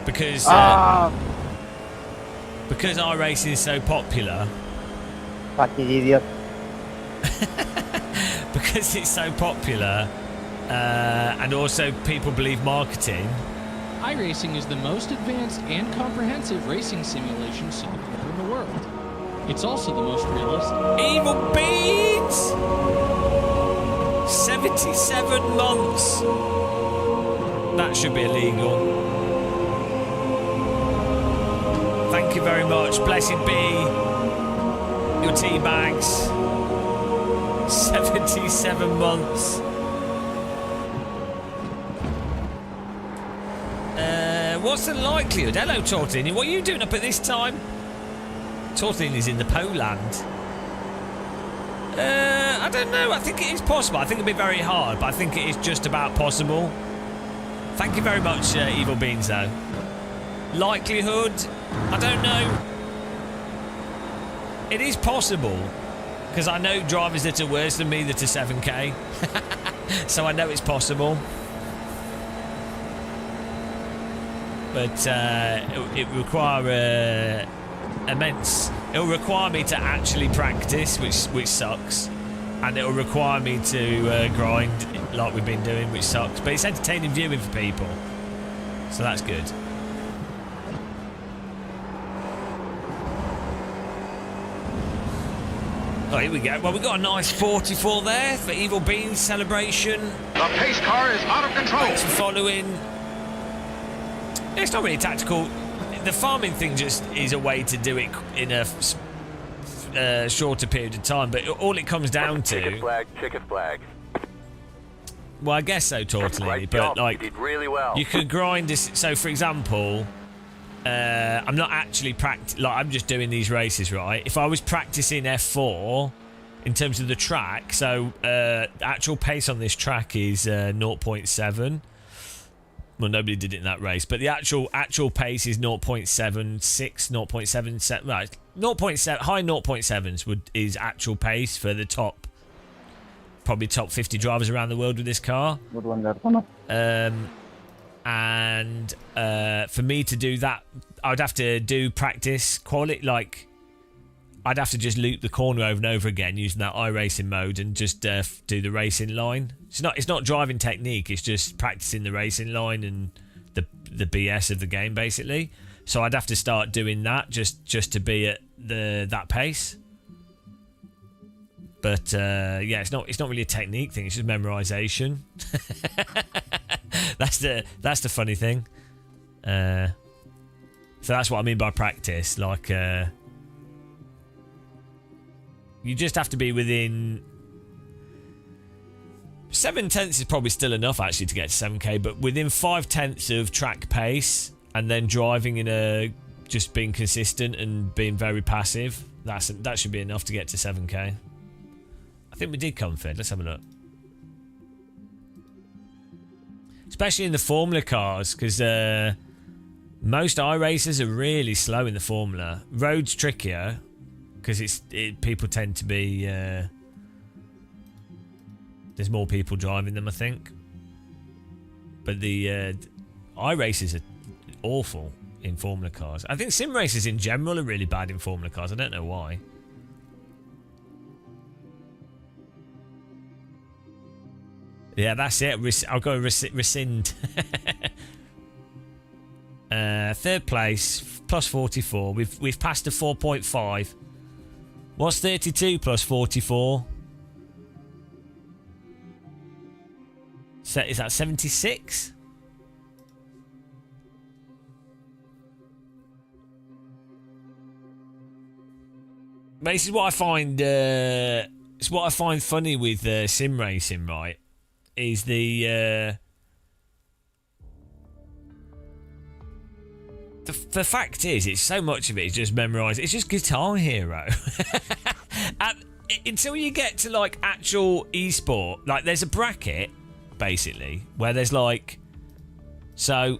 Because iRacing is so popular. Fucking idiot. Because it's so popular, and also people believe marketing. iRacing is the most advanced and comprehensive racing simulation software in the world. It's also the most realistic. Evil Beans! 77 months. That should be illegal. Thank you very much. Blessed be your tea bags. 77 months. What's the likelihood? Hello, Tortini. What are you doing up at this time? Tortini's in the Poland. I don't know. I think it is possible. I think it'll be very hard, but I think it is just about possible. Thank you very much, Evil Beans, though. Likelihood? I don't know. It is possible, because I know drivers that are worse than me that are 7K. So I know it's possible. But it will require it'll require me to actually practice, which sucks, and it'll require me to grind like we've been doing, which sucks, but it's entertaining viewing for people, so that's good. Oh, here we go. Well, we got a nice 44 there for Evil Beans celebration. The pace car is out of control. Thanks for following. It's not really tactical. The farming thing just is a way to do it in a shorter period of time, but all it comes down to... Check a flag, check a flag. Well, I guess so, totally, Great but job. like... You did really well. You could grind this... So, for example... I'm not actually I'm just doing these races, right? If I was practicing F4 in terms of the track, so actual pace on this track is 0.7. Well, nobody did it in that race, but the actual pace is 0.76, 0.77. Right, 0.7 high 0.7s is actual pace for the probably top 50 drivers around the world with this car. And for me to do that, I'd have to do practice quality. Like, I'd have to just loop the corner over and over again using that iRacing mode and just do the racing line. It's not driving technique. It's just practicing the racing line and the BS of the game, basically. So I'd have to start doing that just to be at that pace. But yeah, it's not really a technique thing. It's just memorization. That's the funny thing. So that's what I mean by practice. Like, you just have to be within 7/10 is probably still enough actually to get to 7k, but within 5/10 of track pace, and then driving in just being consistent and being very passive. That should be enough to get to 7k. I think we did come third. Let's have a look. Especially in the Formula cars, because most iRacers are really slow in the Formula. Road's trickier, because people tend to be... there's more people driving them, I think. But the iRacers are awful in Formula cars. I think sim races in general are really bad in Formula cars. I don't know why. Yeah, that's it. I'll go rescind. Third place, plus 44. We've passed a 4.5. What's 32 plus 44? So is that 76? But this is what I find. It's what I find funny with sim racing, right? Is the fact is, it's so much of it is just memorised. It's just Guitar Hero. Until you get to like actual esport, like there's a bracket basically where there's like, so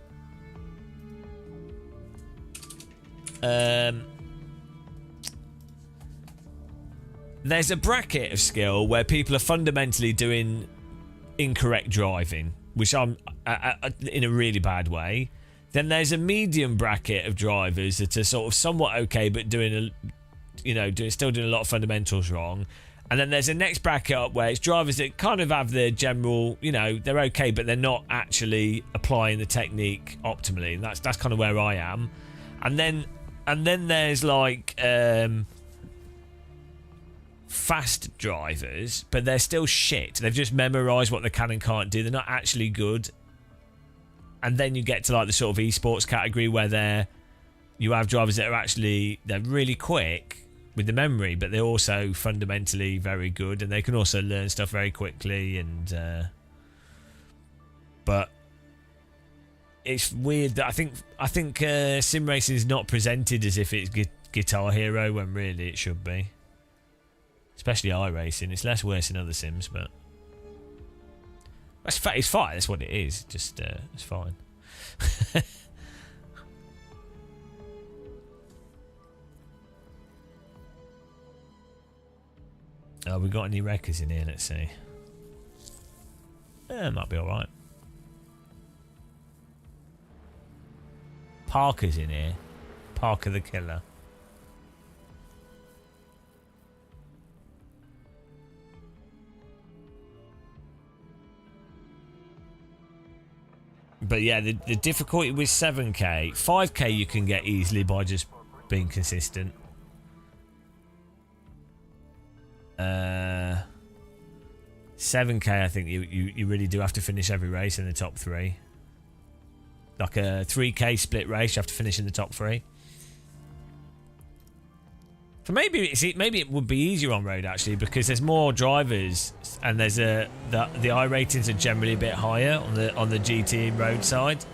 there's a bracket of skill where people are fundamentally doing incorrect driving, which I'm in a really bad way. Then there's a medium bracket of drivers that are sort of somewhat okay, but doing still doing a lot of fundamentals wrong. And then there's a next bracket up where it's drivers that kind of have the general, they're okay, but they're not actually applying the technique optimally. And that's kind of where I am. And then there's like fast drivers, but they're still shit. They've just memorized what they can and can't do. They're not actually good. And then you get to like the sort of esports category where you have drivers that are they're really quick with the memory, but they're also fundamentally very good, and they can also learn stuff very quickly. And but it's weird that I think sim racing is not presented as if it's Guitar Hero when really it should be. Especially iRacing. It's less worse in other sims, but it's fine. That's what it is. Just it's fine. Oh, we got any wreckers in here? Let's see. It might be all right. Parker's in here. Parker the Killer. But yeah, the difficulty with 7k, 5k you can get easily by just being consistent. 7K, I think you really do have to finish every race in the top 3. Like a 3K split race, you have to finish in the top 3. So maybe it would be easier on road actually, because there's more drivers and there's the I ratings are generally a bit higher on the GT road side,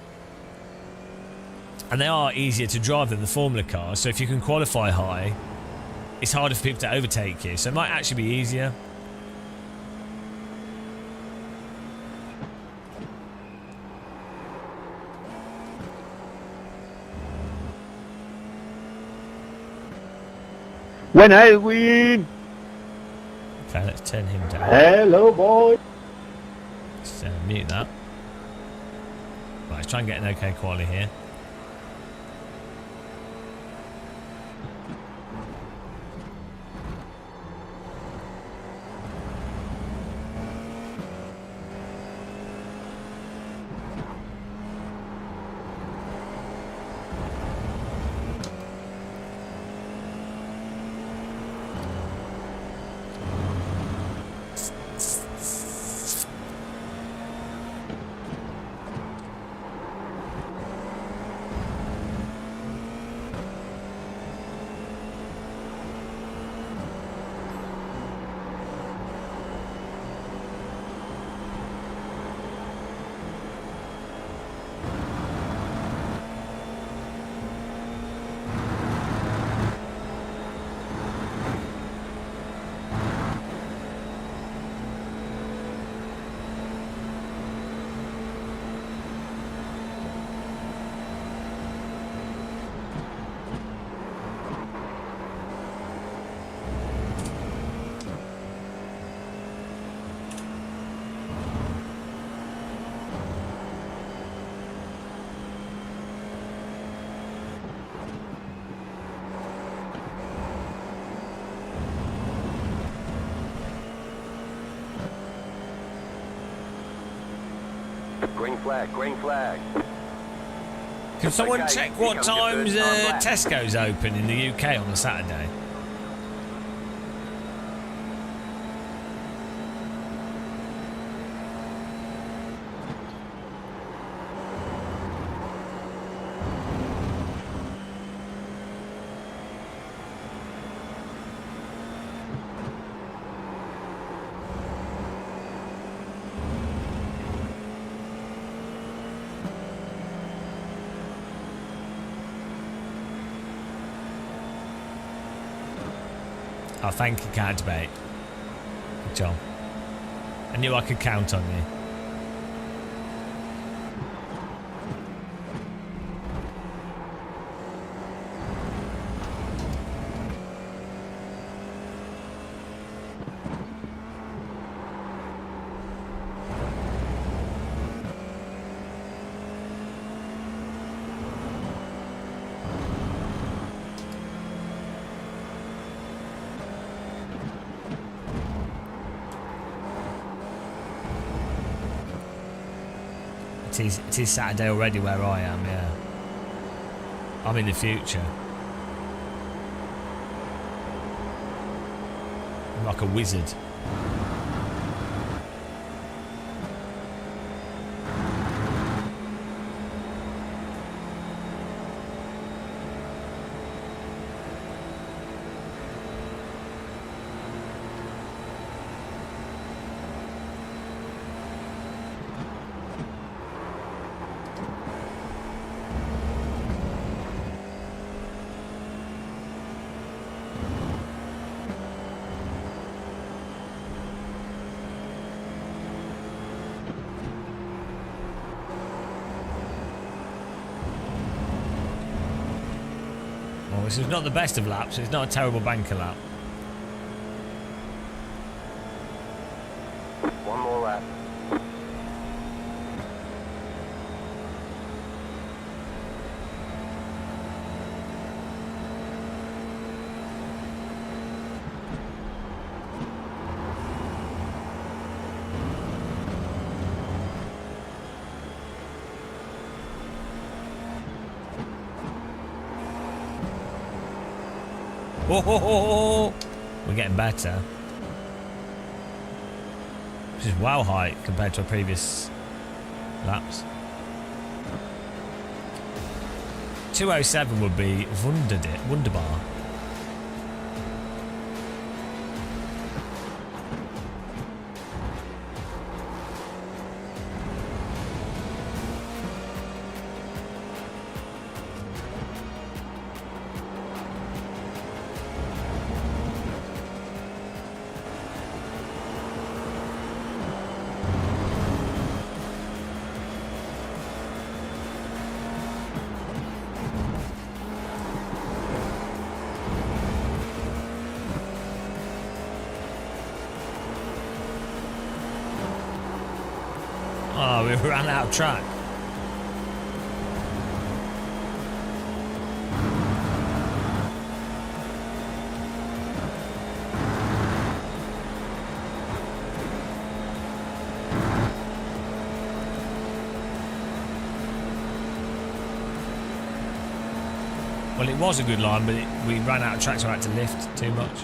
and they are easier to drive than the Formula cars. So if you can qualify high, it's harder for people to overtake you. So it might actually be easier. When I win! Okay, let's turn him down. Hello, boy! Let's mute that. Right, let's try and get an okay quality here. Green flag, green flag. Can someone Okay, check here what comes your times first time back. Tesco's open in the UK on a Saturday? Oh, thank you, Cadbait. Good job. I knew I could count on you. It is Saturday already where I am, yeah. I'm in the future. I'm like a wizard. Well, this is not the best of laps. It's not a terrible banker lap. One more lap. Oh, ho, ho, ho. We're getting better. which is well high compared to our previous laps. 207 would be wunderbar. Oh, we ran out of track. Well, it was a good line, but we ran out of track, so I had to lift too much.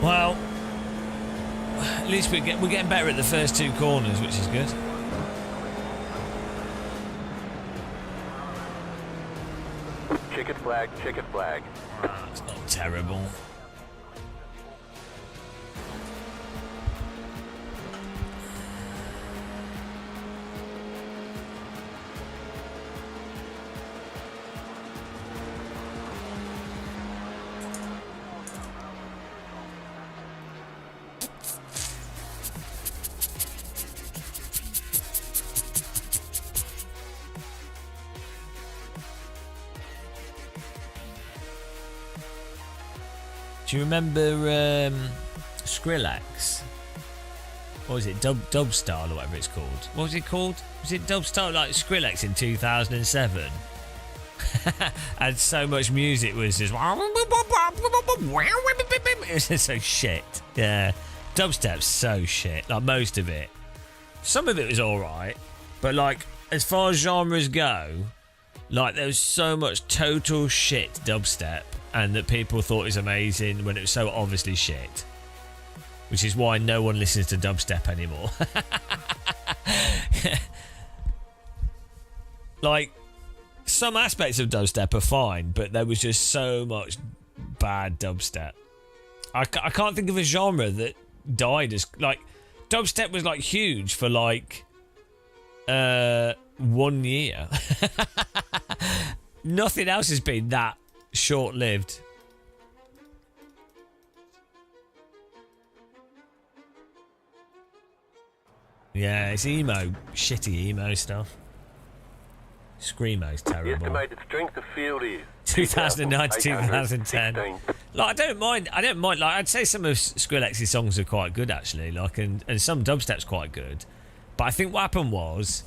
Well, at least we're getting better at the first two corners, which is good. Checkered flag, checkered flag. It's not terrible. Do you remember Skrillex? Or was it Dubstyle or whatever it's called? What was it called? Was it Dubstyle like Skrillex in 2007? And so much music was just... It was just so shit. Yeah. Dubstep's so shit. Like most of it. Some of it was alright. But like, as far as genres go, like there was so much total shit dubstep. And that people thought was amazing when it was so obviously shit. Which is why no one listens to dubstep anymore. Like, some aspects of dubstep are fine, but there was just so much bad dubstep. I can't think of a genre that died as... Like, dubstep was, like, huge for, like, 1 year. Nothing else has been that short-lived. Yeah, it's emo, shitty emo stuff. Screamo's terrible. The estimated strength of field is 2009 to 2010. Like I don't mind. Like I'd say some of Skrillex's songs are quite good actually. Like and some dubstep's quite good. But I think what happened was,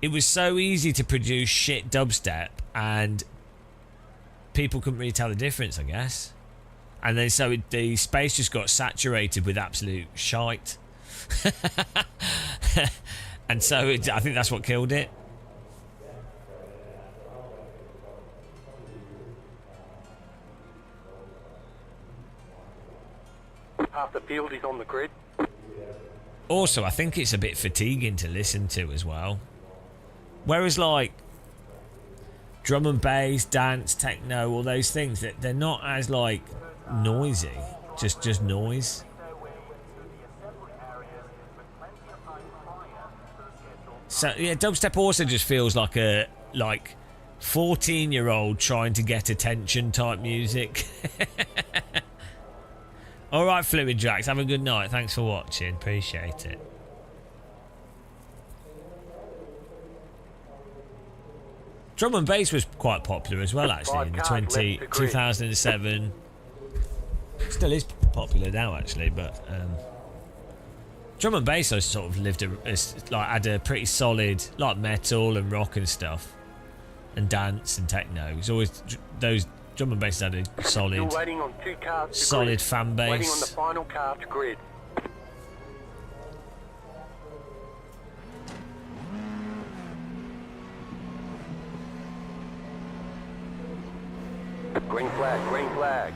it was so easy to produce shit dubstep and people couldn't really tell the difference, I guess. And then so the space just got saturated with absolute shite. And so I think that's what killed it. Half the field is on the grid. Also, I think it's a bit fatiguing to listen to as well. Whereas like drum and bass, dance, techno, all those things, that they're not as like noisy, just noise. So yeah, dubstep also just feels like a 14-year-old trying to get attention type music. All right, Fluid Drax, have a good night. Thanks for watching. Appreciate it. Drum and bass was quite popular as well, actually, in the 2007. Still is popular now, actually, but drum and bass sort of had a pretty solid, like metal and rock and stuff. and dance and techno. It's always those drum and bass had a Still waiting on 2 cars to solid grid. fan Waiting on the base. final car to grid. Green flag, green flag.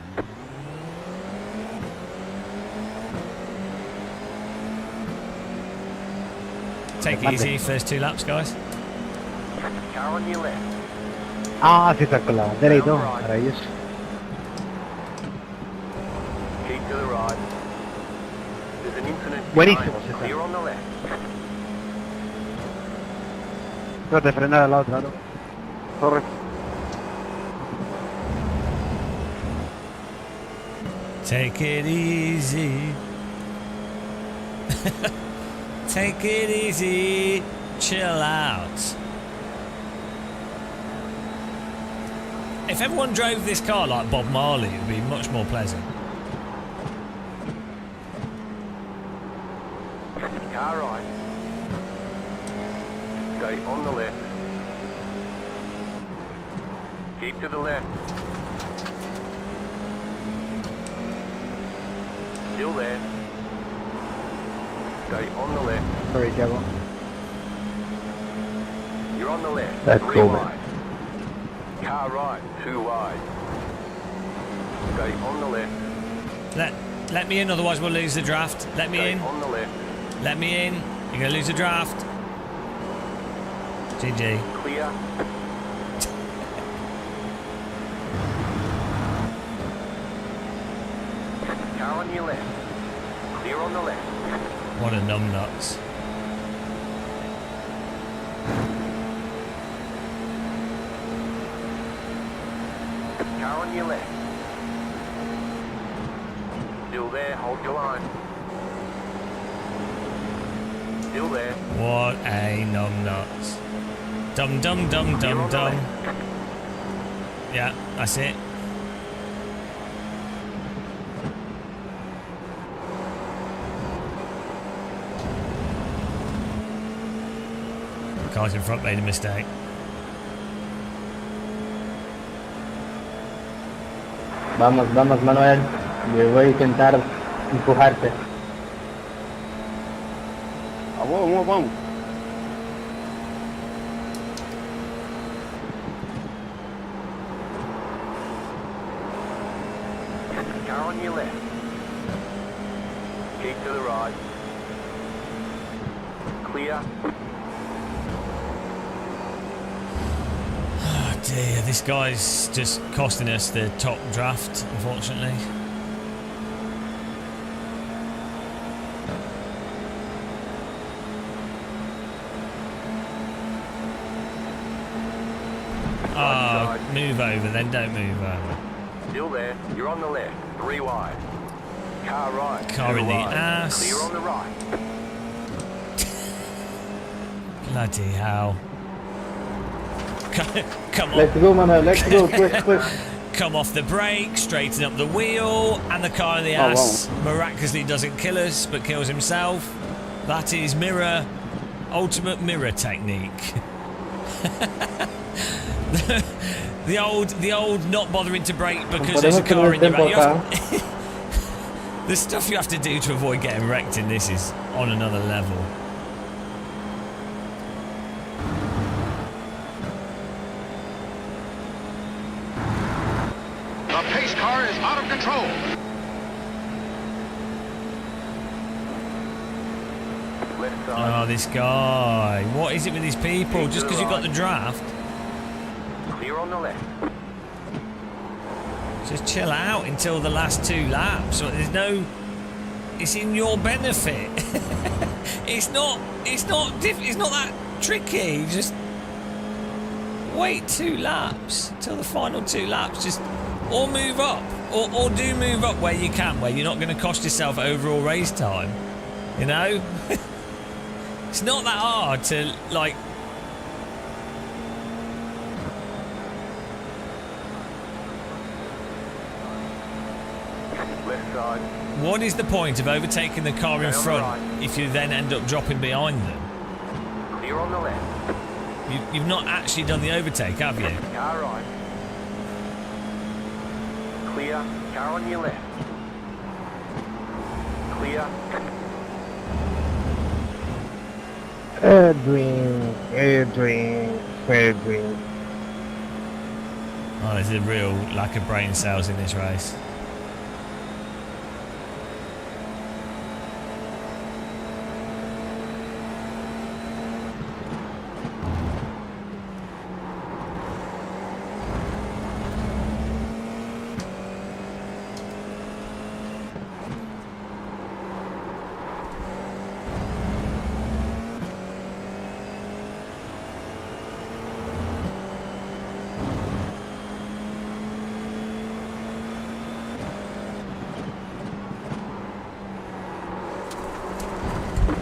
Take it easy, first 2 laps, guys. Car on your left. Ah, sí, está con la derecho. Para ellos. Keep to the right. There's an incident Buenísimo, behind. César. Clear on the left. No te frena la otra, ¿no? Sorry. Take it easy. Take it easy. Chill out. If everyone drove this car like Bob Marley, it would be much more pleasant. Car right. Stay on the left. Keep to the left. Still there. Stay on the left. Sorry, Thiago. You're on the left. That's 3 cool, wide. Car right. 2 wide. Stay on the left. Let me in, otherwise we'll lose the draft. Let me Stay in. on the left. Let me in. You're gonna lose the draft. GG. Clear. Car on your left. Clear on the left. What a numbnuts. Car on your left. Still there, hold your line. Still there. What a numbnuts. Dum dum dum dum dum. Yeah, that's it. Cars in front made a mistake. Vamos, vamos, Manuel. Me voy a intentar empujarte. Vamos, vamos. Car on your left. Keep to the right. Clear. Oh dear, this guy's just costing us the top draft, unfortunately. Oh, move over then, don't move over. Still there. You're on the left. 3 wide. Car right. Car 2 in the wide. ass. Clear on the right. Bloody hell. Come on. Let's go, Manuel. Let's go. Quick, quick. Come off the brake, straighten up the wheel, and the car in the Oh, ass miraculously doesn't kill us, but kills himself. That is mirror, ultimate mirror technique. the old not bothering to brake because there's a car in your back. The stuff you have to do to avoid getting wrecked in this is on another level. The pace car is out of control. Left side. Oh, this guy. What is it with these people? Keep to Just the because you've got right. the draft, Clear on the left. just chill out until the last 2 laps. There's no... It's in your benefit. It's not that tricky. Just wait 2 laps till the final 2 laps. Just or move up, or do move up where you can, where you're not going to cost yourself overall race time. You know, it's not that hard to like. Left side. What is the point of overtaking the car in Stay on the front right. if you then end up dropping behind them? Clear on the left. You've not actually done the overtake, have you? Car right. Clear. Car on your left. Clear. Edwin. Oh, there's a real lack of brain cells in this race.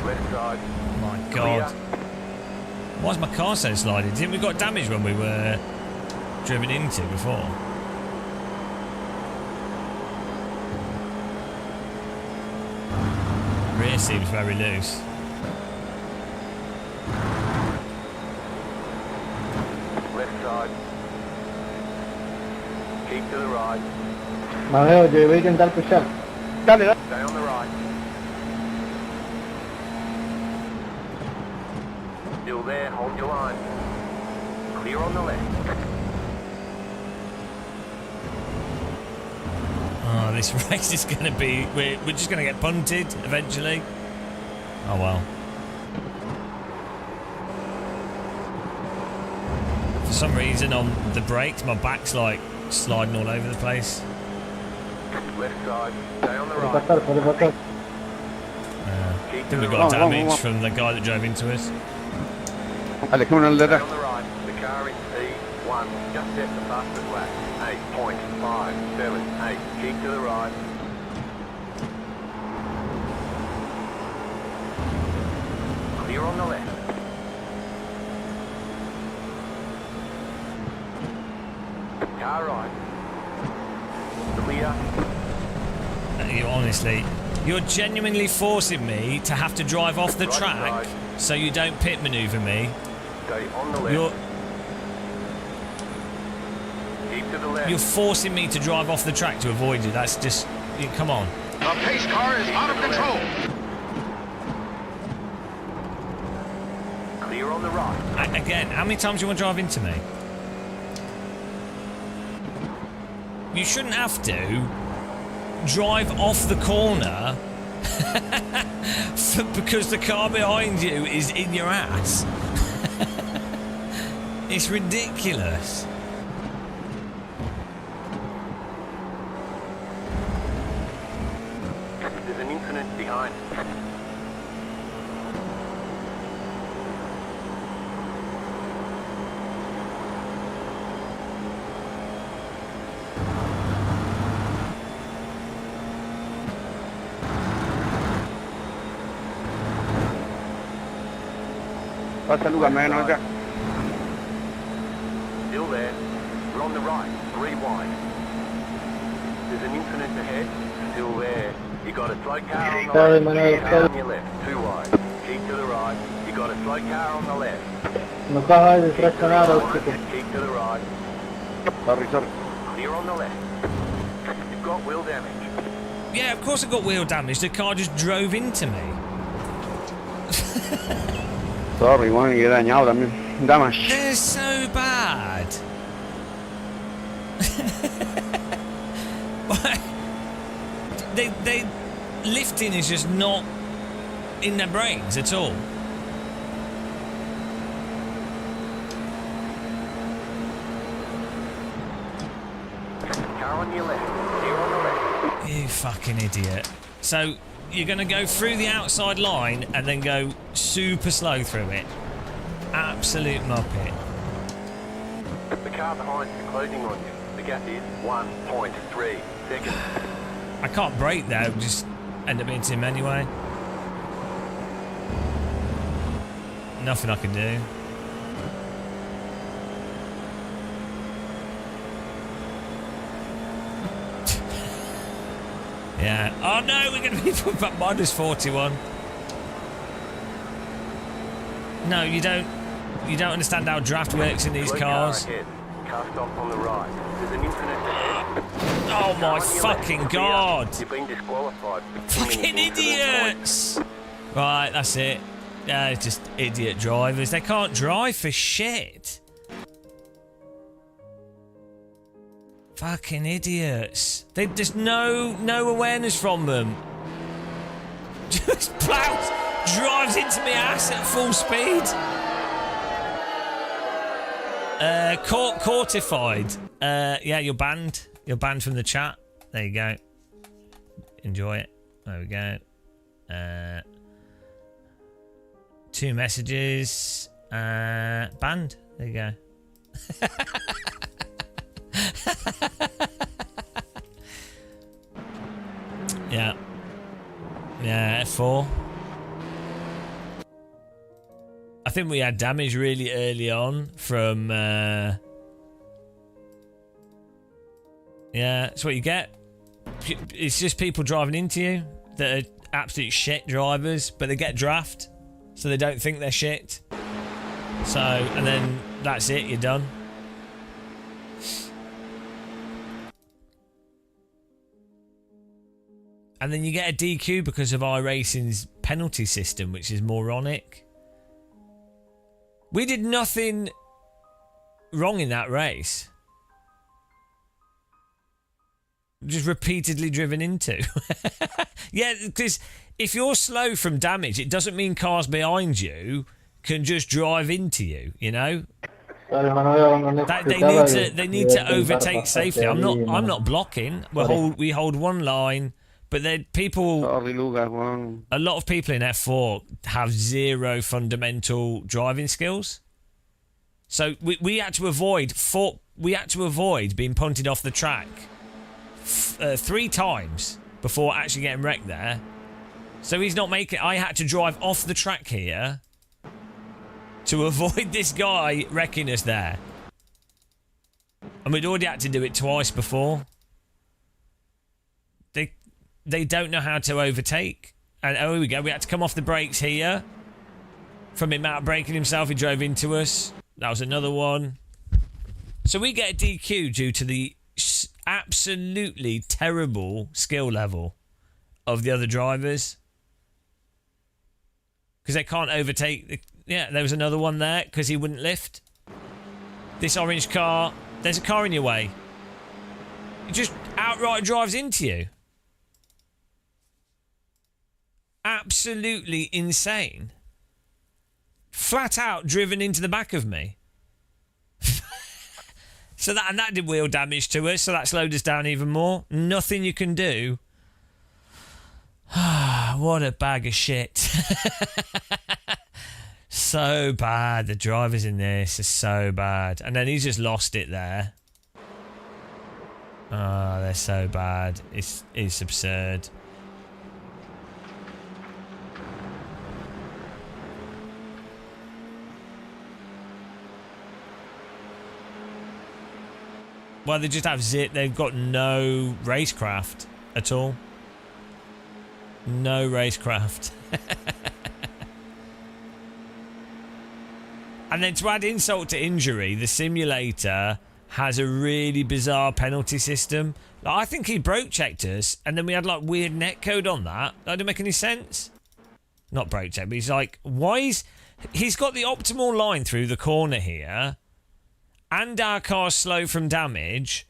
Left side. My God. Why's my car so slidey? Didn't we got damaged when we were driven into before? Rear seems very loose. Left side. Keep to the right. Manuel, yo voy a intentar pushar. Dale, dale. Stay on the right. Still there, hold your line. Clear on the left. Oh, this race is going to be... We're just going to get punted eventually. Oh, well. For some reason on the brakes, my back's like sliding all over the place. Left side. Stay on the Puede right. pasar, puede pasar. I think we got damage from the guy that drove into us. Alejémonos al de Stay atrás. on the right. The car is P1. Just set the fastest lap. 8.578. Keep to the right. Clear on the left. Car right. Clear. You honestly, you're genuinely forcing me to have to drive off the Right track side. so you don't pit maneuver me. Stay on the left. You're Keep to the left. you're forcing me to drive off the track to avoid you. That's just, come on. The pace car is out of control. Clear on the right. Again, how many times do you want to drive into me? You shouldn't have to drive off the corner because the car behind you is in your ass. It's ridiculous. There's an incident behind. Pasa Lucas, me ven acá. Still there. We're on the right. 3 wide. There's an incident ahead. Still there. You got a slow car on the Sorry, left. Manuel, Car sorry. on your left. 2 wide. Keep to the right. You got a slow car on the left. No acaba de Keep to the traccionar, right. chico. Keep to the right. Sorry, sorry. Clear on the left. You've got wheel damage. Yeah, of course I got wheel damage. The car just drove into me. Sorry, bueno, y he dañado también. Damage. They're so bad. they lifting is just not in their brains at all. Car on your left. Clear on the left. You fucking idiot. So you're going to go through the outside line and then go super slow through it. Absolute muppet. The car behind is closing on you. The gap is 1.3 seconds. I can't brake though, just end up hitting him anyway. Nothing I can do. Yeah. Oh no, we're going to be put back -41. No, you don't. you don't understand how draft works in these Slow car cars. ahead. Car stop on the right. There's an incident ahead. Oh my Car on your fucking left. god! You've been disqualified. for Fucking committing incident points. idiots! Right, that's it. Yeah, it's just idiot drivers. They can't drive for shit. Fucking idiots. There's no awareness from them. Just plows, drives into my ass at full speed. Courtified. Yeah, you're banned. You're banned from the chat. There you go. Enjoy it. There we go. 2 messages. Banned. There you go. Yeah. Yeah, F4. I think we had damage really early on from... yeah, that's what you get. It's just people driving into you that are absolute shit drivers, but they get draft, so they don't think they're shit. So, and then that's it, you're done. And then you get a DQ because of iRacing's penalty system, which is moronic. We did nothing wrong in that race. Just repeatedly driven into. Yeah, because if you're slow from damage, it doesn't mean cars behind you can just drive into you, you know? They need to overtake safely. I'm not blocking. We hold one line. But then people, a lot of people in F4 have zero fundamental driving skills. So we had to avoid being punted off the track 3 times before actually getting wrecked there. So he's not making. I had to drive off the track here to avoid this guy wrecking us there, and we'd already had to do it twice before. They don't know how to overtake. And oh, here we go. We had to come off the brakes here. From him out braking himself, he drove into us. That was another one. So we get a DQ due to the absolutely terrible skill level of the other drivers. Because they can't overtake. Yeah, there was another one there because he wouldn't lift. This orange car. There's a car in your way. It just outright drives into you. Absolutely insane. Flat out driven into the back of me. So that did wheel damage to us, so that slowed us down even more. Nothing you can do. What a bag of shit. So bad. The drivers in this are so bad. And then he's just lost it there. Oh, they're so bad. It's absurd. Well, they just have zip. They've got no racecraft at all. No racecraft. And then to add insult to injury, the simulator has a really bizarre penalty system. Like, I think he broke checked us, and then we had like weird netcode on that. That didn't make any sense. Not broke check, but he's like, why is... He's got the optimal line through the corner here, and our car's slow from damage.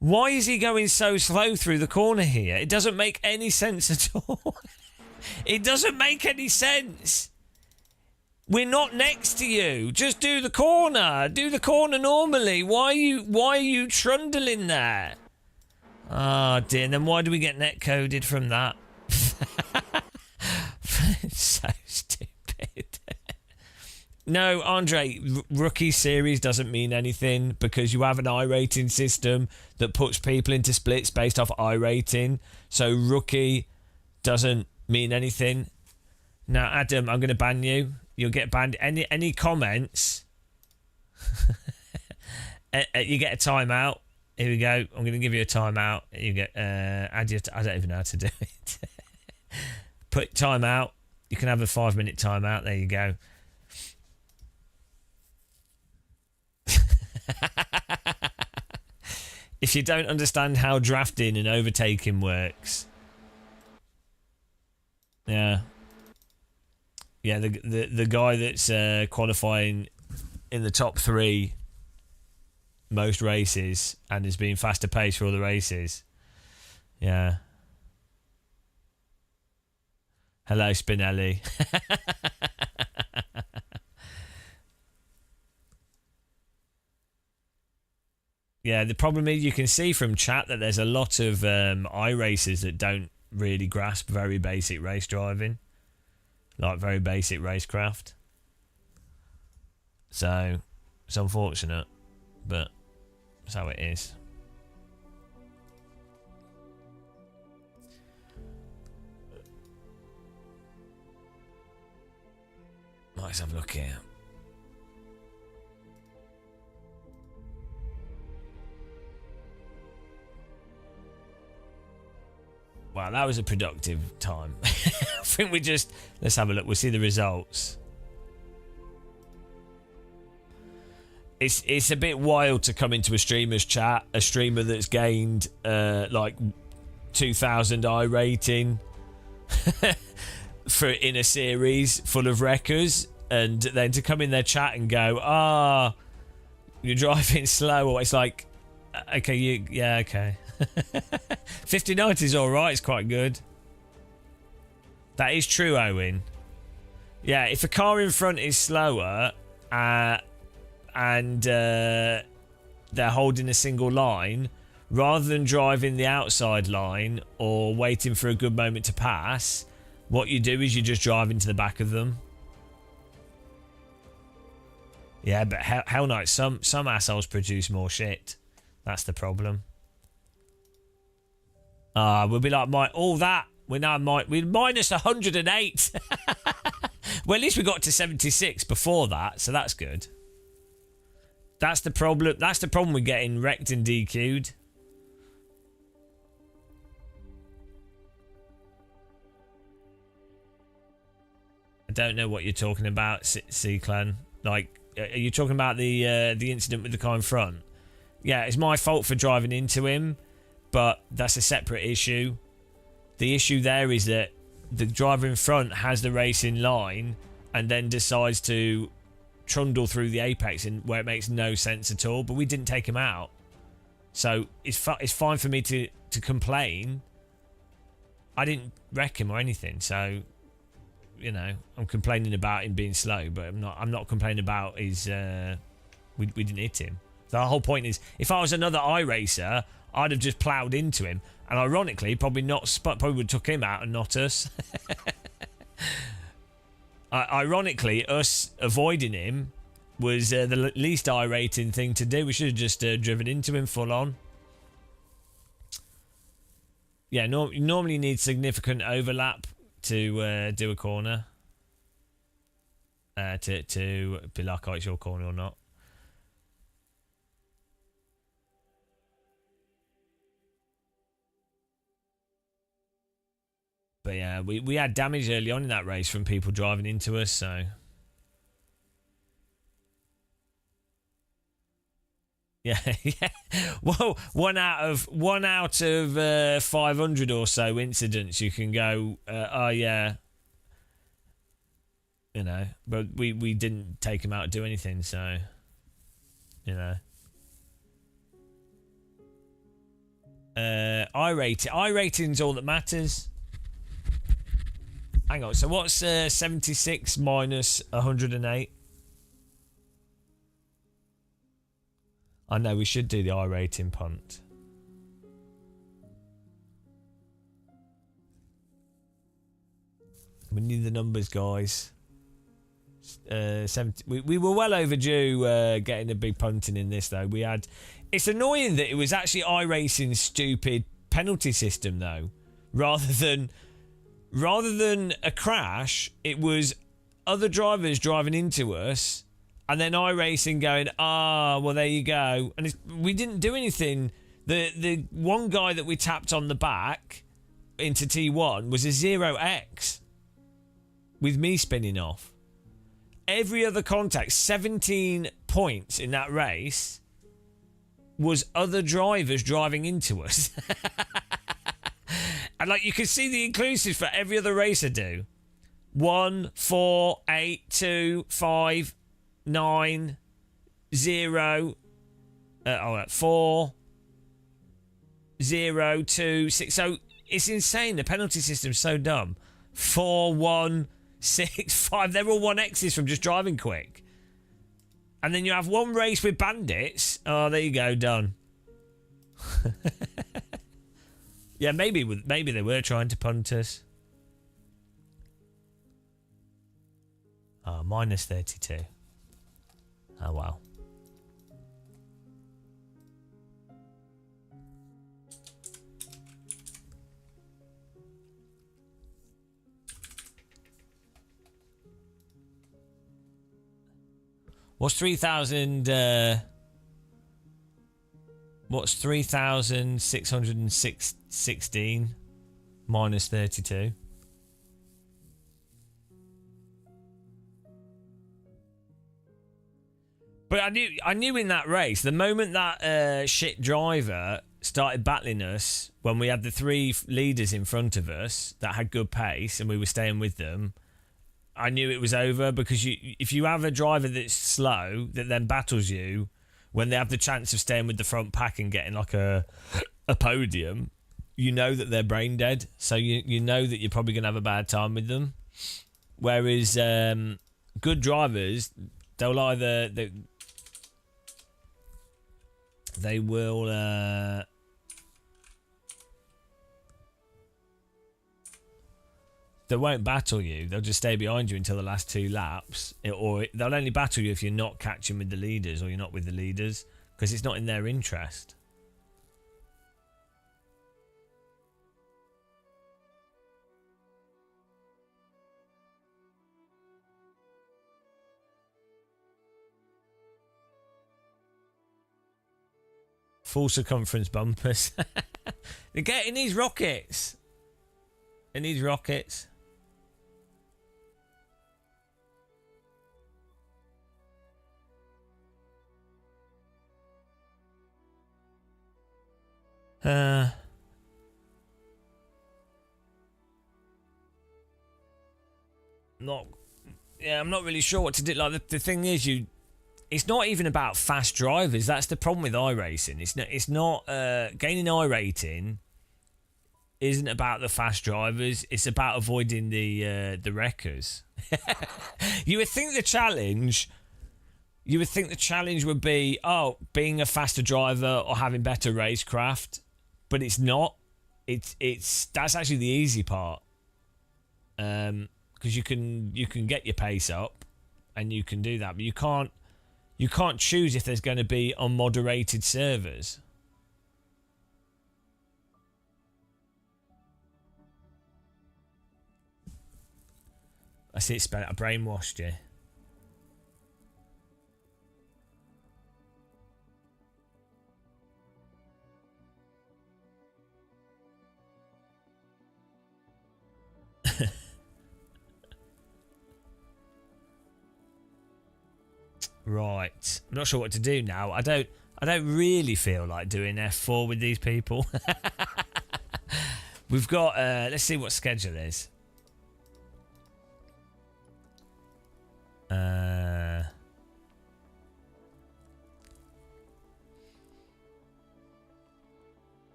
Why is he going so slow through the corner here? It doesn't make any sense at all. It doesn't make any sense. We're not next to you. Just do the corner. Do the corner normally. Why are you trundling there? Oh dear. And then why do we get netcoded from that? It's so stupid. No, Andre, rookie series doesn't mean anything because you have an iRating system that puts people into splits based off iRating. So rookie doesn't mean anything. Now, Adam, I'm going to ban you. You'll get banned. Any comments, you get a timeout. Here we go. I'm going to give you a timeout. You get I don't even know how to do it. Put timeout. You can have a 5-minute timeout. There you go. If you don't understand how drafting and overtaking works, yeah, the guy that's qualifying in the top 3 most races and is being faster paced for all the races, yeah. Hello, Spinelli. Yeah, the problem is you can see from chat that there's a lot of iRacers that don't really grasp very basic race driving, like very basic racecraft. So it's unfortunate, but that's how it is. Let's have a look here. Wow, that was a productive time. I think let's have a look. We'll see the results. It's a bit wild to come into a streamer's chat, a streamer that's gained like 2,000 I rating for in a series full of wreckers, and then to come in their chat and go, you're driving slow, or it's like, okay, okay. 59 is alright, it's quite good. That is true, Owen. Yeah, if a car in front is slower and they're holding a single line, rather than driving the outside line or waiting for a good moment to pass, what you do is you just drive into the back of them. Yeah, but hell no, some assholes produce more shit. That's the problem. We'll be like, we're minus 108. Well, at least we got to 76 before that, so that's good. That's the problem. That's the problem with getting wrecked and DQ'd. I don't know what you're talking about, C-Clan. Like, are you talking about the incident with the car in front? Yeah, it's my fault for driving into him, but that's a separate issue. The issue there is that the driver in front has the race in line and then decides to trundle through the apex where it makes no sense at all, but we didn't take him out. So it's fine for me to complain. I didn't wreck him or anything, so you know, I'm complaining about him being slow, but I'm not complaining about his we didn't hit him. The whole point is, if I was another iRacer, I'd have just ploughed into him, and ironically, probably would have took him out and not us. Ironically, us avoiding him was the least I-rating thing to do. We should have just driven into him full on. Yeah, you normally need significant overlap to do a corner. To be like, oh, it's your corner or not. But yeah, we had damage early on in that race from people driving into us, so. Yeah, yeah. Well, one out of 500 or so incidents, you can go, oh yeah, you know. But we didn't take him out to do anything, so, you know. I-rating's all that matters. Hang on, so what's 76 minus 108? I know we should do the I-rating punt. We need the numbers, guys. 70. We were well overdue getting a big punting in this, though. It's annoying that it was actually iRacing's stupid penalty system, though, rather than a crash. It was other drivers driving into us, and then iRacing going, well, there you go. And we didn't do anything. The one guy that we tapped on the back into T1 was a 0x with me spinning off. Every other contact, 17 points in that race, was other drivers driving into us. And like you can see the inclusives for every other race I do. 1, 4, 8, 2, 5, 9, 0, 4, 0, 2, 6. So it's insane. The penalty system's so dumb. 4, 1, 6, 5. They're all 1Xs from just driving quick. And then you have one race with bandits. Oh, there you go, done. Yeah, maybe they were trying to punt us. Oh, minus 32. Oh, wow. What's 3,000? What's 3,616 minus 32? But I knew in that race, the moment that shit driver started battling us, when we had the 3 leaders in front of us that had good pace and we were staying with them, I knew it was over, because if you have a driver that's slow that then battles you when they have the chance of staying with the front pack and getting like a podium, you know that they're brain dead. So you know that you're probably going to have a bad time with them. Whereas good drivers, they'll either they will they won't battle you. They'll just stay behind you until the last 2 laps, or they'll only battle you if you're not catching with the leaders or you're not with the leaders, because it's not in their interest. Full circumference bumpers. They're getting these rockets. It needs rockets. I'm not really sure what to do. Like the thing is, it's not even about fast drivers. That's the problem with iRacing. It's not gaining I rating isn't about the fast drivers. It's about avoiding the wreckers. You would think the challenge would be being a faster driver or having better racecraft, but it's not. That's actually the easy part, because you can get your pace up and you can do that, but you can't choose if there's going to be unmoderated servers. I see it spell it. I brainwashed you. Right. I'm not sure what to do now. I don't really feel like doing F4 with these people. We've got let's see what schedule is.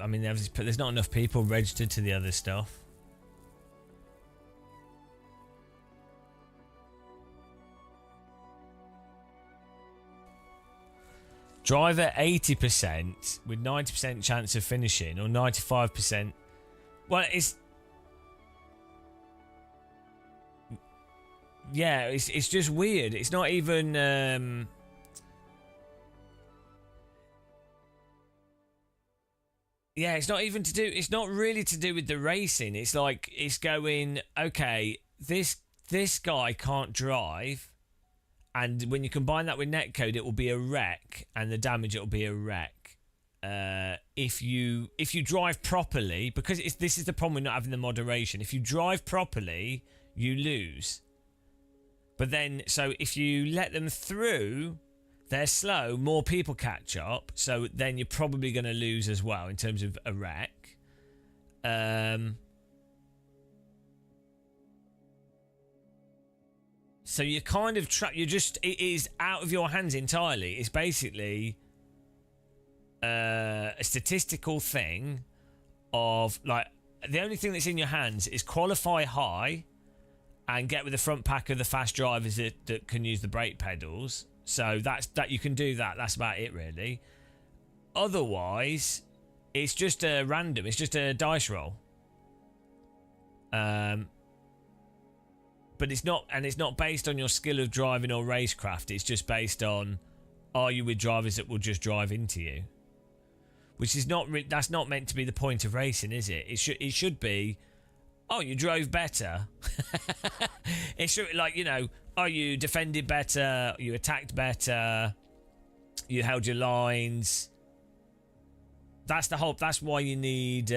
I mean, there's not enough people registered to the other stuff. Driver 80% with 90% chance of finishing, or 95%. Well, it's just weird. It's not even it's not even to do. It's not really to do with the racing. It's like it's going, okay, this guy can't drive, and when you combine that with netcode, it will be a wreck, and the damage, it will be a wreck. If you drive properly, because this is the problem with not having the moderation. If you drive properly, you lose. But then, so if you let them through, they're slow, more people catch up, so then you're probably going to lose as well in terms of a wreck. So you're kind of it is out of your hands entirely. It's basically a statistical thing of, like, the only thing that's in your hands is qualify high and get with the front pack of the fast drivers that can use the brake pedals. So that you can do that. That's about it, really. Otherwise, it's just a random. It's just a dice roll. But it's not based on your skill of driving or racecraft. It's just based on, are you with drivers that will just drive into you? Which is that's not meant to be the point of racing, is it? It should be, oh, you drove better. It should, like, you know, oh, you defended better, you attacked better, you held your lines. That's why you need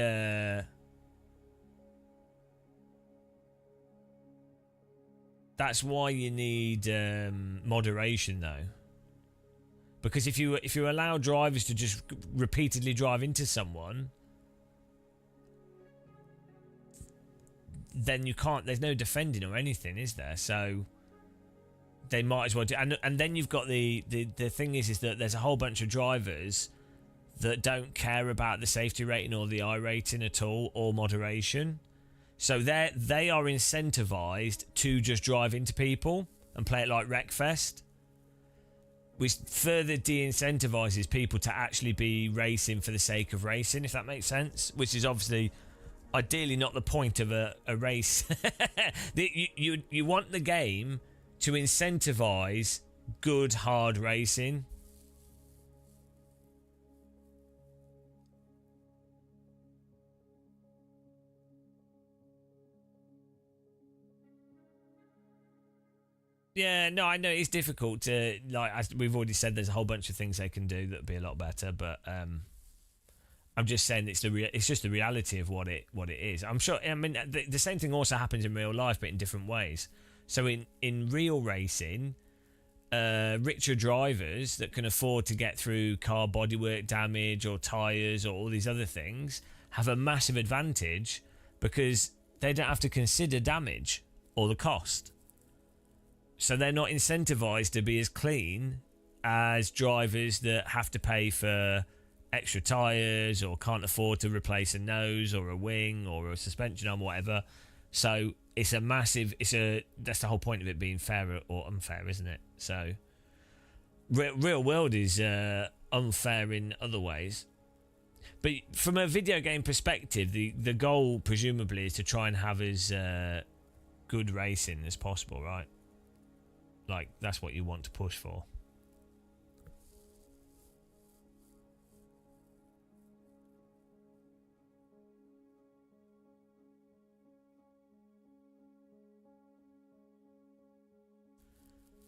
moderation, though. Because if you allow drivers to just repeatedly drive into someone, then you can't. There's no defending or anything, is there? So they might as well do. And then you've got the thing is that there's a whole bunch of drivers that don't care about the safety rating or the I rating at all, or moderation. So they are incentivized to just drive into people and play it like Wreckfest, which further de-incentivizes people to actually be racing for the sake of racing, if that makes sense. Which is obviously, ideally, not the point of a race. You want the game to incentivize good, hard racing. Yeah, no, I know it's difficult to, like, as we've already said, there's a whole bunch of things they can do that would be a lot better, but I'm just saying it's just the reality of what it is. I'm sure. I mean, the same thing also happens in real life, but in different ways. So in real racing, richer drivers that can afford to get through car bodywork damage or tires or all these other things have a massive advantage because they don't have to consider damage or the cost. So they're not incentivized to be as clean as drivers that have to pay for extra tyres or can't afford to replace a nose or a wing or a suspension arm or whatever. So that's the whole point of it being fair or unfair, isn't it? So real world is unfair in other ways. But from a video game perspective, the goal presumably is to try and have as good racing as possible, right? Like, that's what you want to push for.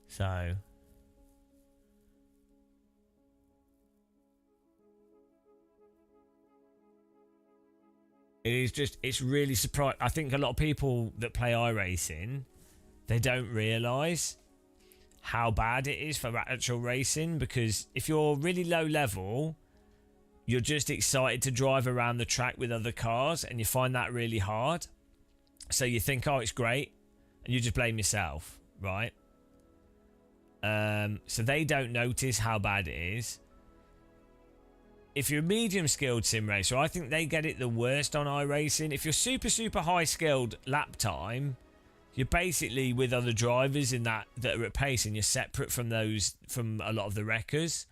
So it's really surprising. I think a lot of people that play iRacing, they don't realise how bad it is for actual racing, because if you're really low level, you're just excited to drive around the track with other cars and you find that really hard. So you think, oh, it's great, and you just blame yourself, right? So they don't notice how bad it is. If you're a medium skilled sim racer, I think they get it the worst on iRacing. If you're super high skilled lap time, you're basically with other drivers in that are at pace, and you're separate from a lot of the wreckers.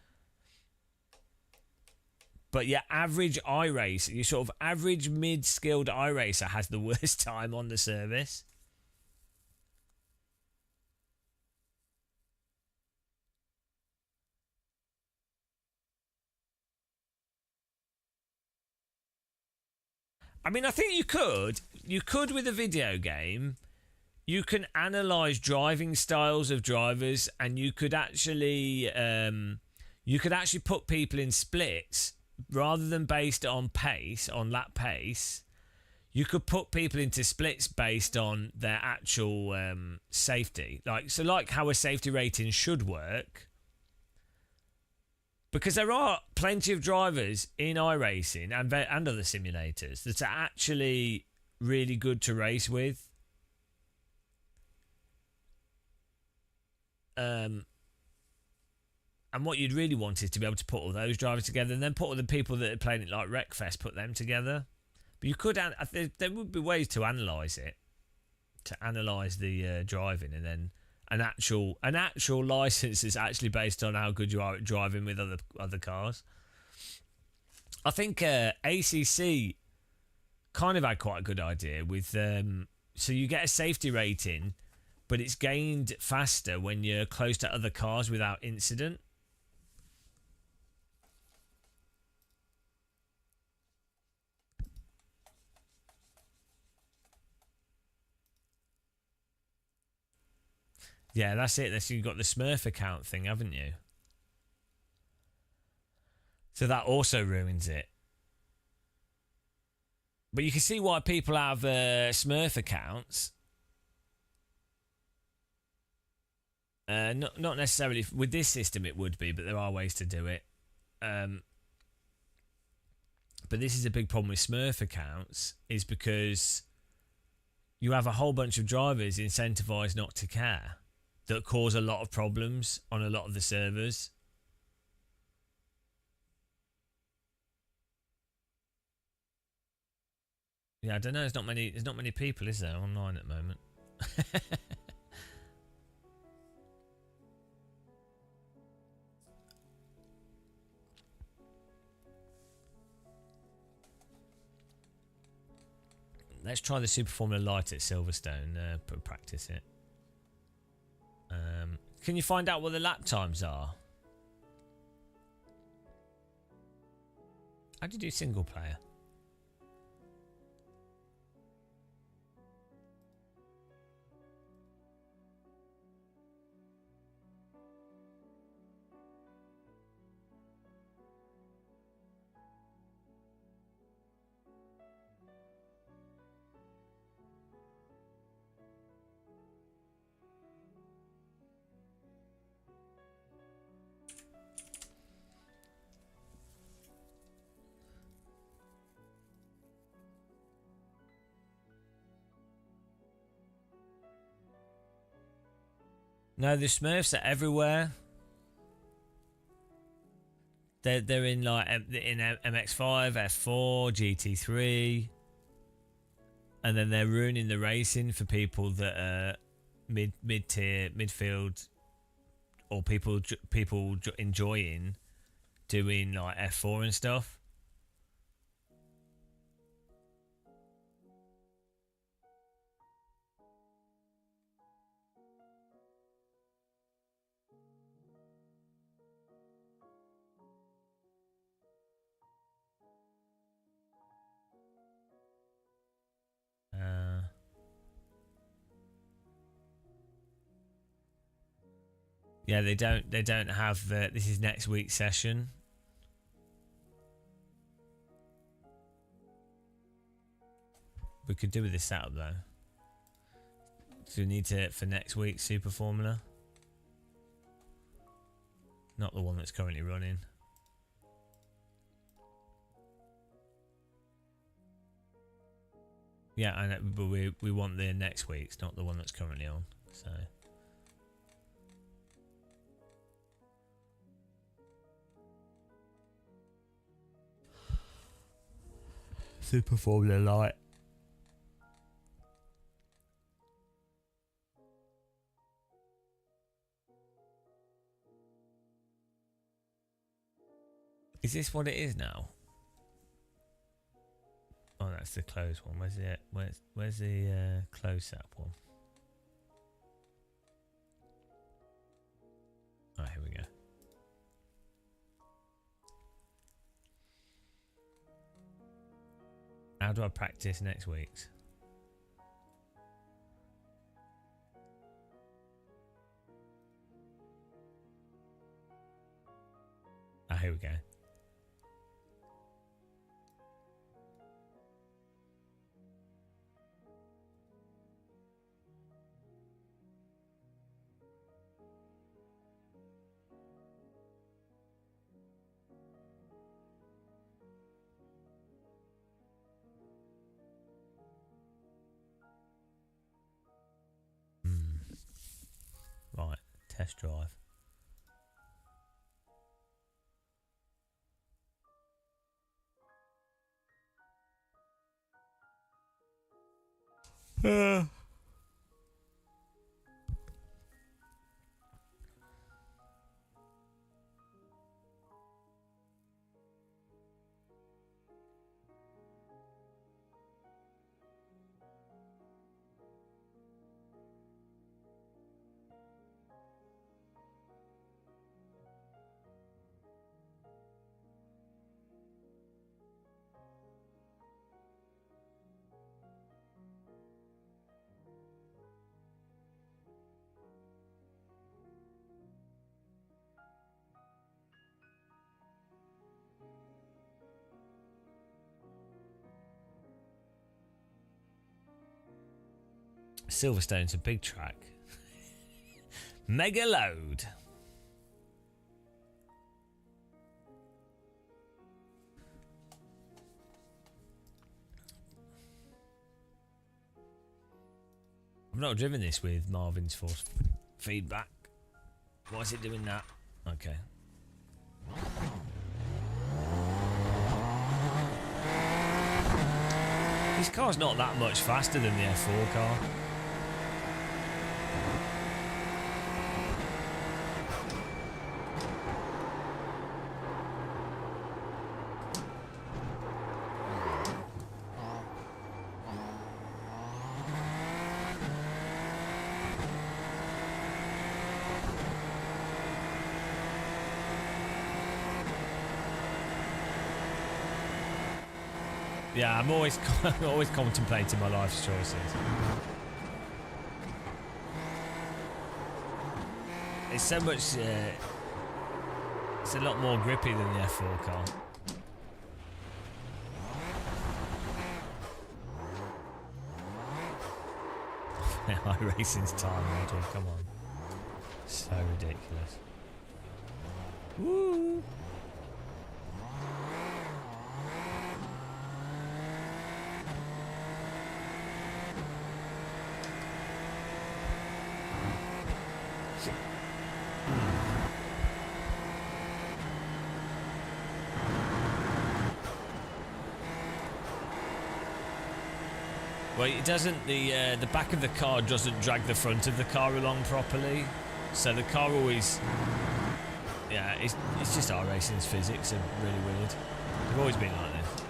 But your average iRacer, your sort of average mid-skilled iRacer has the worst time on the service. I mean, I think you could with a video game. You can analyze driving styles of drivers, and you could actually put people in splits rather than based on pace, on lap pace. you could put people into splits based on their actual safety. Like how a safety rating should work. Because there are plenty of drivers in iRacing and other simulators that are actually really good to race with. And what you'd really want is to be able to put all those drivers together and then put all the people that are playing it like Wreckfest, put them together. But you could, there would be ways to analyse it, to analyse the driving, and then an actual license is actually based on how good you are at driving with other cars. I think ACC kind of had quite a good idea with so you get a safety rating, but it's gained faster when you're close to other cars without incident. Yeah, that's it. So you've got the Smurf account thing, haven't you? So that also ruins it. But you can see why people have Smurf accounts. Not necessarily with this system it would be, but there are ways to do it. But this is a big problem with Smurf accounts, is because you have a whole bunch of drivers incentivized not to care that cause a lot of problems on a lot of the servers. Yeah, I don't know. There's not many people, is there, online at the moment? Let's try the Super Formula Light at Silverstone. Practice it. Can you find out what the lap times are? How do you do single player? No, the Smurfs are everywhere. They're in like in MX5, F4, GT3, and then they're ruining the racing for people that are mid-tier, midfield, or people enjoying doing like F4 and stuff. Yeah, they don't have. This is next week's session. We could do with this setup though. So we need to for next week's Super Formula. Not the one that's currently running. Yeah, but we want the next week's, not the one that's currently on. So. Super Formula Light. Is this what it is now? Oh, that's the closed one. Where's the closed setup one? Oh, here we go. How do I practice next week's? Ah, here we go. test drive. Silverstone's a big track. Mega load. I've not driven this with Marvin's force feedback. Why is it doing that? Okay. This car's not that much faster than the F4 car. Yeah, I'm always always contemplating my life's choices. It's so much. It's a lot more grippy than the F4 car. iRacing's time model, come on. So ridiculous. Woo! Well, it doesn't. The back of the car doesn't drag the front of the car along properly, so the car always. Yeah, it's just iRacing's physics are really weird. They've always been like this.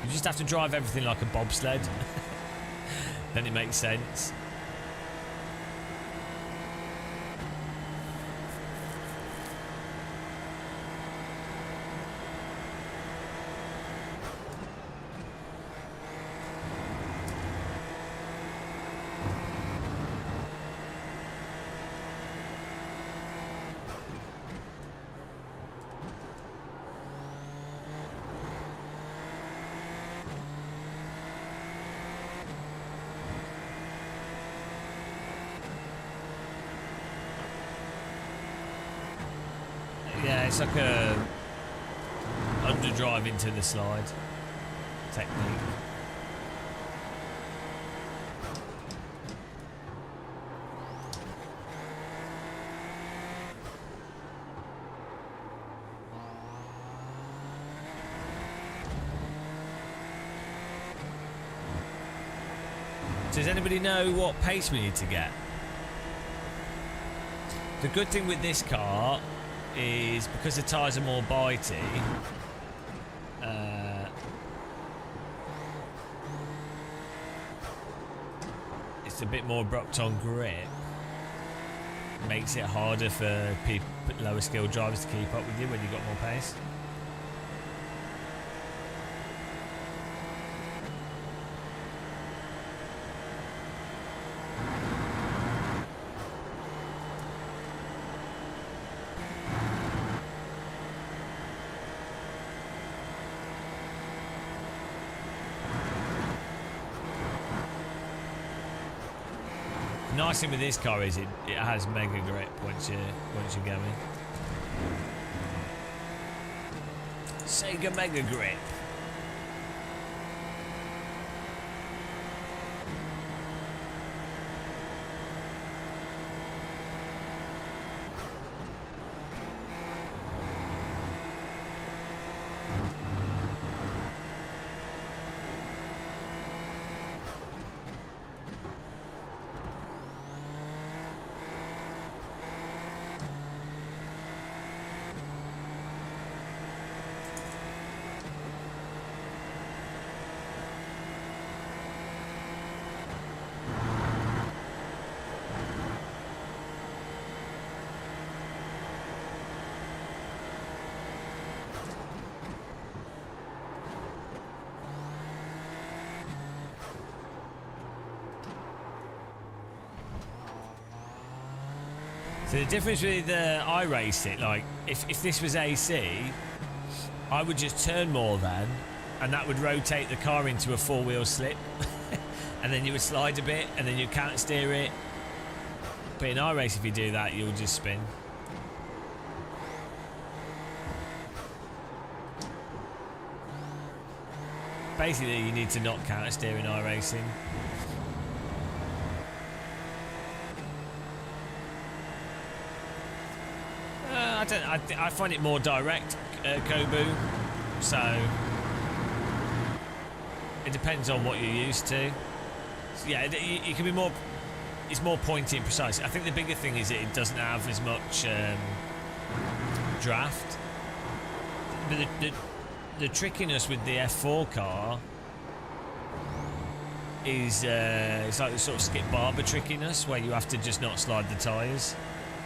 You just have to drive everything like a bobsled. Then it makes sense. Yeah, it's like a underdrive into the slide technique. Does anybody know what pace we need to get? The good thing with this car is because the tyres are more bitey, it's a bit more abrupt on grip. Makes it harder for people, lower skilled drivers to keep up with you when you've got more pace. The nice thing with this car is it has mega grip once you're going. Sega Mega Grip. So the difference with iRacing, like if this was AC, I would just turn more then, and that would rotate the car into a 4-wheel slip, and then you would slide a bit, and then you can't steer it. But in iRace, if you do that, you'll just spin. Basically, you need to not counter steer in iRacing. I find it more direct, Kobu. So it depends on what you're used to. So yeah, it can be more. It's more pointy and precise. I think the bigger thing is that it doesn't have as much draft. But the trickiness with the F4 car is it's like the sort of Skip Barber trickiness where you have to just not slide the tyres.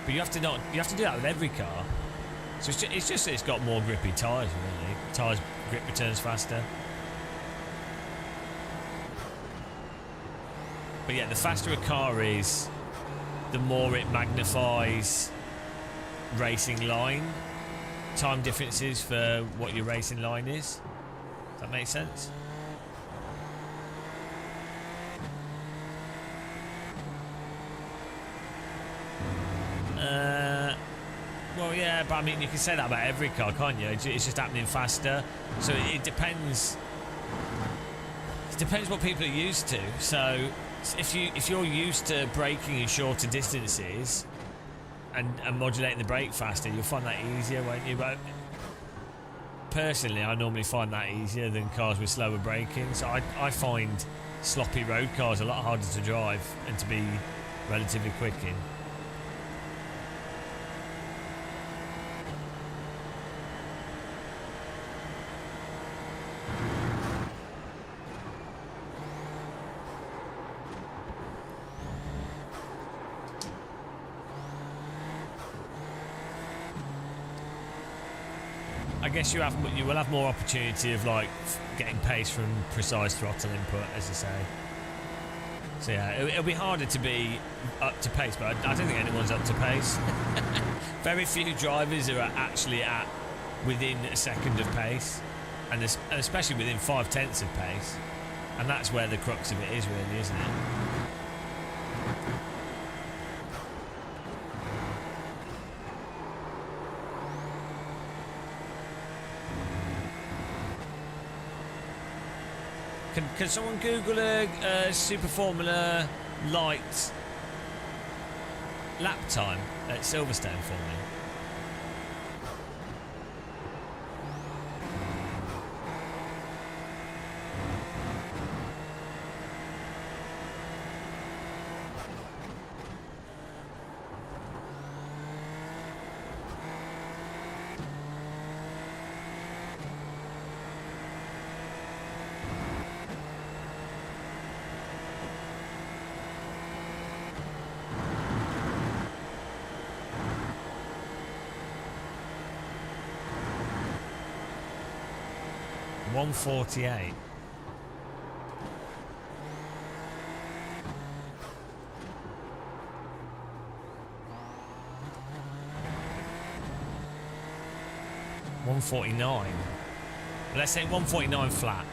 But you have to do that with every car. So it's just that it's got more grippy tyres, really. Tyres grip returns faster. But yeah, the faster a car is, the more it magnifies racing line. Time differences for what your racing line is. Does that make sense? Well, yeah, but I mean, you can say that about every car, can't you? It's just happening faster. So it depends. It depends what people are used to. So if you're used to braking in shorter distances and modulating the brake faster, you'll find that easier, won't you? But personally, I normally find that easier than cars with slower braking. So I find sloppy road cars a lot harder to drive and to be relatively quick in. I guess you will have more opportunity of like getting pace from precise throttle input, as I say. So yeah, it'll be harder to be up to pace, but I don't think anyone's up to pace. Very few drivers are actually at within a second of pace, and especially within 0.5 of pace, and that's where the crux of it is, really, isn't it? Can someone Google a Super Formula Light lap time at Silverstone for me? .148. .149. Let's say 149 flat.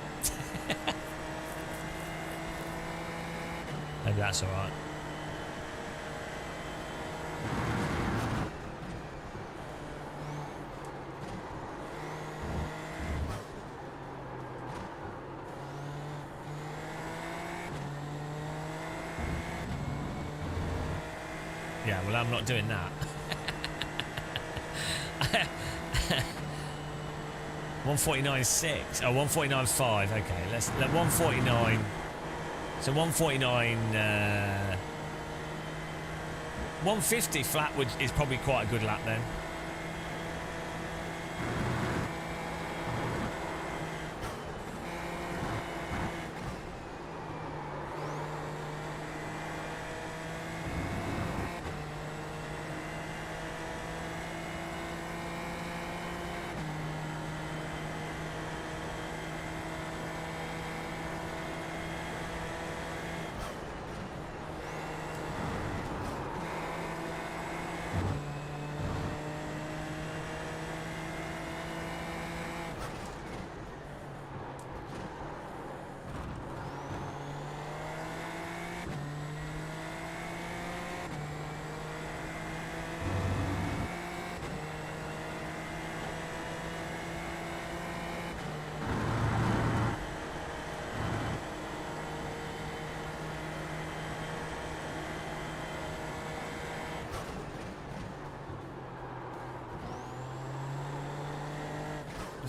Maybe that's all right. Yeah, well, I'm not doing that. 149.6. Oh, 149.5. Okay, let's let 149. So 149. 150 flat is probably quite a good lap then.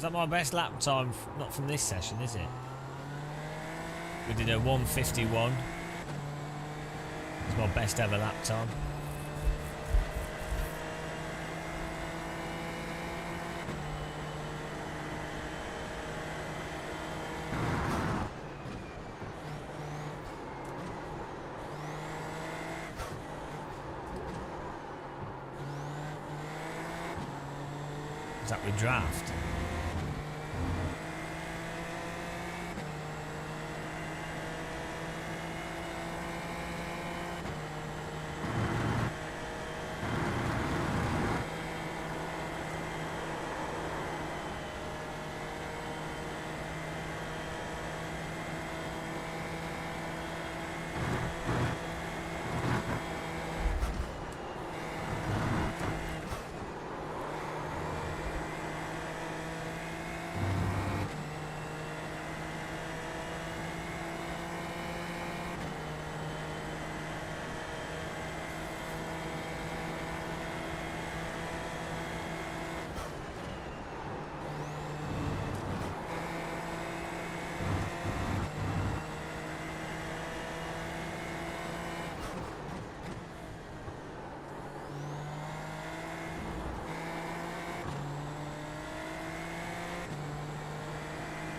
Was that my best lap time? Not from this session, is it? We did a 1:51. It's my best ever lap time. Is that with draft?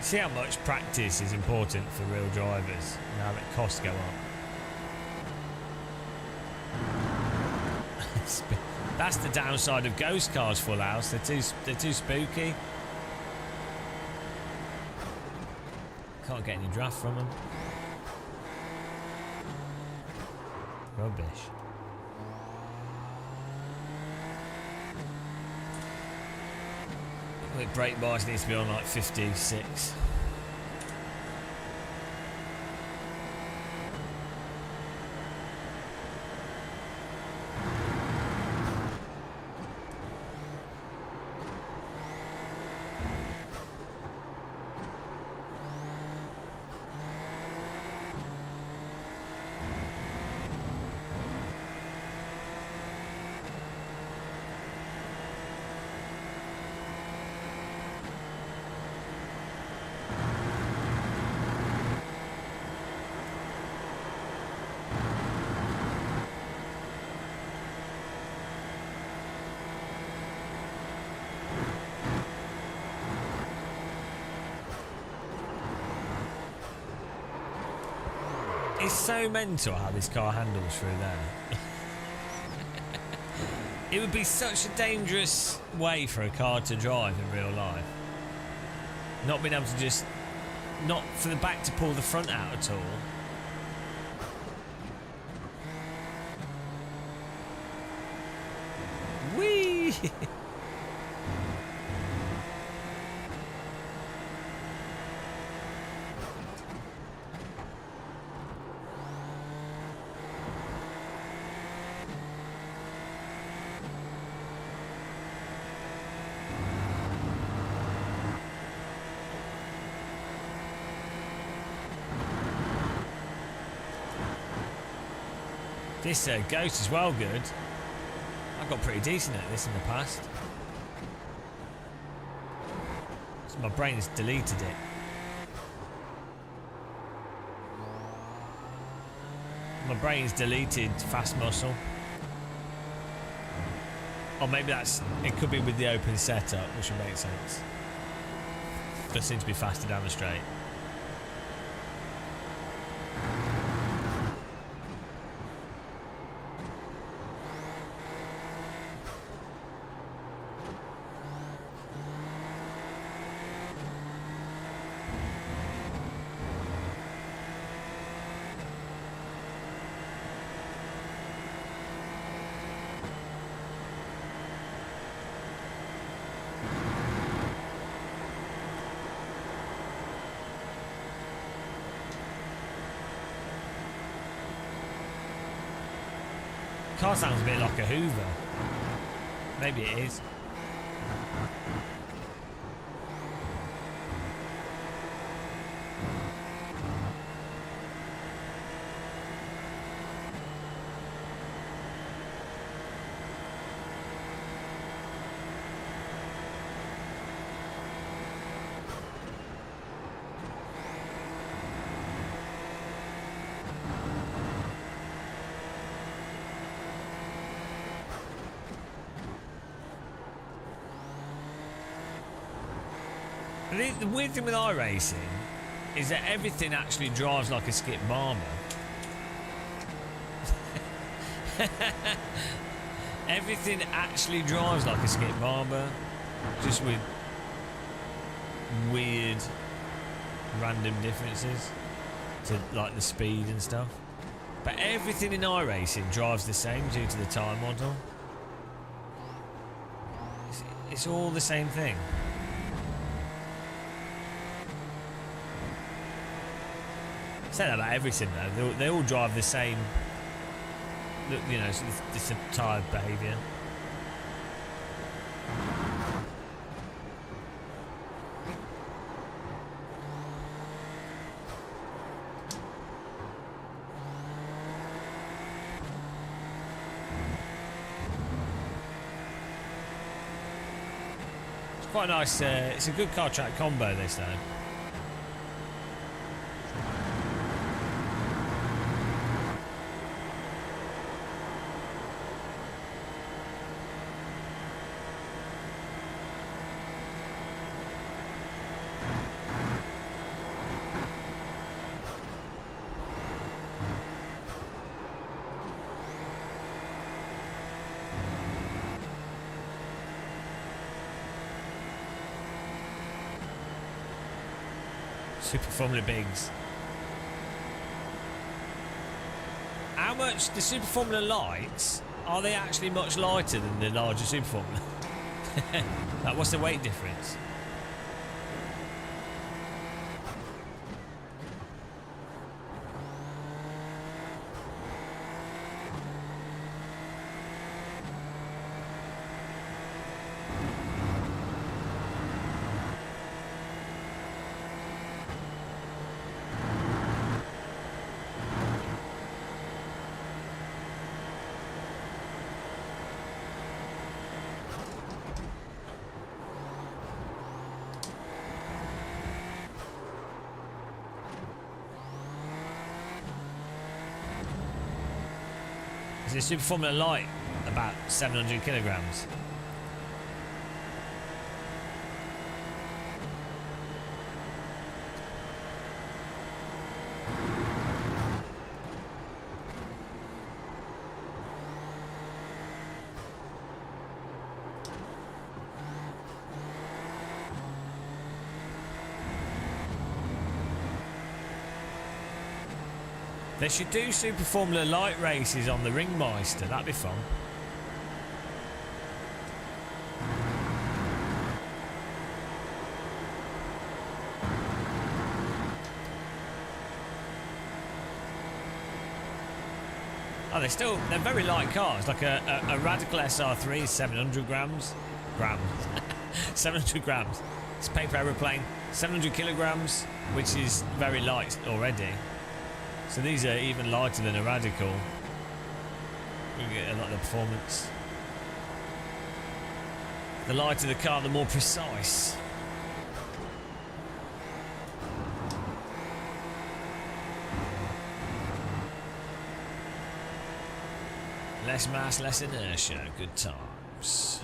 See how much practice is important for real drivers and how that costs go up. That's the downside of ghost cars, Full House. They're too spooky. Can't get any draft from them. Rubbish. The brake bars needs to be on like 56. It's so mental how this car handles through there. It would be such a dangerous way for a car to drive in real life. Not being able to just... Not for the back to pull the front out at all. Whee! This Ghost is well good. I got pretty decent at this in the past. So my brain's deleted it. My brain's deleted fast muscle. Or maybe it could be with the open setup, which would make sense. Does seem to be faster down the straight. Car sounds a bit like a Hoover. Maybe it is. The weird thing with iRacing is that everything actually drives like a skip marmer. Everything actually drives like a skip marmer, just with weird random differences to like the speed and stuff. But everything in iRacing drives the same due to the tyre model. It's all the same thing. Say that about everything though. They all drive the same. You know, it's a tyre behaviour. It's quite nice. It's a good car track combo, this though. Super Formula Bigs. How much the Super Formula lights, are they actually much lighter than the larger Super Formula? Like, what's the weight difference? Is the Super Formula Light about 700 kilograms? They should do Super Formula Light races on the Ringmeister, that'd be fun. Oh, they're very light cars, like a Radical SR3 is 700 grams. 700 grams. It's a paper aeroplane, 700 kilograms, which is very light already. So these are even lighter than a Radical. You get a lot of the performance. The lighter the car, the more precise. Less mass, less inertia. Good times.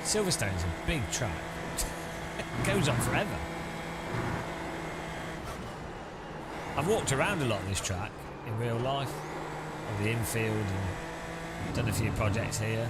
Silverstone's a big track. goes on forever. I've walked around a lot on this track in real life, on the infield, and done a few projects here.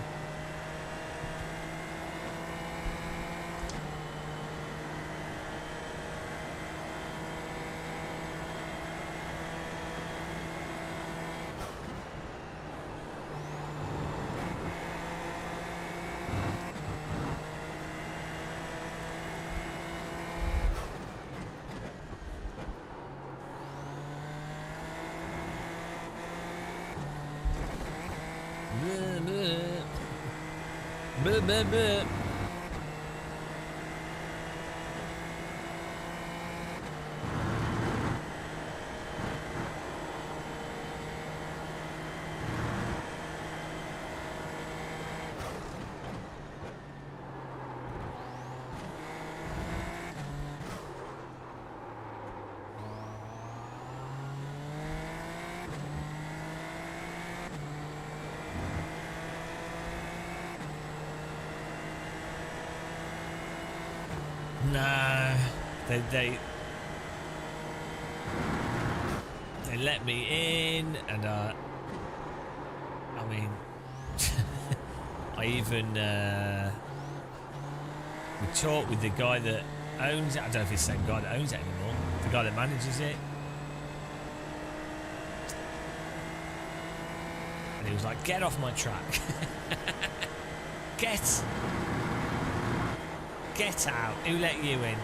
Bleh, bleh, bleh. No, they let me in, and I mean, I even we talked with the guy that owns it. I don't know if it's the same guy that owns it anymore. The guy that manages it, and he was like, "Get off my track! Get out! Who let you in?"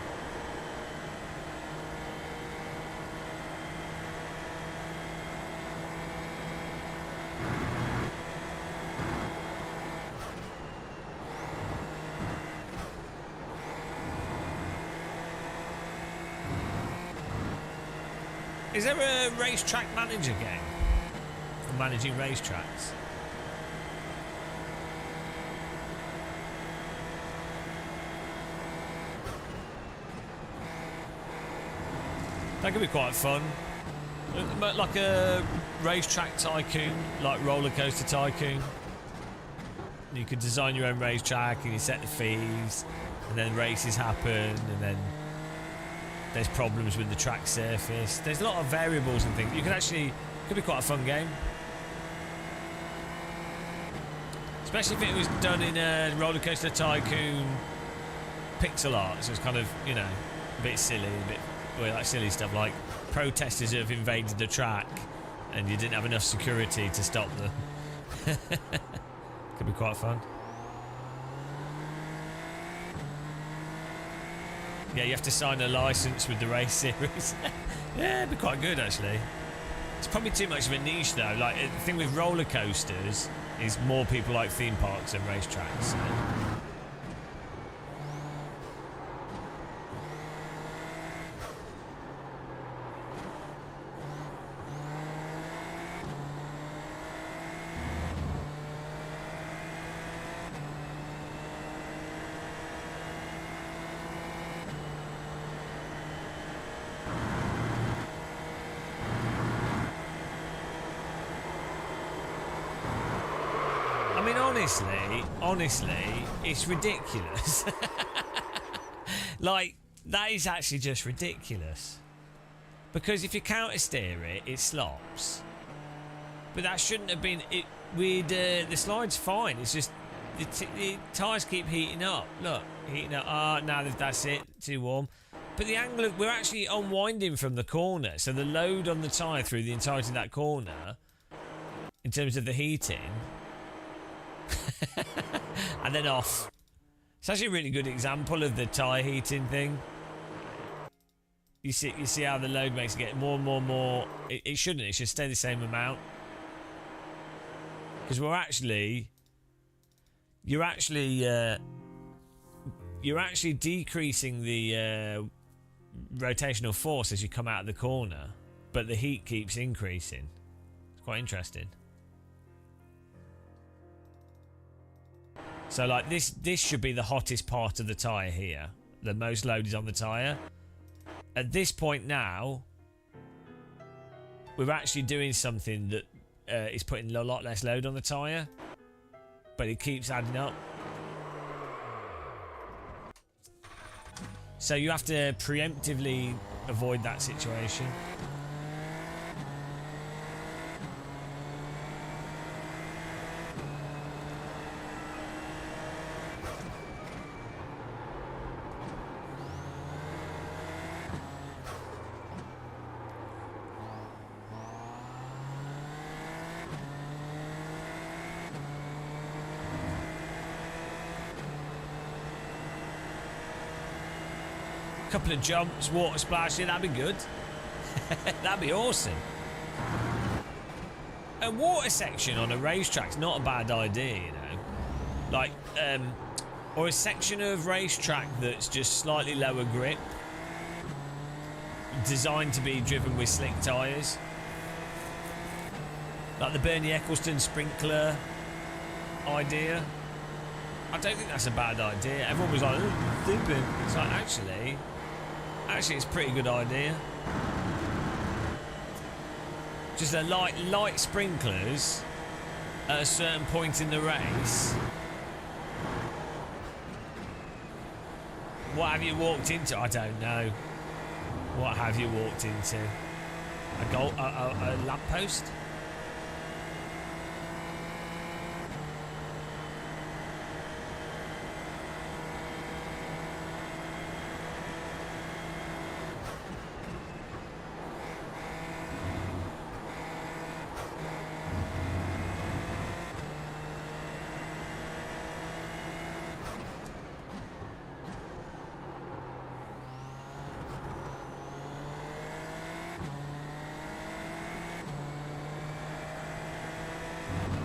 Is there a racetrack manager game for managing racetracks? That could be quite fun. Like a racetrack tycoon, like Roller Coaster Tycoon. You could design your own racetrack and you set the fees, and then races happen, and then there's problems with the track surface. There's a lot of variables and things. You could actually, could be quite a fun game. Especially if it was done in a Roller Coaster Tycoon pixel art, so it's kind of, you know, a bit silly, a bit, well, like silly stuff like protesters have invaded the track and you didn't have enough security to stop them. Could be quite fun. Yeah, you have to sign a license with the race series. Yeah, it'd be quite good actually. It's probably too much of a niche though. Like the thing with roller coasters is more people like theme parks and racetracks. So. Honestly, it's ridiculous. Like, that is actually just ridiculous. Because if you counter steer it, it slops. But that shouldn't have been it. With the slide's fine. It's just the tyres keep heating up. Look, heating up. Now that's it. Too warm. But the angle we're actually unwinding from the corner, so the load on the tyre through the entirety of that corner, in terms of the heating. And then off. It's actually a really good example of the tyre heating thing. You see how the load makes it get more and more. It shouldn't. It should stay the same amount. Because you're actually decreasing the rotational force as you come out of the corner, but the heat keeps increasing. It's quite interesting. So like this should be the hottest part of the tyre here. The most load is on the tyre. At this point now, we're actually doing something that is putting a lot less load on the tyre, but it keeps adding up. So you have to preemptively avoid that situation. Couple of jumps, water splashing, that'd be good. That'd be awesome. A water section on a racetrack's not a bad idea, you know. Like, or a section of racetrack that's just slightly lower grip, designed to be driven with slick tyres. Like the Bernie Eccleston sprinkler idea. I don't think that's a bad idea. Everyone was like, oh, dipping. It's like, actually, it's a pretty good idea. Just a light sprinklers at a certain point in the race. What have you walked into? I don't know. What have you walked into? A lamppost?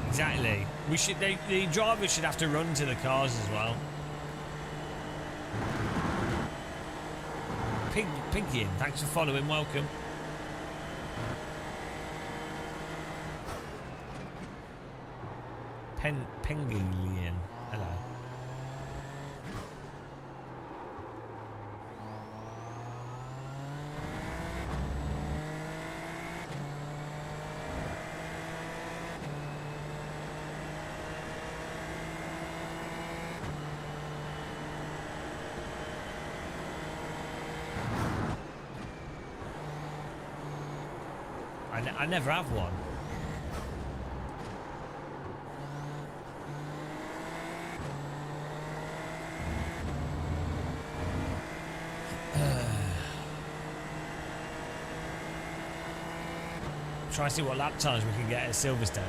Exactly. We should. The drivers should have to run to the cars as well. Piggian, thanks for following. Welcome. Pengilian. Hello. I never have one. Try to see what lap times we can get at Silverstone.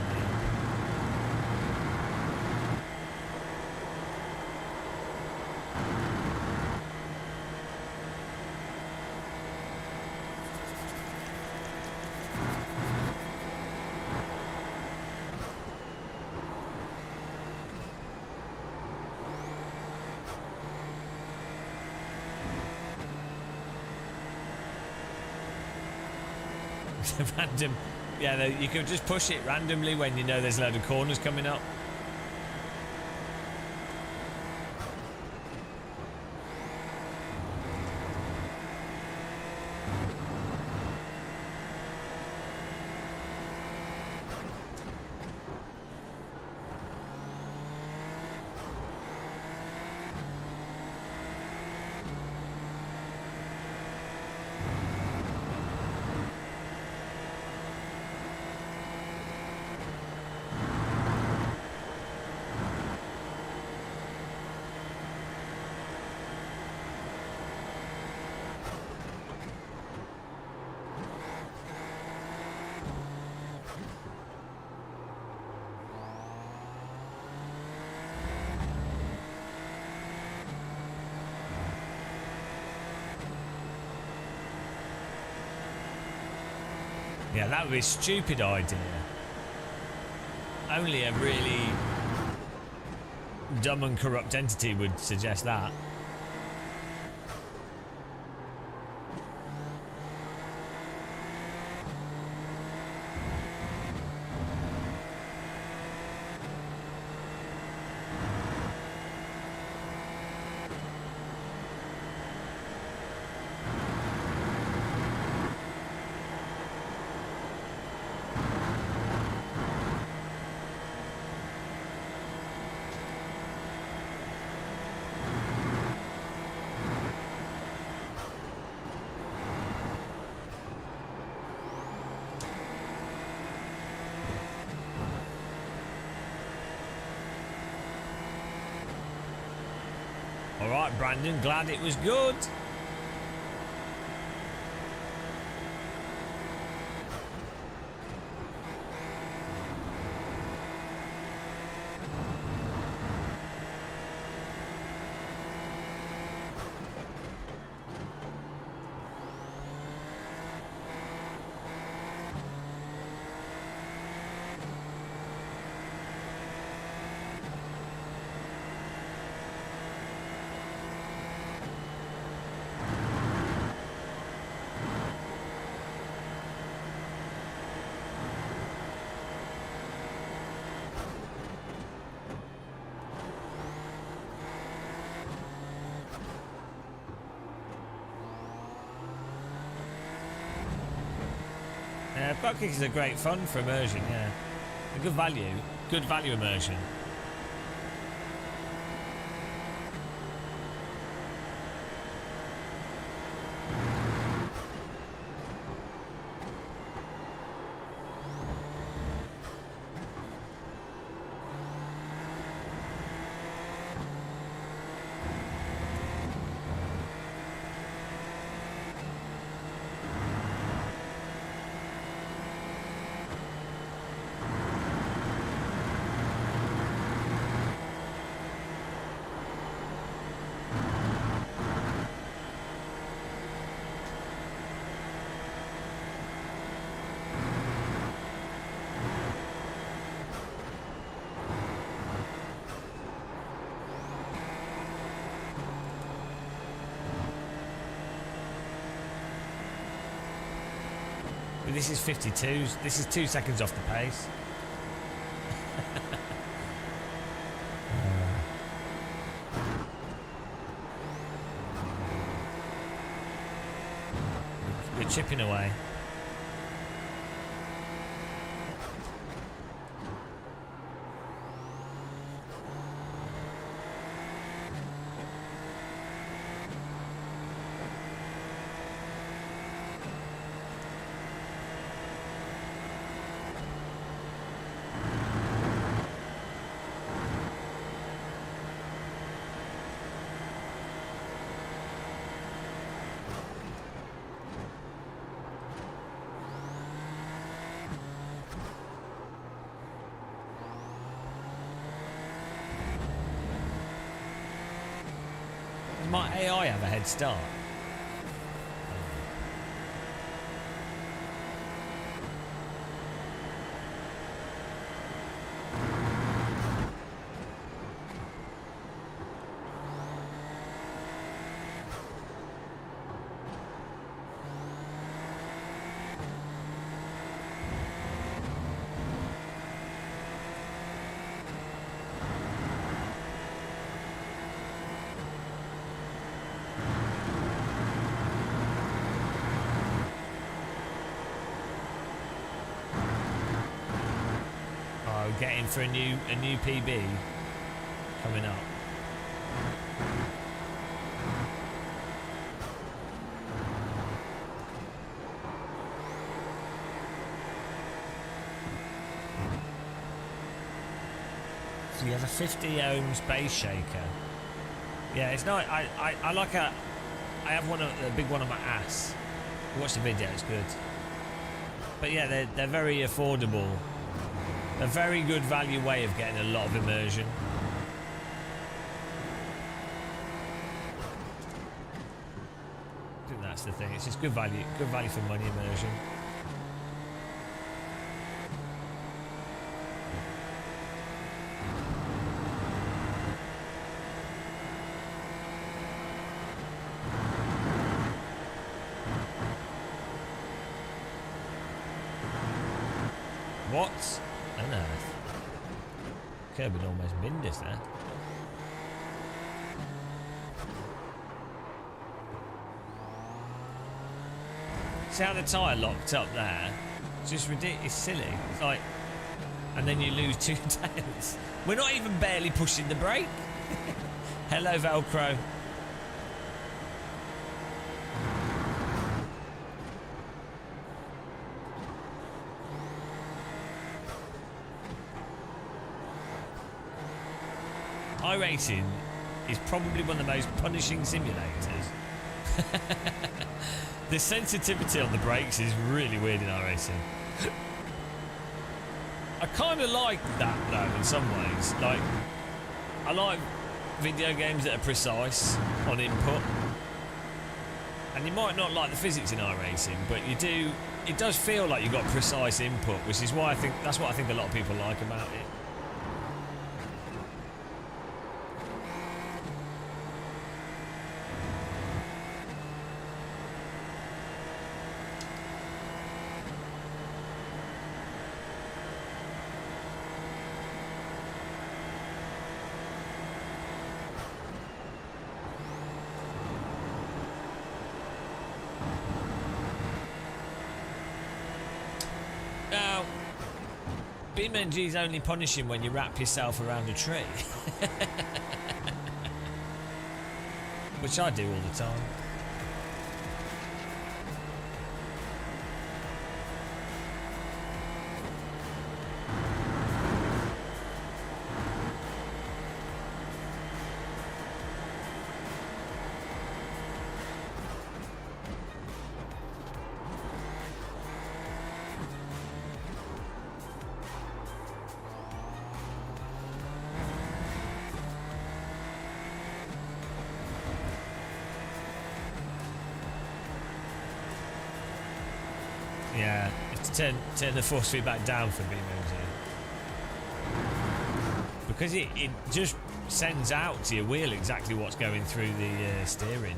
Random, yeah, you could just push it randomly when you know there's a load of corners coming up. Yeah, that would be a stupid idea. Only a really dumb and corrupt entity would suggest that. All right, Brandon, glad it was good. Butt kickers are great fun for immersion, yeah. A good value immersion. But this is 52s. This is 2 seconds off the pace. We're chipping away. Does my AI have a head start? Getting for a new PB coming up. So you have a 50 ohms base shaker. Yeah, it's not. I like a. I have one, a big one on my ass. Watch the video; it's good. But yeah, they're very affordable. A very good value way of getting a lot of immersion. I think that's the thing. It's just good value for money immersion. What on earth? Kirby almost binned us there. See how the tyre locked up there? It's just ridiculous. It's silly. It's like, and then you lose 2 tails. We're not even barely pushing the brake. Hello, Velcro. iRacing is probably one of the most punishing simulators. The sensitivity on the brakes is really weird in iRacing. I kind of like that though in some ways. Like, I like video games that are precise on input. And you might not like the physics in iRacing, but you do. It does feel like you've got precise input, which is why that's what I think a lot of people like about it. Now, BeamNG's only punishing when you wrap yourself around a tree. Which I do all the time. Yeah, it's turn the force feedback down for BeamNG. Because it just sends out to your wheel exactly what's going through the steering.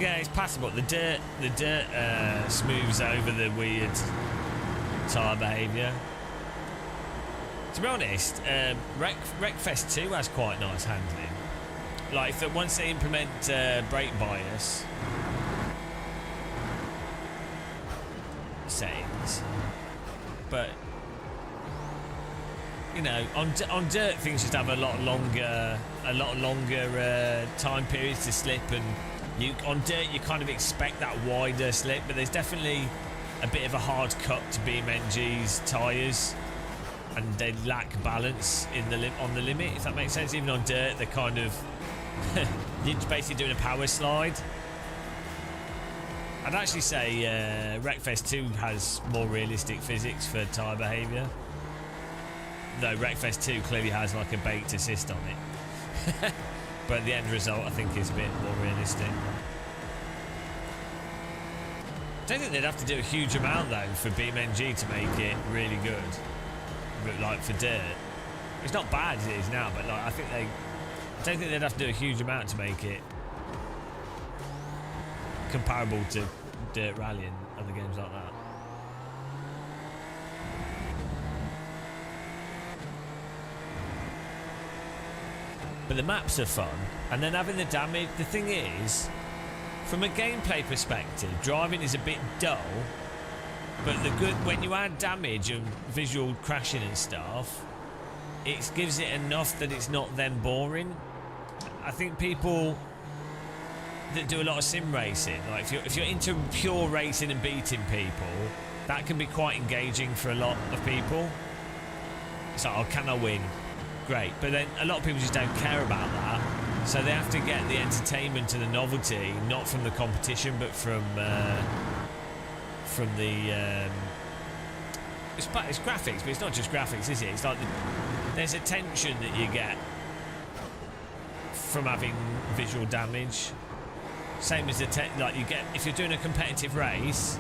Yeah, it's passable. The dirt smooths over the weird tyre behaviour. To be honest, Wreckfest 2 has quite nice handling. Like, once they implement brake bias settings, but you know, on dirt things just have a lot longer time periods to slip, and on dirt you kind of expect that wider slip, but there's definitely a bit of a hard cut to BeamNG's tyres. And they lack balance on the limit, if that makes sense. Even on dirt, they're kind of you're basically doing a power slide. I'd actually say Wreckfest 2 has more realistic physics for tyre behaviour, though Wreckfest 2 clearly has like a baked assist on it. But the end result, I think, is a bit more realistic. I don't think they'd have to do a huge amount though for BeamNG to make it really good. Like for dirt, it's not bad as it is now, but like I don't think they'd have to do a huge amount to make it comparable to Dirt Rally and other games like that. But the maps are fun, and then having the damage. The thing is, from a gameplay perspective, driving is a bit dull. But when you add damage and visual crashing and stuff, it gives it enough that it's not then boring. I think people that do a lot of sim racing, like if you're into pure racing and beating people, that can be quite engaging for a lot of people. It's like, oh, can I win? Great. But then a lot of people just don't care about that, so they have to get the entertainment and the novelty not from the competition but from the it's graphics, but it's not just graphics, is it? It's like there's a tension that you get from having visual damage. Same as like you get if you're doing a competitive race.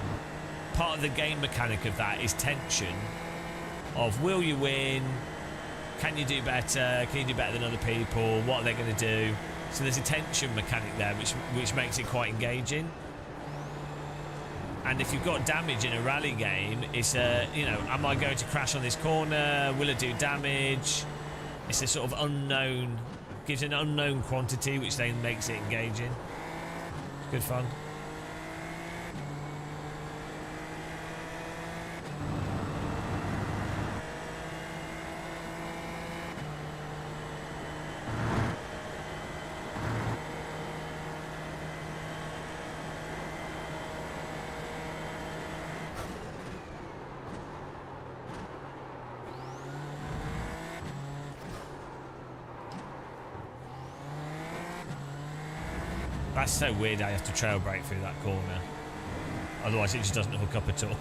Part of the game mechanic of that is tension. Of will you win? Can you do better? Can you do better than other people? What are they going to do? So there's a tension mechanic there, which makes it quite engaging. And if you've got damage in a rally game, it's am I going to crash on this corner? Will it do damage? It's a sort of unknown, gives an unknown quantity, which then makes it engaging. It's good fun. That's so weird how you have to trail brake through that corner. Otherwise it just doesn't hook up at all.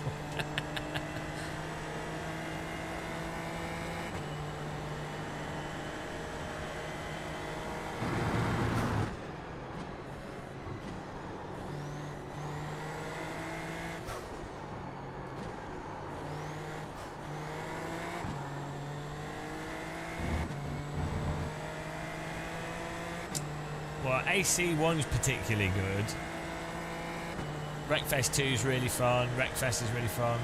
Well, AC1's particularly good. Wreckfest 2 is really fun. Wreckfest is really fun.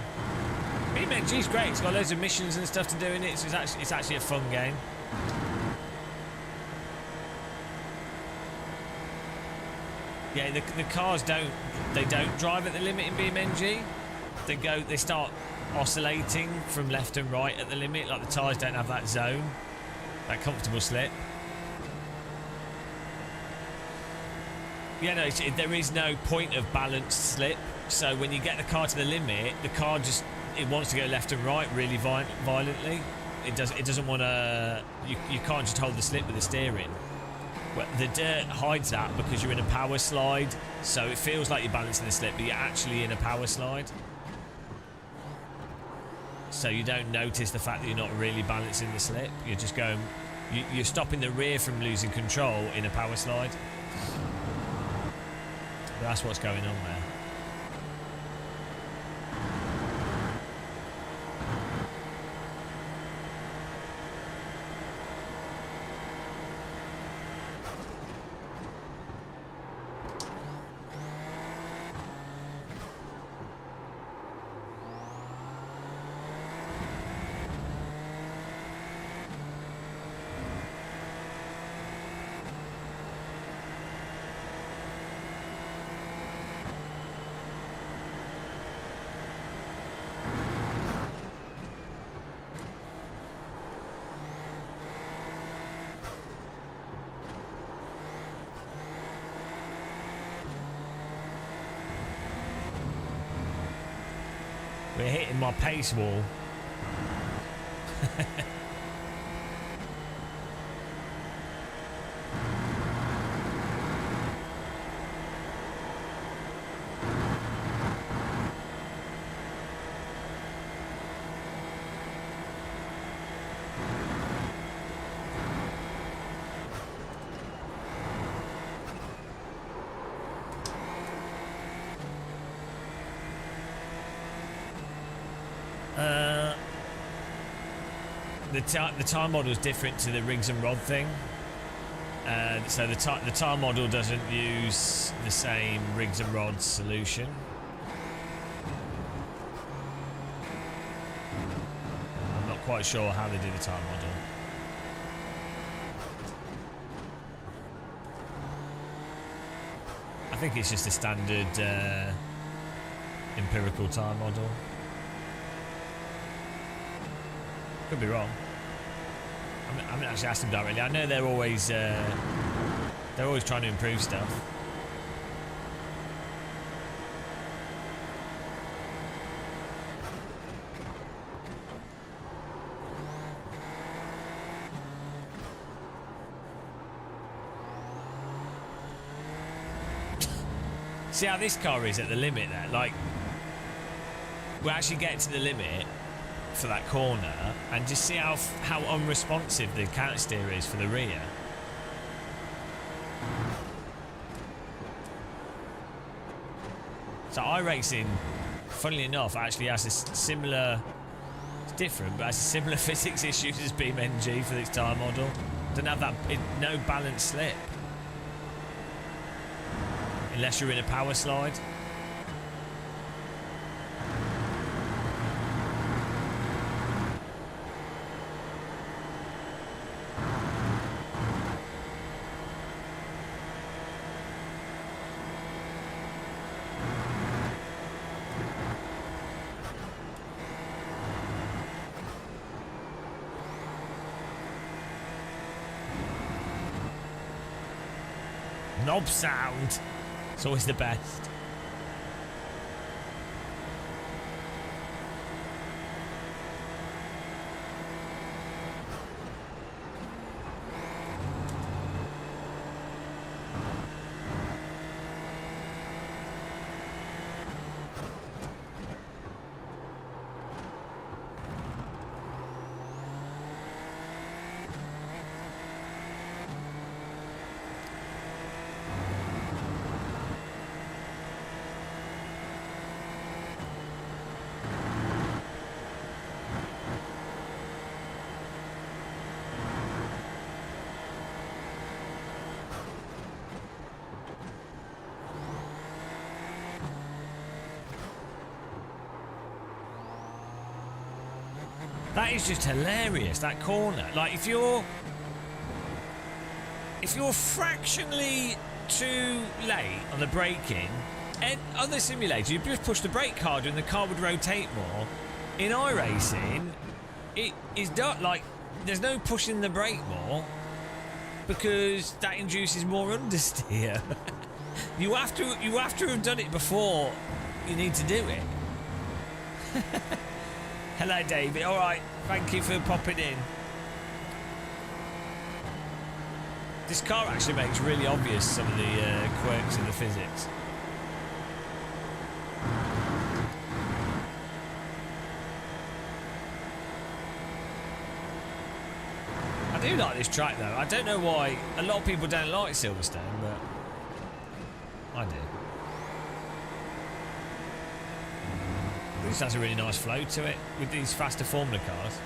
BeamNG's great. It's got loads of missions and stuff to do in it, so it's actually a fun game. Yeah, the cars don't drive at the limit in BeamNG. They start oscillating from left and right at the limit. Like the tyres don't have that zone, that comfortable slip. Yeah, no, there is no point of balanced slip. So when you get the car to the limit, the car it wants to go left and right really violently. It doesn't want to. You can't just hold the slip with the steering. Well, the dirt hides that because you're in a power slide, so it feels like you're balancing the slip, but you're actually in a power slide. So you don't notice the fact that you're not really balancing the slip. You're just going. You're stopping the rear from losing control in a power slide. That's what's going on there. We're hitting my pace wall. The tire model is different to the rigs and rod thing. So the tire model doesn't use the same rigs and rods solution. I'm not quite sure how they do the tire model. I think it's just a standard empirical tire model. Could be wrong. I haven't actually asked them directly. I know they're always trying to improve stuff. See how this car is at the limit there? Like, we're actually getting to the limit for that corner, and just see how unresponsive the counter steer is for the rear. So iRacing, funnily enough, actually has a similar, it's different, but has a similar physics issues as BeamNG for its tyre model. Doesn't have that, no balanced slip. Unless you're in a power slide. Knob sound. It's always the best. That is just hilarious, that corner. Like, if you're fractionally too late on the braking, and other simulators, you just push the brake harder and the car would rotate more. In iRacing, it is done, like, there's no pushing the brake more because that induces more understeer. you have to have done it before you need to do it. Hello, David. All right, thank you for popping in. This car actually makes really obvious some of the quirks in the physics. I do like this track though. I don't know why a lot of people don't like Silverstone, but I do. This has a really nice flow to it with these faster Formula cars.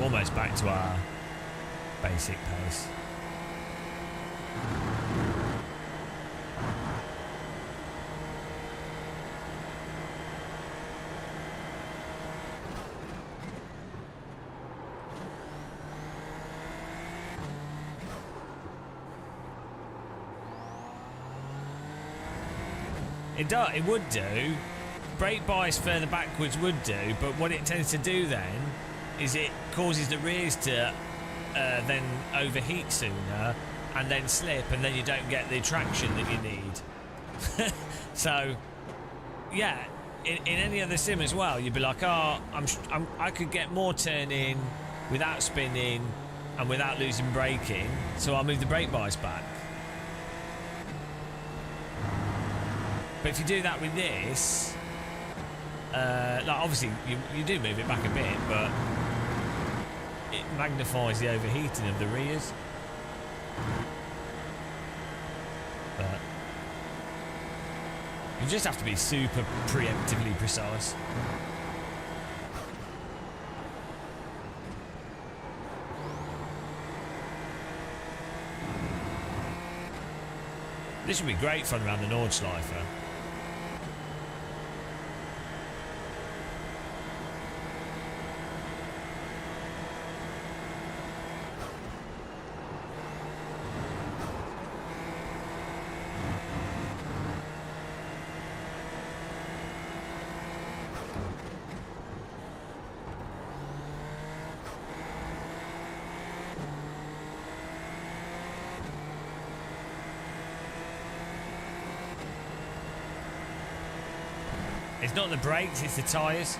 Almost back to our basic pace. It would do. Brake bias further backwards would do, but what it tends to do then is it causes the rears to then overheat sooner and then slip, and then you don't get the traction that you need. So, yeah, in any other sim as well, you'd be like, oh, I could get more turning without spinning and without losing braking, so I'll move the brake bias back. But if you do that with this, like obviously you do move it back a bit, but it magnifies the overheating of the rears. But you just have to be super preemptively precise. This would be great fun around the Nordschleife. It's not the brakes, it's the tyres.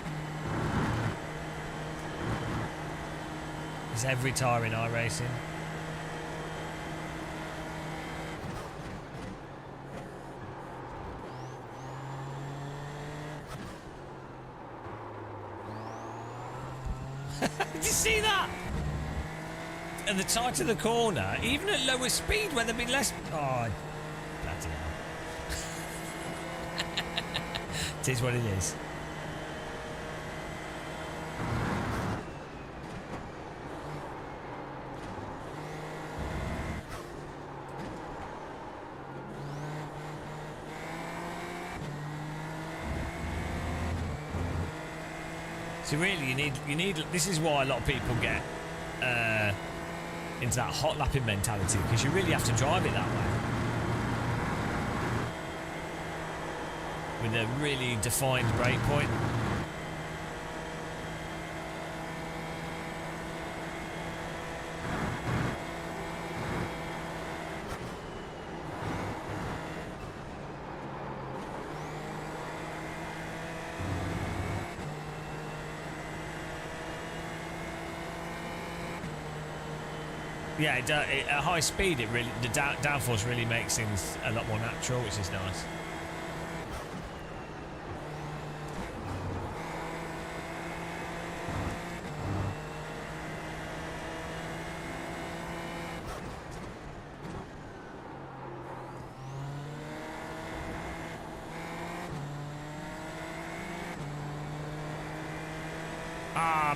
It's every tyre in iRacing. Did you see that? And the tighter the corner, even at lower speed where there'd be less... Oh, bloody hell. It is what it is. So really, you need. This is why a lot of people get into that hot lapping mentality, because you really have to drive it that way. With a really defined brake point. Yeah, at high speed, the downforce really makes things a lot more natural, which is nice.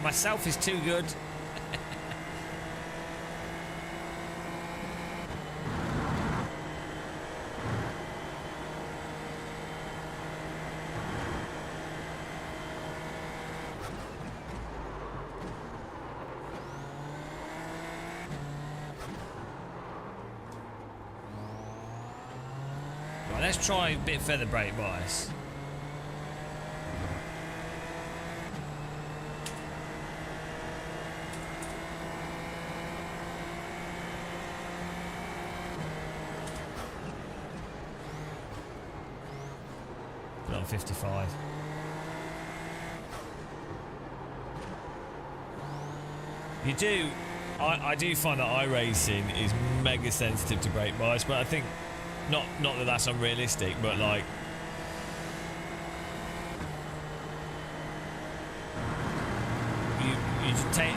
myself is too good. Right, let's try a bit further brake bias. Put it on 55. You do, I do find that iRacing is mega sensitive to brake bias, but I think not that that's unrealistic, but like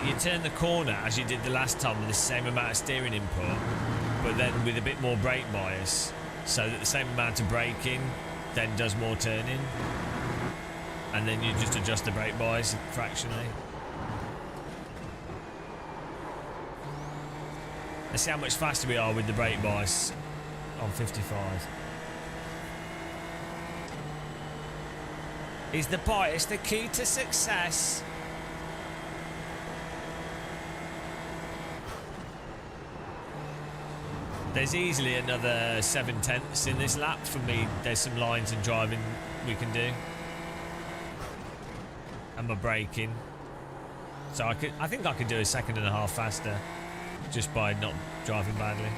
you turn the corner as you did the last time with the same amount of steering input, but then with a bit more brake bias, so that the same amount of braking then does more turning, and then you just adjust the brake bias fractionally. Let's see how much faster we are with the brake bias on 55. Is the bias the key to success? There's easily another 7/10 in this lap for me. There's some lines in driving we can do, and my braking. So I think I could do a 1.5 seconds faster just by not driving badly.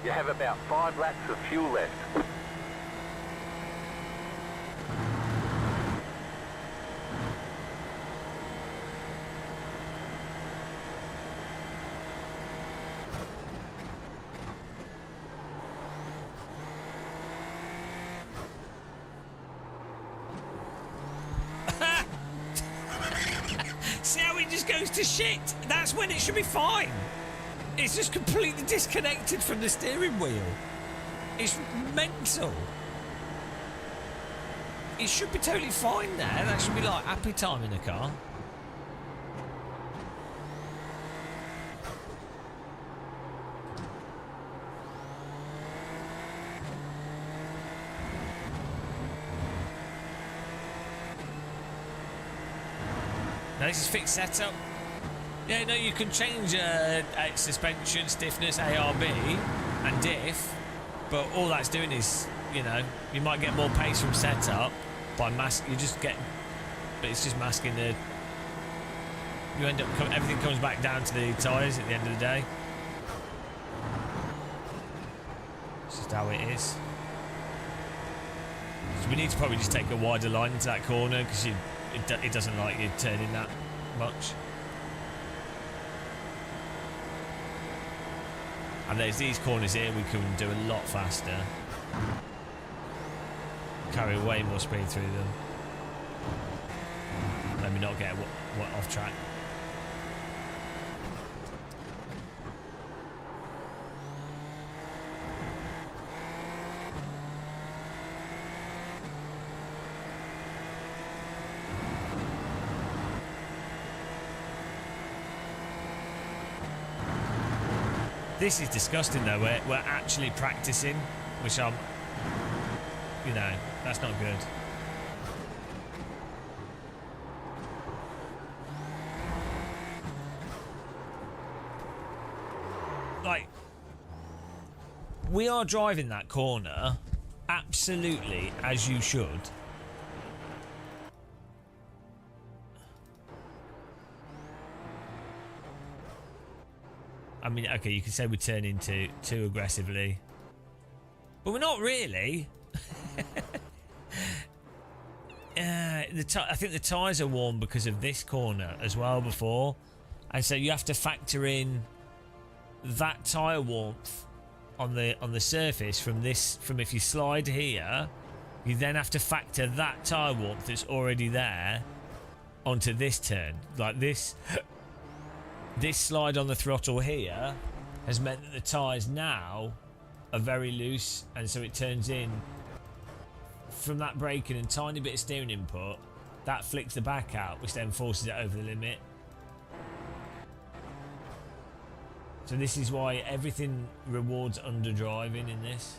You have about 5 laps of fuel left. See how it just goes to shit? That's when it should be fine. It's just completely disconnected from the steering wheel. It's mental. It should be totally fine there. That should be like happy time in a car. Now this is fixed setup. Yeah, no, you can change suspension, stiffness, ARB and diff, but all that's doing is, you know, you might get more pace from setup by you just get, but it's just masking the, you end up, everything comes back down to the tyres at the end of the day. It's just how it is. So we need to probably just take a wider line into that corner because it doesn't like you turning that much. And there's these corners here we can do a lot faster. Carry way more speed through them. Let me not get off track. This is disgusting though, we're actually practicing, which I'm, you know, that's not good. Like, we are driving that corner absolutely as you should. I mean, okay, you can say we turn into too aggressively, but we're not really. I think the tyres are warm because of this corner as well before, and so you have to factor in that tyre warmth on the surface from if you slide here, you then have to factor that tyre warmth that's already there onto this turn. Like this slide on the throttle here has meant that the tyres now are very loose, and so it turns in from that braking and tiny bit of steering input, that flicks the back out, which then forces it over the limit. So this is why everything rewards underdriving in this.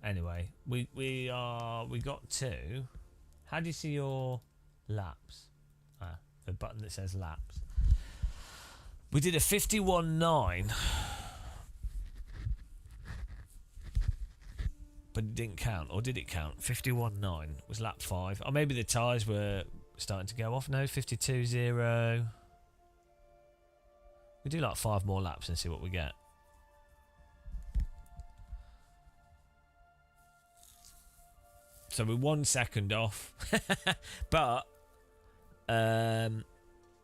Anyway, we got to. How do you see your laps? The button that says laps. We did a 51.9, but it didn't count, or did it count? 51.9 was lap 5. Or maybe the tyres were starting to go off. No, 52.0. We do like 5 more laps and see what we get. So we're 1 second off, but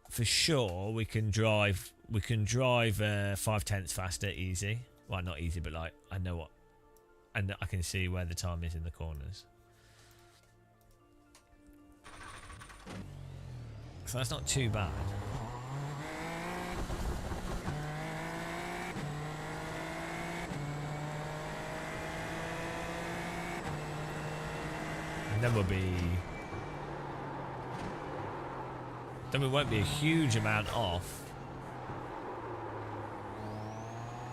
for sure we can drive 5/10 faster, easy. Well, not easy, but like I know what, and I can see where the time is in the corners. So that's not too bad. Then we won't be a huge amount off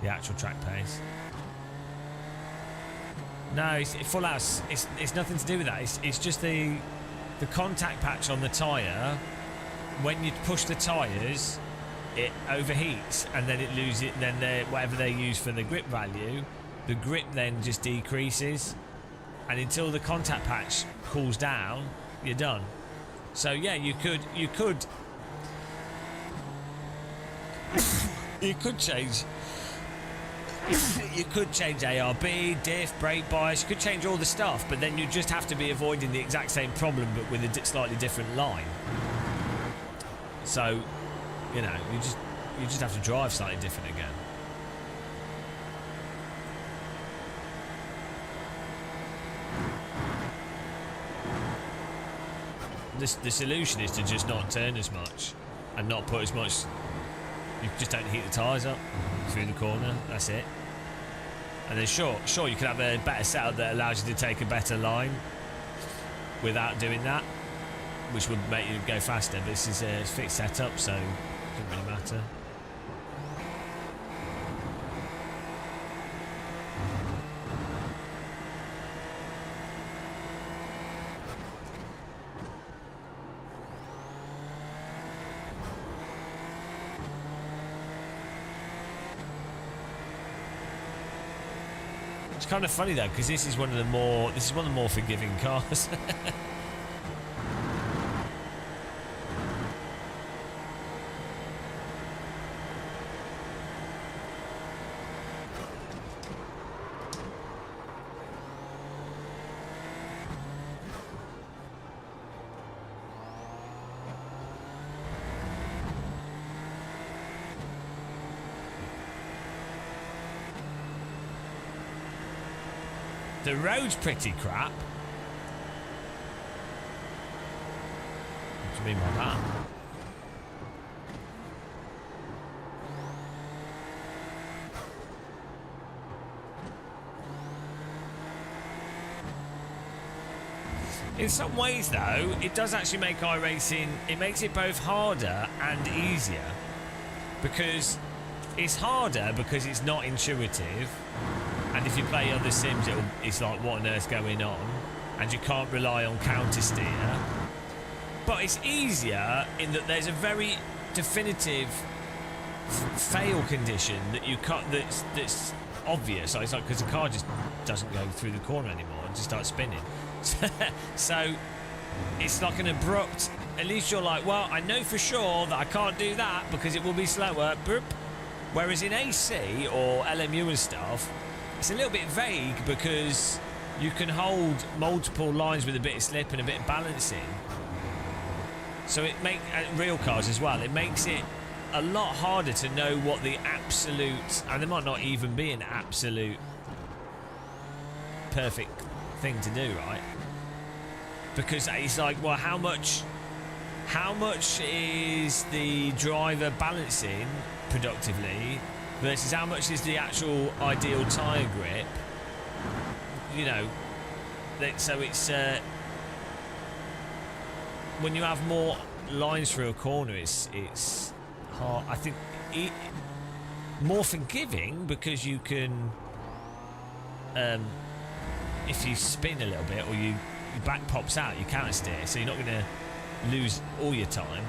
the actual track pace. No, it's full house. It's nothing to do with that. It's just the contact patch on the tyre. When you push the tyres, it overheats and then it loses. Then whatever they use for the grip value, the grip then just decreases. And until the contact patch cools down, you're done. So yeah, you could change ARB, diff, brake bias. You could change all the stuff, but then you just have to be avoiding the exact same problem, but with a slightly different line. So, you know, you just have to drive slightly different again. The solution is to just not turn as much and not put as much. You just don't heat the tyres up through the corner. That's it. And then sure you could have a better setup that allows you to take a better line without doing that, which would make you go faster. But this is a fixed setup, so it doesn't really matter. It's kind of funny though, because this is one of the more forgiving cars. The road's pretty crap. What do you mean by that? In some ways though, it does actually make iRacing, it makes it both harder and easier. Because it's harder because it's not intuitive. And if you play other sims, it's like, what on earth's going on? And you can't rely on counter steer. But it's easier in that there's a very definitive fail condition that you can't. That's obvious. So it's like, because the car just doesn't go through the corner anymore and just starts spinning. So it's like an abrupt. At least you're like, well, I know for sure that I can't do that because it will be slower. Boop. Whereas in AC or LMU and stuff, it's a little bit vague because you can hold multiple lines with a bit of slip and a bit of balancing. So it makes real cars as well. It makes it a lot harder to know what the absolute, and there might not even be an absolute perfect thing to do, right? Because it's like, well, how much is the driver balancing productively versus how much is the actual ideal tyre grip? You know, so it's when you have more lines through a corner, it's hard. I think more forgiving because you can, if you spin a little bit or your back pops out, you counter steer, so you're not going to lose all your time.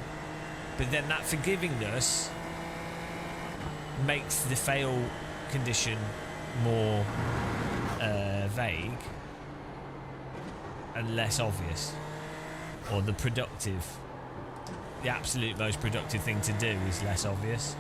But then that forgivingness makes the fail condition more vague and less obvious, or the absolute most productive thing to do is less obvious.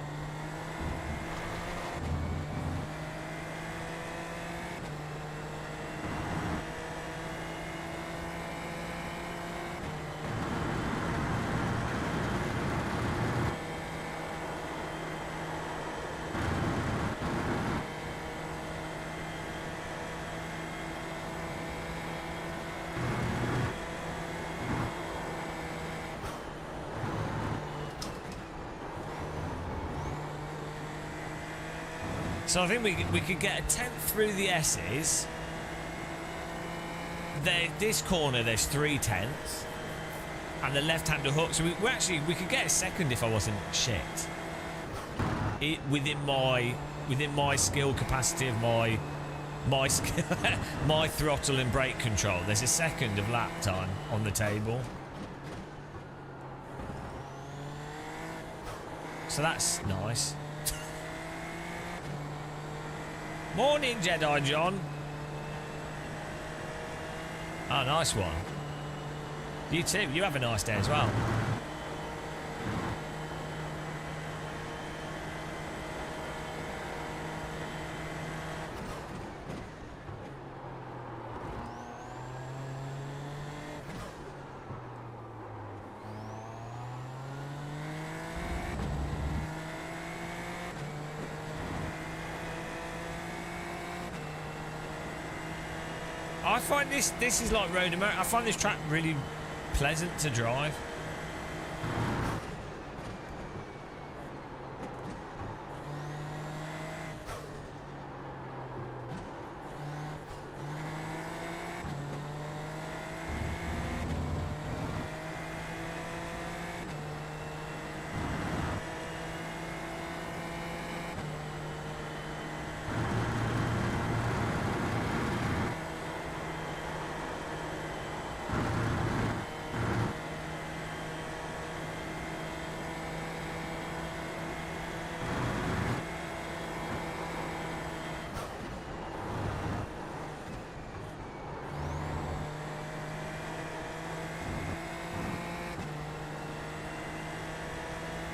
So I think we could get a 10th through the S's. This corner, there's 3 tenths, and the left-hander hook. So we could get a second if I wasn't shit. Within my skill capacity of my throttle and brake control, there's a second of lap time on the table. So that's nice. Morning, Jedi John. Oh, nice one. You too. You have a nice day as well. I find this is like Road America. I find this track really pleasant to drive.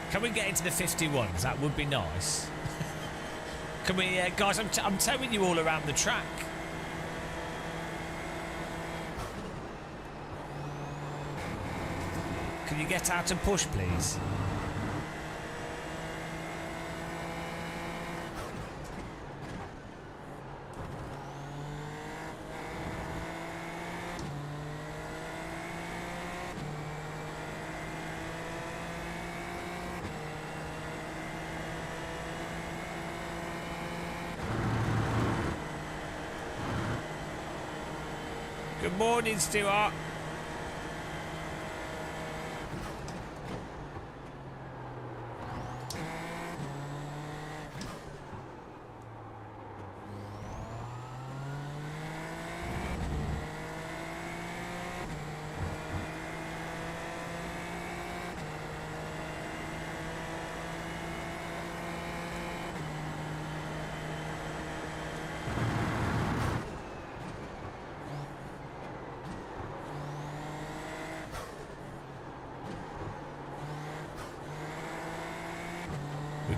Can we get into the 51s? That would be nice. Can we, guys? I'm towing you all around the track. Can you get out and push, please? Good morning, Stuart.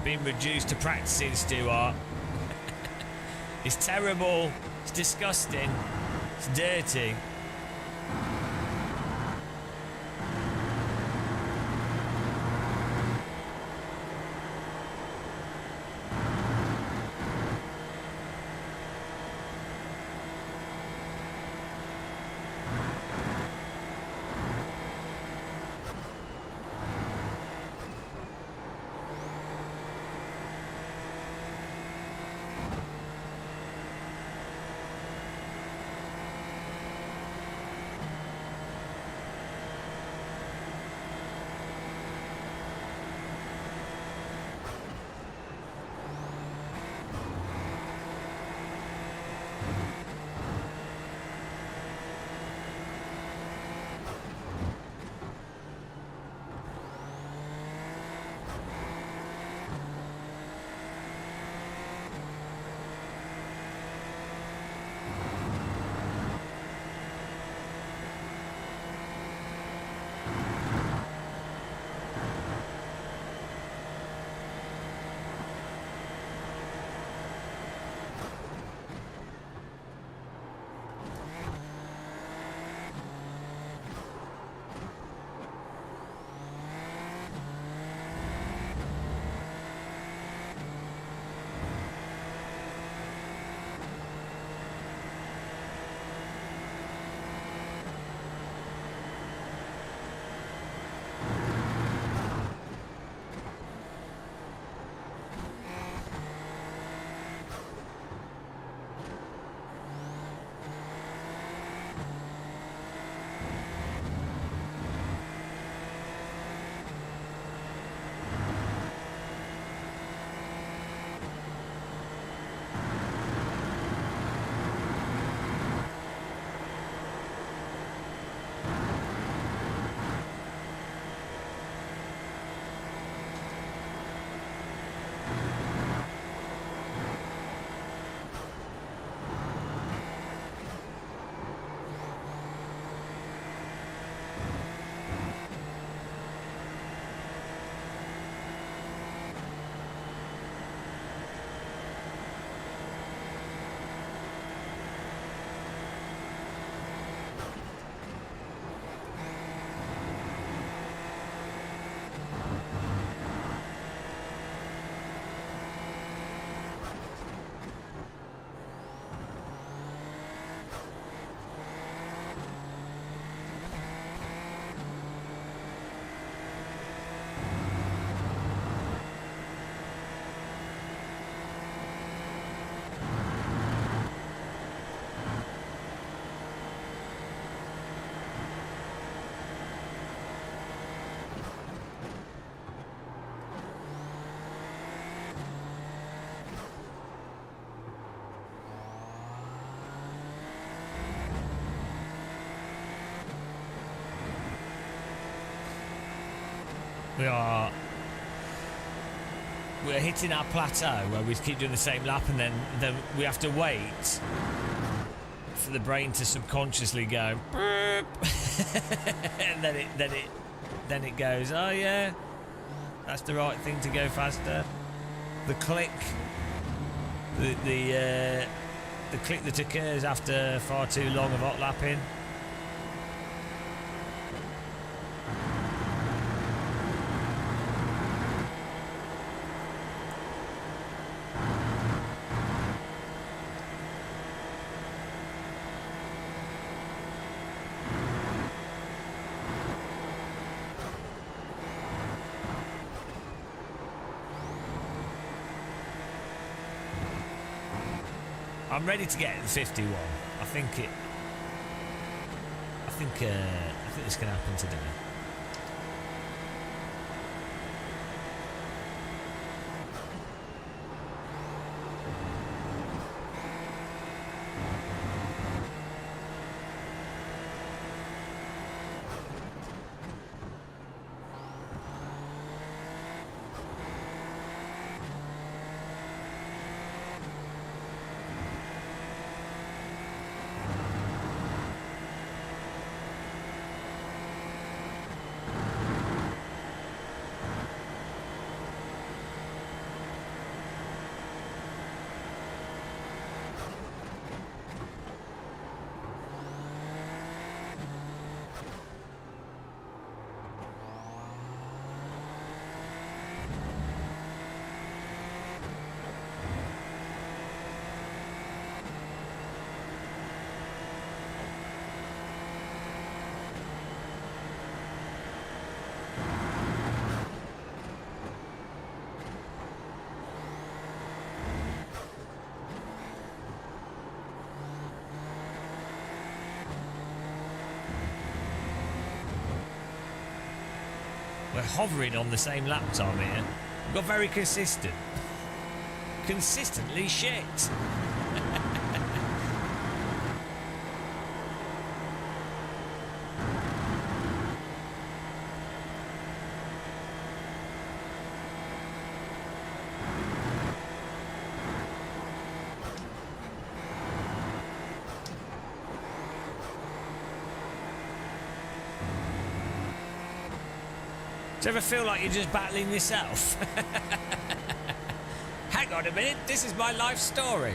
Been reduced to practicing, Stuart. It's terrible. It's disgusting. It's dirty. We're hitting our plateau where we keep doing the same lap, and then we have to wait for the brain to subconsciously go burp. And then it goes, oh yeah, that's the right thing to go faster. The click that occurs after far too long of hot lapping. I'm ready to get 51. I think this can happen today. We're hovering on the same lap time here. We've got very consistent. Consistently shit. Do you ever feel like you're just battling yourself? Hang on a minute, this is my life story.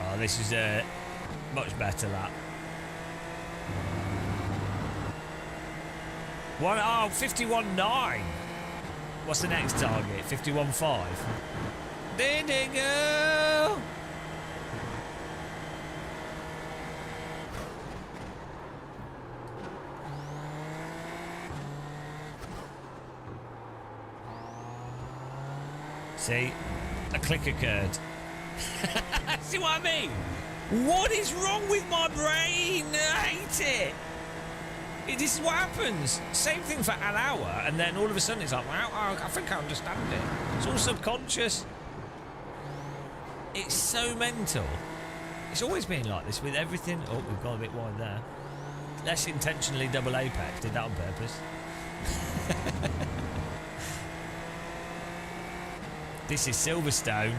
Oh, this is a much better lap. 51.9. What's the next target? 51.5. There they go. See, a click occurred. See what I mean? What is wrong with my brain? I hate it. This is what happens. Same thing for an hour, and then all of a sudden it's like, wow, I think I understand it. It's all subconscious. It's so mental. It's always been like this with everything. Oh, we've gone a bit wide there. Less intentionally double apex. Did that on purpose. This is Silverstone.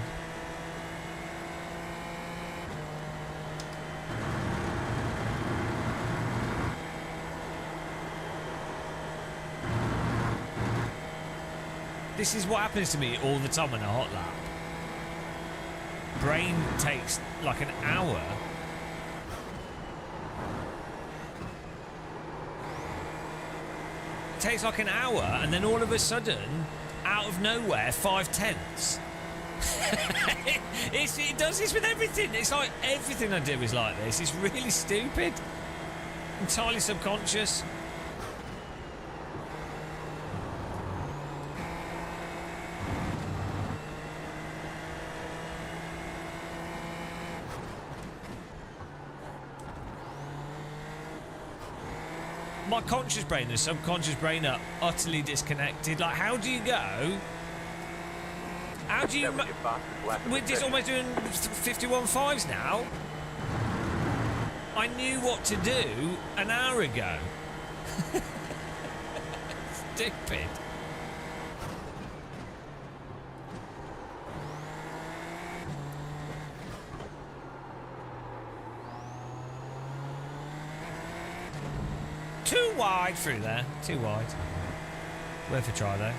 This is what happens to me all the time on a hot lap. Brain takes like an hour. It takes like an hour, and then all of a sudden, out of nowhere, 5/10. It does this with everything. It's like everything I do is like this. It's really stupid. Entirely subconscious. my conscious brain and subconscious brain are utterly disconnected. Like, how do you go? How do you... We're just almost doing 51.5s now. I knew what to do an hour ago. Stupid. Too wide through there. Too wide. Worth a try though.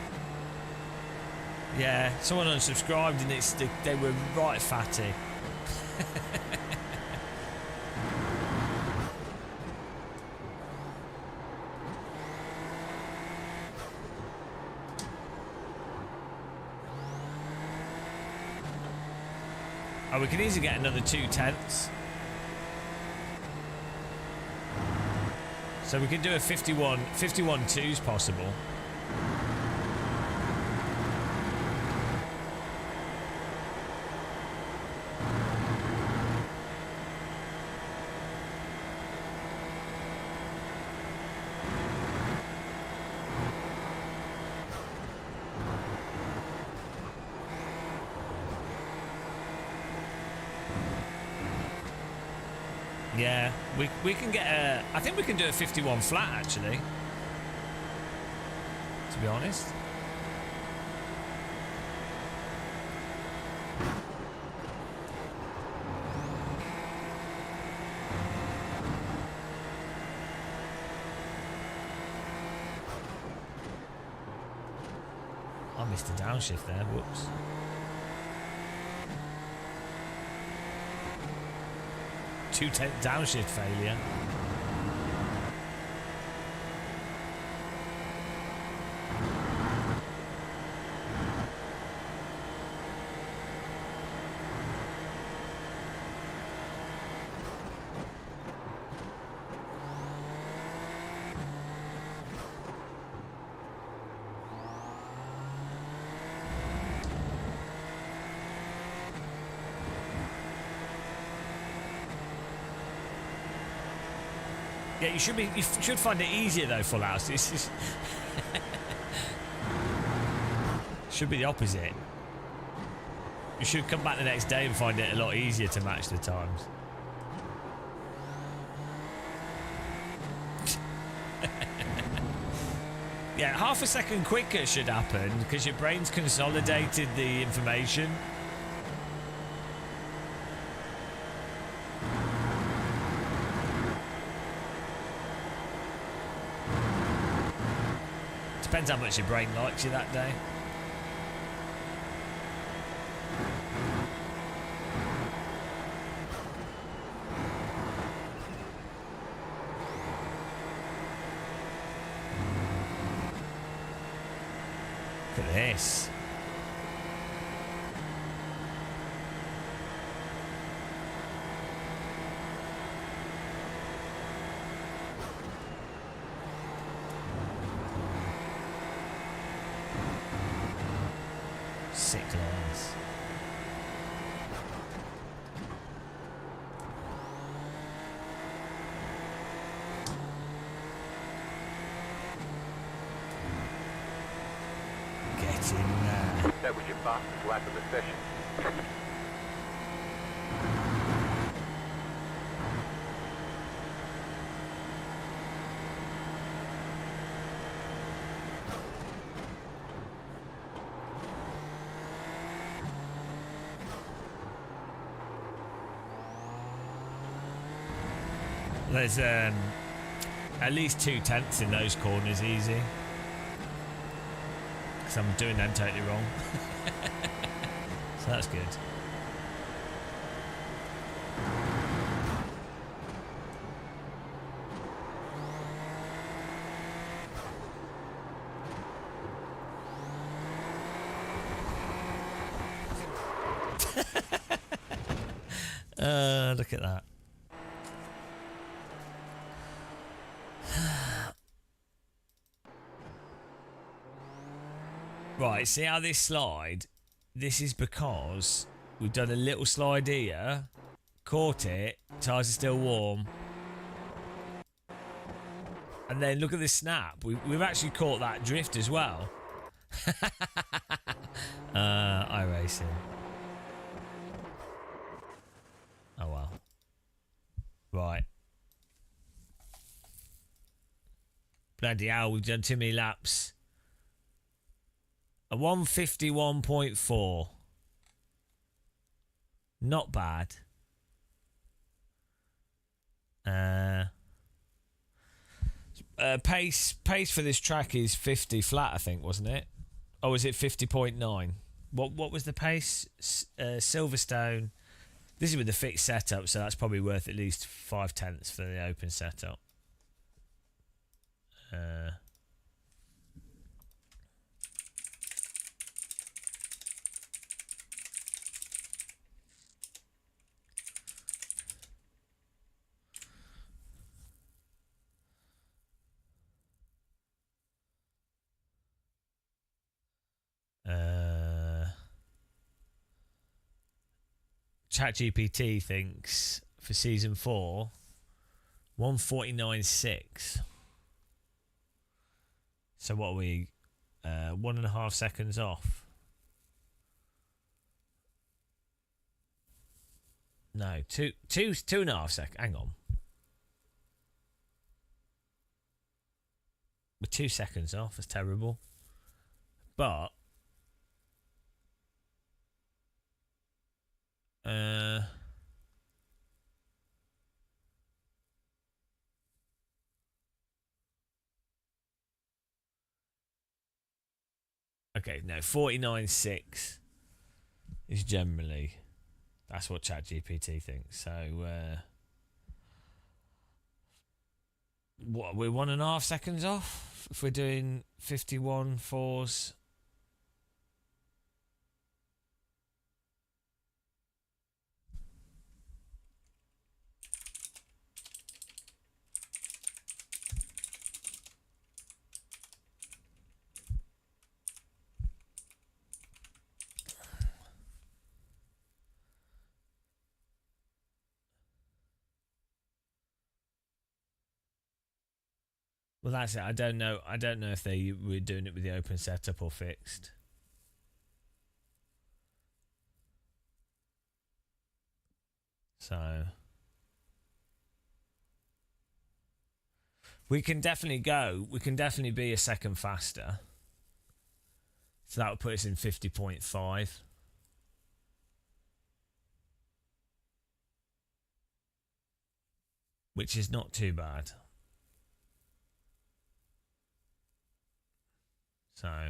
Yeah, someone unsubscribed and they were right fatty. Oh, we can easily get another 2/10. So we could do a 51.2's possible. Yeah, we can get a... I think we can do a 51 flat, actually. To be honest. I missed a downshift there, whoops. Two-10 downshift failure. Yeah, you should find it easier though, Full House. This is should be the opposite. You should come back the next day and find it a lot easier to match the times. Yeah, half a second quicker should happen because your brain's consolidated the information. Depends how much your brain likes you that day. Look at this. Sick lines. Get in there. That was your fastest lap of the session. There's at least 2/10 in those corners easy. Because I'm doing them totally wrong. So that's good. Look at that. Right, see how this slide? This is because we've done a little slide here, caught it, tyres are still warm. And then look at this snap. We've actually caught that drift as well. iRacing. Oh well. Right. Bloody hell, we've done too many laps. A 151.4. Not bad. Pace for this track is 50 flat, I think, wasn't it? Oh, is it 50.9? What was the pace? Silverstone. This is with the fixed setup, so that's probably worth at least 5/10 for the open setup. ChatGPT thinks for season 4, 149.6. So what are we? 1.5 seconds off. No, 2.5 seconds. Hang on. We're 2 seconds off. That's terrible. But okay, no, 49.6 is generally, that's what ChatGPT thinks. So what, we're 1.5 seconds off if we're doing 51.4s. Well, that's it. I don't know if they were doing it with the open setup or fixed. So we can definitely go. We can definitely be a second faster. So that would put us in 50.5. Which is not too bad. So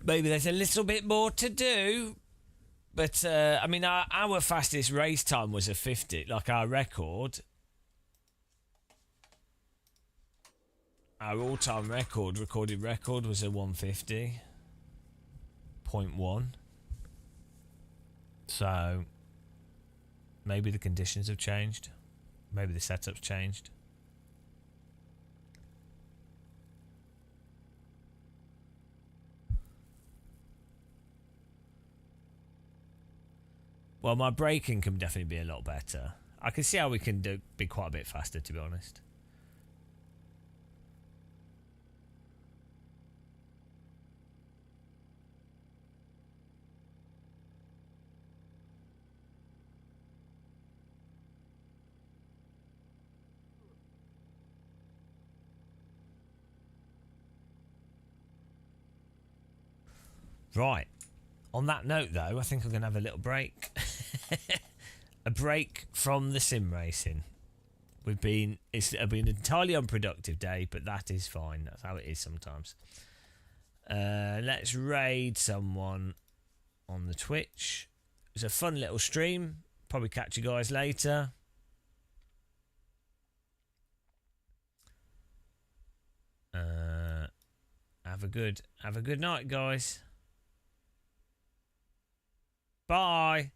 maybe there's a little bit more to do. But, I mean, our fastest race time was a 50. Like, our record. Our all-time recorded record was a 150.1. So maybe the conditions have changed. Maybe the setup's changed. Well, my braking can definitely be a lot better. I can see how we can be quite a bit faster, to be honest. Right. On that note, though, I think I'm going to have a little break. A break from the sim racing. It's been an entirely unproductive day, but that is fine. That's how it is sometimes. Let's raid someone on the Twitch. It was a fun little stream. Probably catch you guys later. Have a good night, guys. Bye.